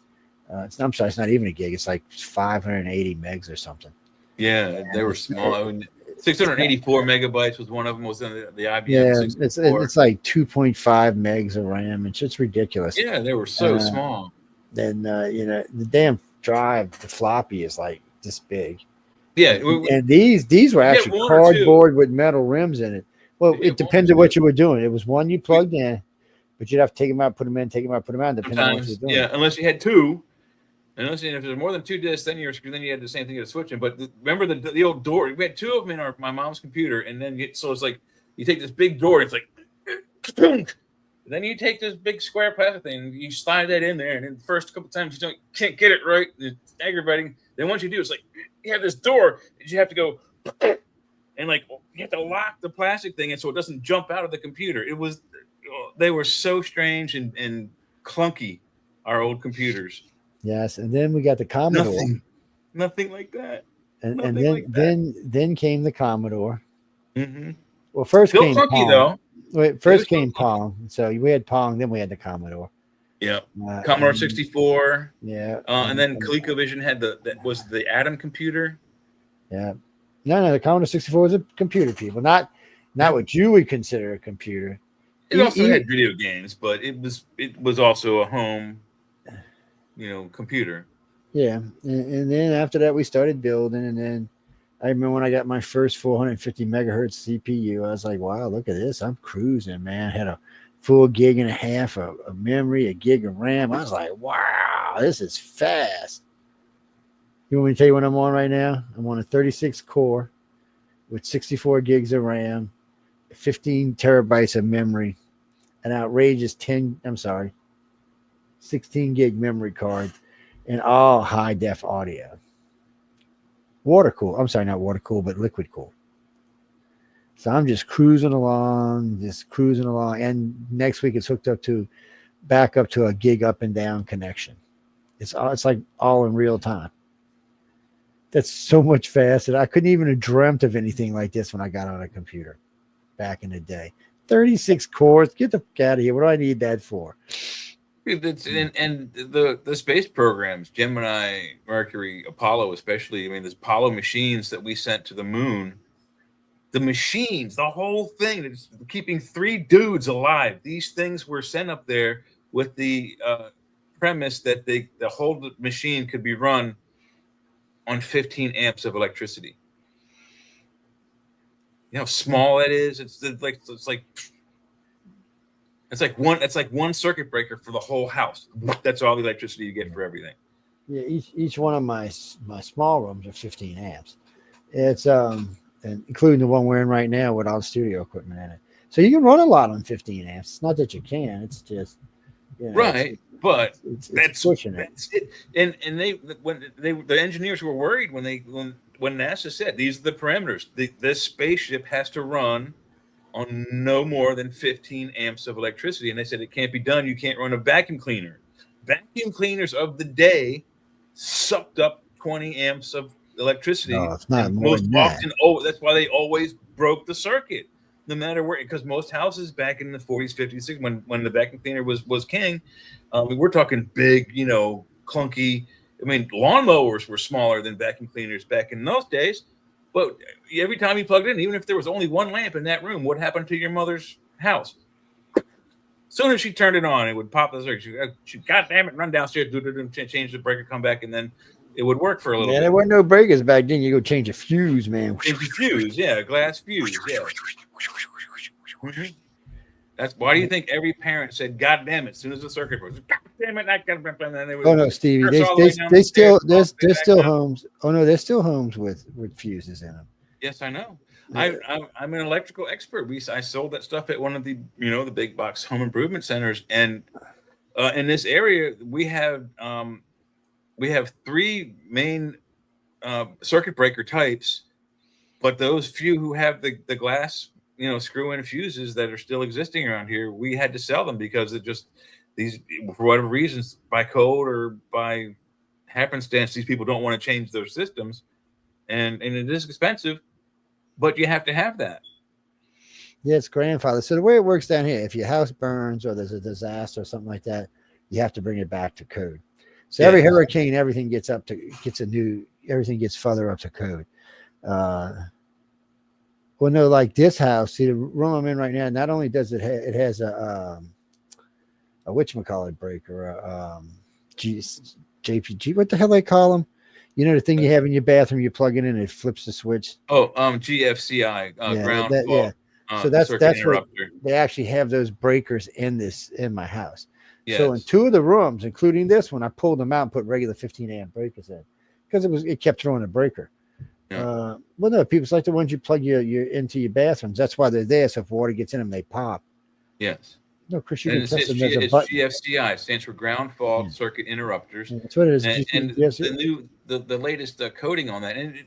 I'm sorry, it's not even a gig. It's like 580 megs or something. Yeah, they were small. I mean, 684 megabytes was one of them. Was in the IBM. Yeah, 64. it's like 2.5 megs of RAM. It's just ridiculous. Yeah, they were so small. Then the damn drive, the floppy is like this big. Yeah, and these were actually cardboard with metal rims in it. Well, it depended what you were doing. It was one you plugged in, but you'd have to take them out, put them in, take them out, put them out, depending on what you're doing. Yeah, unless you had two. Unless if there's more than 2 discs, then you had the same thing to switch in. But remember the old door? We had 2 of them in my mom's computer, and then so it's like you take this big door, it's like, then you take this big square plastic thing, and you slide that in there, and then the first couple times you can't get it right, it's aggravating. Then once you do, it's like you have this door that you have to go, and like you have to lock the plastic thing in so it doesn't jump out of the computer. They were so strange and clunky, our old computers. Yes, and then we got the Commodore. Nothing like that. Then came the Commodore. Mm-hmm. Well, first came funky, Pong. Wait, first came Pong. So we had Pong, then we had the Commodore. Yeah, Commodore 64. Yeah, and then ColecoVision had that was the Atom computer. Yeah, no, the Commodore 64 was a computer, people. Not what you would consider a computer. It also had video games, but it was also a home, computer. Yeah, and then after that we started building, and then I remember when I got my first 450 megahertz CPU, I was like, wow, look at this. I'm cruising, man. I had a full 1.5 gigs of memory, 1 gig of RAM. I was like, wow, this is fast. You want me to tell you what I'm on right now? I'm on a 36 core with 64 gigs of RAM, 15 terabytes of memory, an outrageous 16 gig memory card, and all high def audio. Water cool. I'm sorry, not water cool, but liquid cool. So I'm just cruising along. And next week it's hooked up back up to a gig up and down connection. It's like all in real time. That's so much faster. I couldn't even have dreamt of anything like this when I got on a computer back in the day. 36 cores. Get the fuck out of here. What do I need that for? And the space programs, Gemini, Mercury, Apollo, especially. I mean, there's Apollo machines that we sent to the moon. The machines, the whole thing, it's keeping 3 dudes alive. These things were sent up there with the premise that the whole machine could be run on 15 amps of electricity. You know how small that is? It's like one circuit breaker for the whole house. That's all the electricity you get for everything. Yeah, each one of my small rooms are 15 amps. It's and including the one we're in right now with all the studio equipment in it. So you can run a lot on 15 amps. It's not that you can. It's just right. But that's pushing it. And the engineers were worried when NASA said these are the parameters. This spaceship has to run on no more than 15 amps of electricity. And they said it can't be done. You can't run a vacuum cleaner. Vacuum cleaners of the day sucked up 20 amps of electricity. No, it's not more than that. That's why they always broke the circuit, no matter where, because most houses back in the 40s, 50s, 60s, when the vacuum cleaner was king, we're talking big, clunky. I mean, lawnmowers were smaller than vacuum cleaners back in those days. But every time you plugged in, even if there was only one lamp in that room, what happened to your mother's house? As soon as she turned it on, it would pop the circuit. She God damn it, run downstairs, change the breaker, come back, and then it would work for a little bit. There weren't no breakers back then. You go change a fuse, man. Change a fuse, yeah, glass fuse, yeah. Mm-hmm. That's why do you think every parent said, "God damn it!" As soon as the circuit was, "God damn it!" Oh no, Stevie, they're still homes. Oh no, there's still homes with fuses in them. Yes, I know. I'm an electrical expert. I sold that stuff at one of the the big box home improvement centers, and in this area we have 3 main circuit breaker types, but those few who have the glass screw-in fuses that are still existing around here, we had to sell them because it just for whatever reasons, by code or by happenstance, these people don't want to change their systems, and it is expensive, but you have to have that. Yeah, it's grandfather. So the way it works down here, if your house burns or there's a disaster or something like that, you have to bring it back to code. So every Yes. hurricane, everything gets everything gets further up to code. Well, no, like this house, see the room I'm in right now. Not only does it has a whatchamacallit breaker, JPG. What the hell they call them? You know the thing you have in your bathroom, you plug it in and it flips the switch. Oh, GFCI, ground Yeah. fault So circuit that's what interrupter. they actually have, those breakers in my house. So in Yes. 2 of the rooms, including this one, I pulled them out and put regular 15 amp breakers in because it kept throwing a breaker. Yeah. Well, no, people, it's like the ones you plug your into your bathrooms. That's why they're there. So if water gets in them, they pop. Yes. No, Chris, you And can test them. There's a it's button. GFCI, stands for ground fault circuit interrupters. Yeah, that's what it is. And Yes, the latest coding on that. And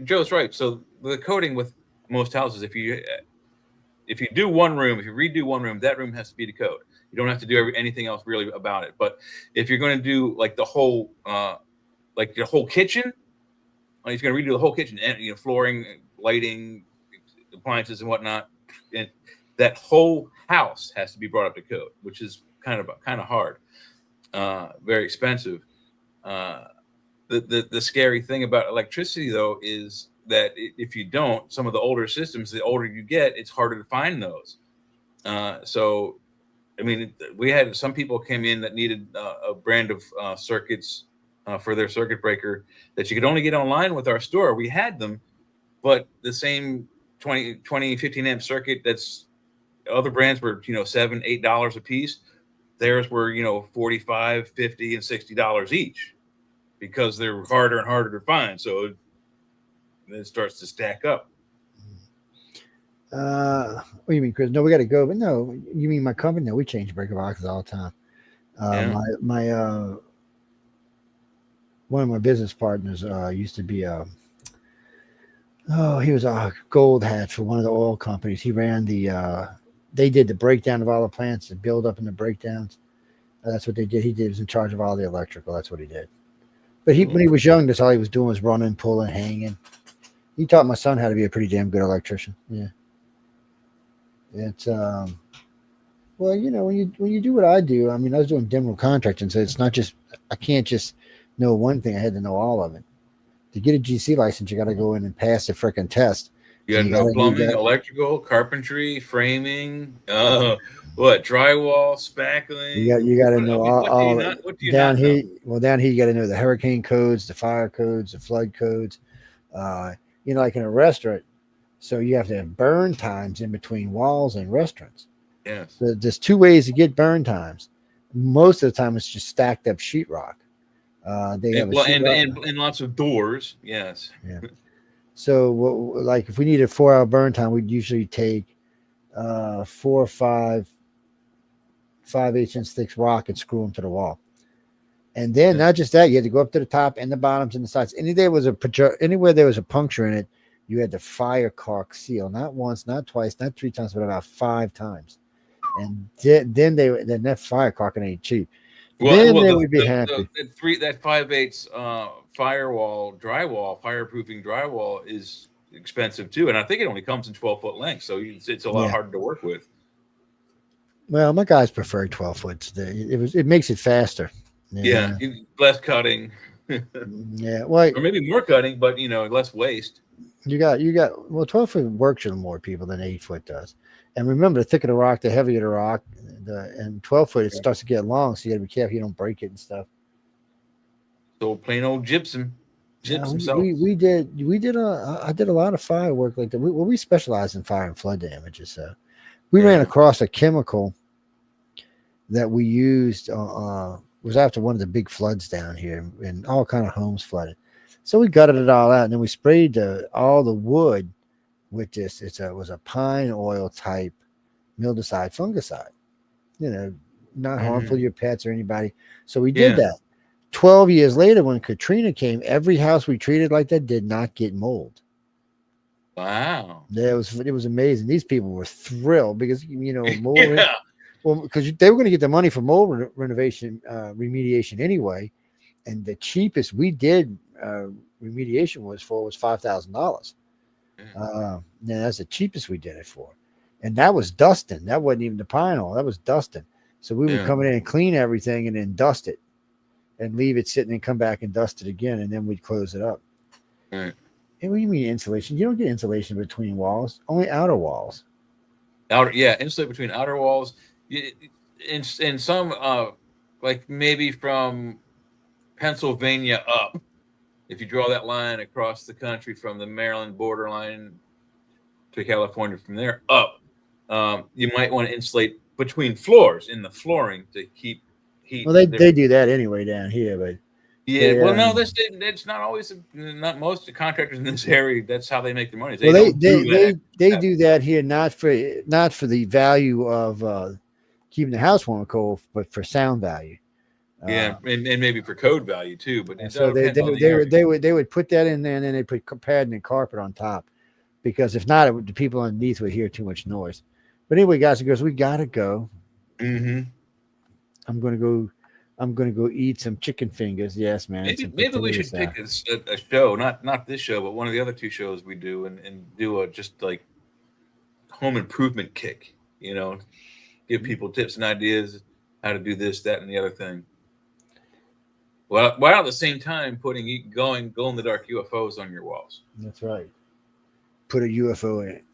Joe's right. So the coding with most houses, if you do one room, if you redo one room, that room has to be to code. You don't have to do anything else really about it. But if you're going to do like the whole kitchen, he's going to redo the whole kitchen, and flooring, lighting, appliances, and whatnot. And that whole house has to be brought up to code, which is kind of hard, very expensive. The scary thing about electricity, though, is that if you don't, some of the older systems, the older you get, it's harder to find those. So, I mean, we had some people came in that needed a brand of circuits for their circuit breaker that you could only get online with our store. We had them, but the same 20, 15 amp circuit that's other brands were, $7, $8 a piece. Theirs were, $45, $50, and $60 each because they're harder and harder to find. So it starts to stack up. What do you mean, Chris? No, we got to go. But no, you mean my company? No, we change breaker boxes all the time. My one of my business partners used to be he was a gold hat for one of the oil companies. He ran they did the breakdown of all the plants, the build up and the breakdowns. That's what they did. He was in charge of all the electrical. That's what he did. But when he was young, that's all he was doing was running, pulling, hanging. He taught my son how to be a pretty damn good electrician. Yeah. It's well, when you do what I do, I mean, I was doing demo contracting, so it's not just, I can't just know one thing. I had to know all of it. To get a GC license, you got to go in and pass the freaking test. You got to know plumbing, electrical, carpentry, framing, drywall, spackling. You got to know all down here. Well, down here you got to know the hurricane codes, the fire codes, the flood codes. Like in a restaurant, so you have to have burn times in between walls and restaurants. Yes. So there's 2 ways to get burn times. Most of the time, it's just stacked up sheetrock. And lots of doors. Yes. Yeah. So, like if we need a 4-hour burn time, we'd usually take 4 or 5 5/8-inch thick rock and screw them to the wall. And then not just that, you had to go up to the top and the bottoms and the sides. Anywhere there was a puncture in it, you had to fire caulk seal, not once, not twice, not 3 times, but about 5 times. And then that fire caulking ain't cheap. Then they would be happy. That 5/8 firewall drywall, fireproofing drywall is expensive too, and I think it only comes in 12-foot length, so it's a lot harder to work with. Well, my guys prefer 12 foot. It makes it faster. Yeah, less cutting. Yeah, well, or maybe more cutting, but less waste. You got 12 foot works for more people than 8 foot does. And remember, the thicker the rock, the heavier the rock. And 12 foot, it starts to get long, so you got to be careful you don't break it and stuff. So plain old gypsum. We did I did a lot of fire work like that. We specialize in fire and flood damages. So we ran across a chemical that we used. Was after one of the big floods down here, and all kind of homes flooded. So we gutted it all out, and then we sprayed all the wood with this. It was a pine oil type mildewcide fungicide. Not harmful to your pets or anybody. So we did that. 12 years later, when Katrina came, every house we treated like that did not get mold. Wow. Yeah, it was amazing. These people were thrilled because mold. Well, because they were going to get the money for mold renovation remediation anyway, and the cheapest we did remediation was $5,000. That's the cheapest we did it for. and that was dusting. That wasn't even the pine oil. That was dusting. So we would Yeah. come in and clean everything and then dust it and leave it sitting and come back and dust it again, and then we'd close it up. Right. And what do you mean insulation? You don't get insulation between walls, only outer walls. Insulate between outer walls. In some, like maybe from Pennsylvania up, if you draw that line across the country from the Maryland borderline to California, from there up, you might want to insulate between floors in the flooring to keep heat. Well, they do that anyway down here, but yeah. Well, no, that's not always. Not most of the contractors in this area. That's how they make their money. They do that here, not for the value of keeping the house warm and cold, but for sound value. Yeah, and maybe for code value too. But it so they would put that in there, and then they put padding and carpet on top, because if not, the people underneath would hear too much noise. But anyway, guys and girls, we gotta go. Mm-hmm. I'm gonna go eat some chicken fingers. Yes, man. Maybe we should pick a show, not this show, but one of the other 2 shows we do, and do a just like home improvement kick. You know, give people tips and ideas how to do this, that, and the other thing. Well, while at the same time putting glow in the dark UFOs on your walls. That's right. Put a UFO in it.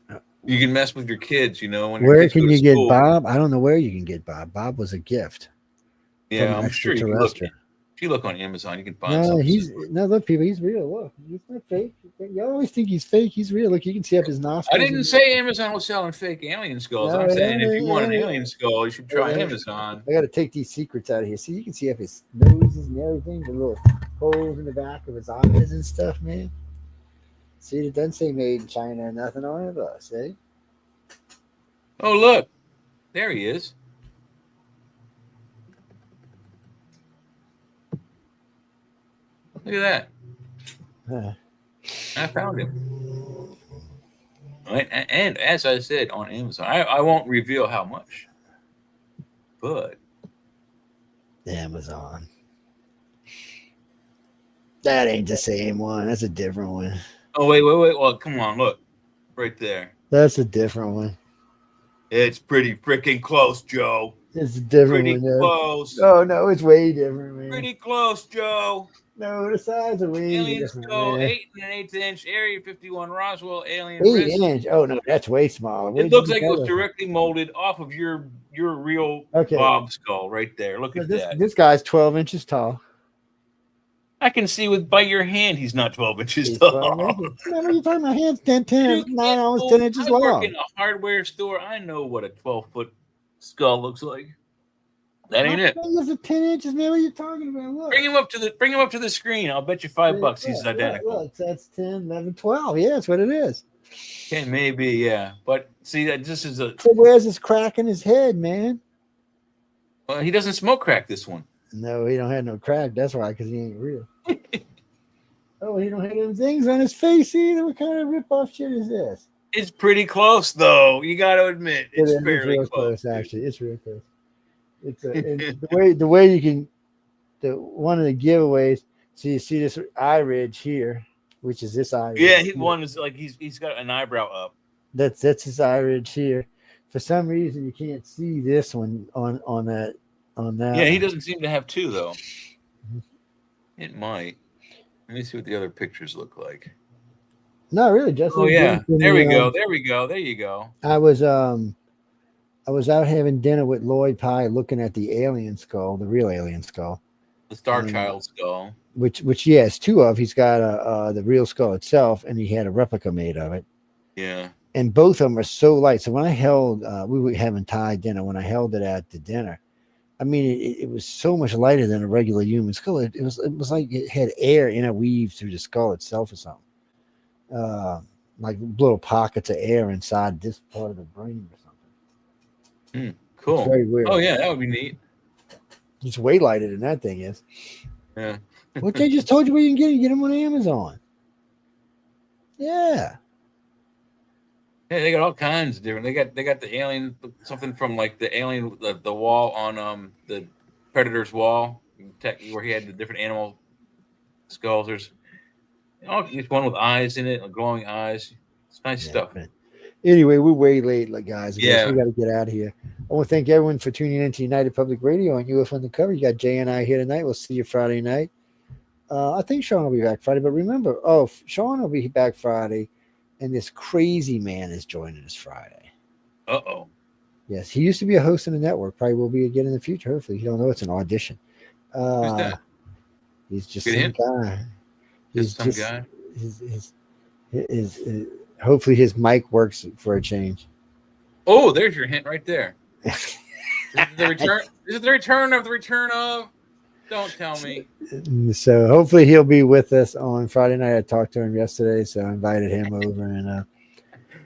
You can mess with your kids, you know. Where can you get Bob? I don't know where you can get Bob. Bob was a gift. Yeah, I'm sure you can look. If you look on Amazon, you can find something. Look, people, he's real. Look, he's not fake. You always think he's fake. He's real. Look, you can see up his nostrils. I didn't say Amazon was selling fake alien skulls. I'm saying if you want an alien skull, you should try Amazon. I got to take these secrets out of here. See, you can see up his noses and everything, the little holes in the back of his eyes and stuff, man. See, it doesn't say made in China or nothing on it, but see. Oh, look. There he is. Look at that. I found him. Right? And as I said, on Amazon. I won't reveal how much. But Amazon. That ain't the same one. That's a different one. Oh, wait. Well, come on. Look. Right there. That's a different one. It's pretty freaking close, Joe. It's a different pretty one. Close. Oh, no, it's way different, man. Pretty close, Joe. No, the size are way alien different. skull, Man. 8 1/8 inch, Area 51 Roswell alien 8 wrist. inch. Oh no, that's way smaller. It looks like it was directly molded off of your real Bob skull right there. Look at that. This guy's 12 inches tall. I can see by your hand he's not 12 inches tall. Man, what are you talking about? Hands 9 almost 10 inches long. I work in a hardware store. I know what a 12-foot skull looks like. That ain't it. Is it 10 inches, man? What are you talking about? Look. Bring him up to the screen. I'll bet you $5 he's identical. Look, that's 10, 11, 12. Yeah, that's what it is. Okay, maybe, yeah. But see, that this is a. So where's this crack in his head, man? Well, he doesn't smoke crack. This one. No, he don't have no crack. That's why, because he ain't real. Oh, he don't have them things on his face either. What kind of rip-off shit is this? It's pretty close, though. You got to admit, it's fairly close. Actually, it's real close. It's the way you can. One of the giveaways. So you see this eye ridge here, which is this eye. Yeah, one is like he's got an eyebrow up. That's his eye ridge here. For some reason, you can't see this one on that. Yeah, he doesn't seem to have two though. It might. Let me see what the other pictures look like. No, really, just. Oh yeah, there we go. There we go. There you go. I was out having dinner with Lloyd Pye, looking at the alien skull, the real alien skull, the Star Child skull. Which he has two of. He's got the real skull itself, and he had a replica made of it. Yeah. And both of them are so light. So when I held, we were having Thai dinner. When I held it at the dinner, I mean, it was so much lighter than a regular human skull. It was like it had air interweaved through the skull itself or something. Like little pockets of air inside this part of the brain or something. Cool. It's very weird. Oh yeah, that would be neat. It's way lighter than that thing is. Yeah. What they just told you where you can get them on Amazon. Yeah. Yeah, they got all kinds of different. They got the alien, something from like the alien, the wall on the Predator's wall, where he had the different animal skulls. There's each one with eyes in it, glowing eyes. It's nice stuff. Anyway, we're way late, like guys. Yeah. We got to get out of here. I want to thank everyone for tuning in to United Public Radio and UFO Undercover. You got Jay and I here tonight. We'll see you Friday night. I think Sean will be back Friday, but remember, Sean will be back Friday, and this crazy man is joining us Friday. Uh-oh. Yes, he used to be a host in the network. Probably will be again in the future. Hopefully, you don't know it's an audition. Who's that? He's just Good some guy. He's Just some guy. His hopefully his mic works for a change. Oh, there's your hint right there. Is it the return? Is it the return of the return of? Don't tell me. So hopefully he'll be with us on Friday night. I talked to him yesterday, so I invited him over. And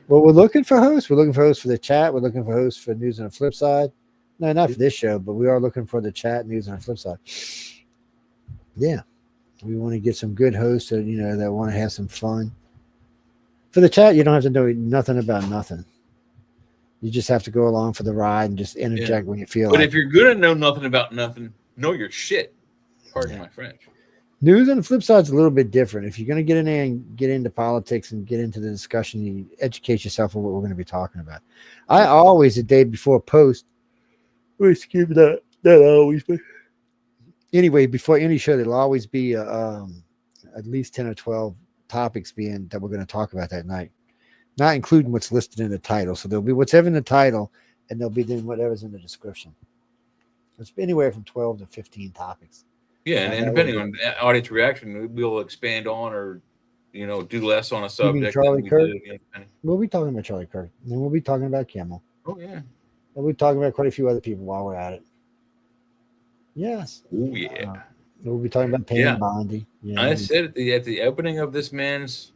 well, we're looking for hosts. We're looking for hosts for the chat. We're looking for hosts for news on the flip side. No, not for this show, but we are looking for the chat news on the flip side. Yeah, we want to get some good hosts that that want to have some fun. For the chat, you don't have to know nothing about nothing. You just have to go along for the ride and just interject when you feel But like. if you're gonna know nothing about nothing, know your shit. Pardon my French. News on the flip side is a little bit different. If you're going to get in there and get into politics and get into the discussion, you educate yourself on what we're going to be talking about. I always, the day before post, excuse me, that always. Anyway, before any show, there'll always be at least 10 or 12 topics that we're going to talk about that night, not including what's listed in the title. So there'll be whatever in the title, and there'll be then whatever's in the description. It's anywhere from 12 to 15 topics. Yeah, and depending on audience reaction, we'll expand on or do less on a subject. You mean Charlie Kirk? We'll be talking about Charlie Kirk. And then we'll be talking about Kimmel. Oh yeah. And we'll be talking about quite a few other people while we're at it. Yes. Oh yeah. We'll be talking about Payne Bondi. I said at the opening of this man's,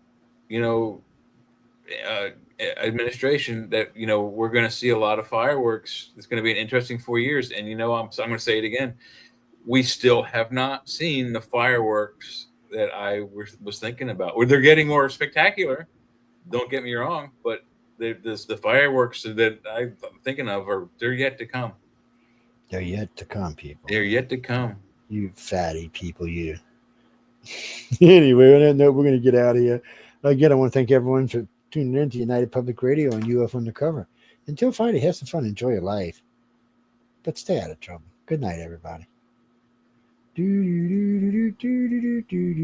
administration that we're going to see a lot of fireworks. It's going to be an interesting 4 years, and I'm going to say it again. We still have not seen the fireworks that I was thinking about. Or they're getting more spectacular. Don't get me wrong, but the fireworks that I'm thinking of they're yet to come. They're yet to come, people. They're yet to come. You fatty people, you. Anyway, on that note, we're going to get out of here. Again, I want to thank everyone for tuning in to United Public Radio and UFO Undercover. Until Friday, have some fun, enjoy your life, but stay out of trouble. Good night, everybody. Do do do do do do do do.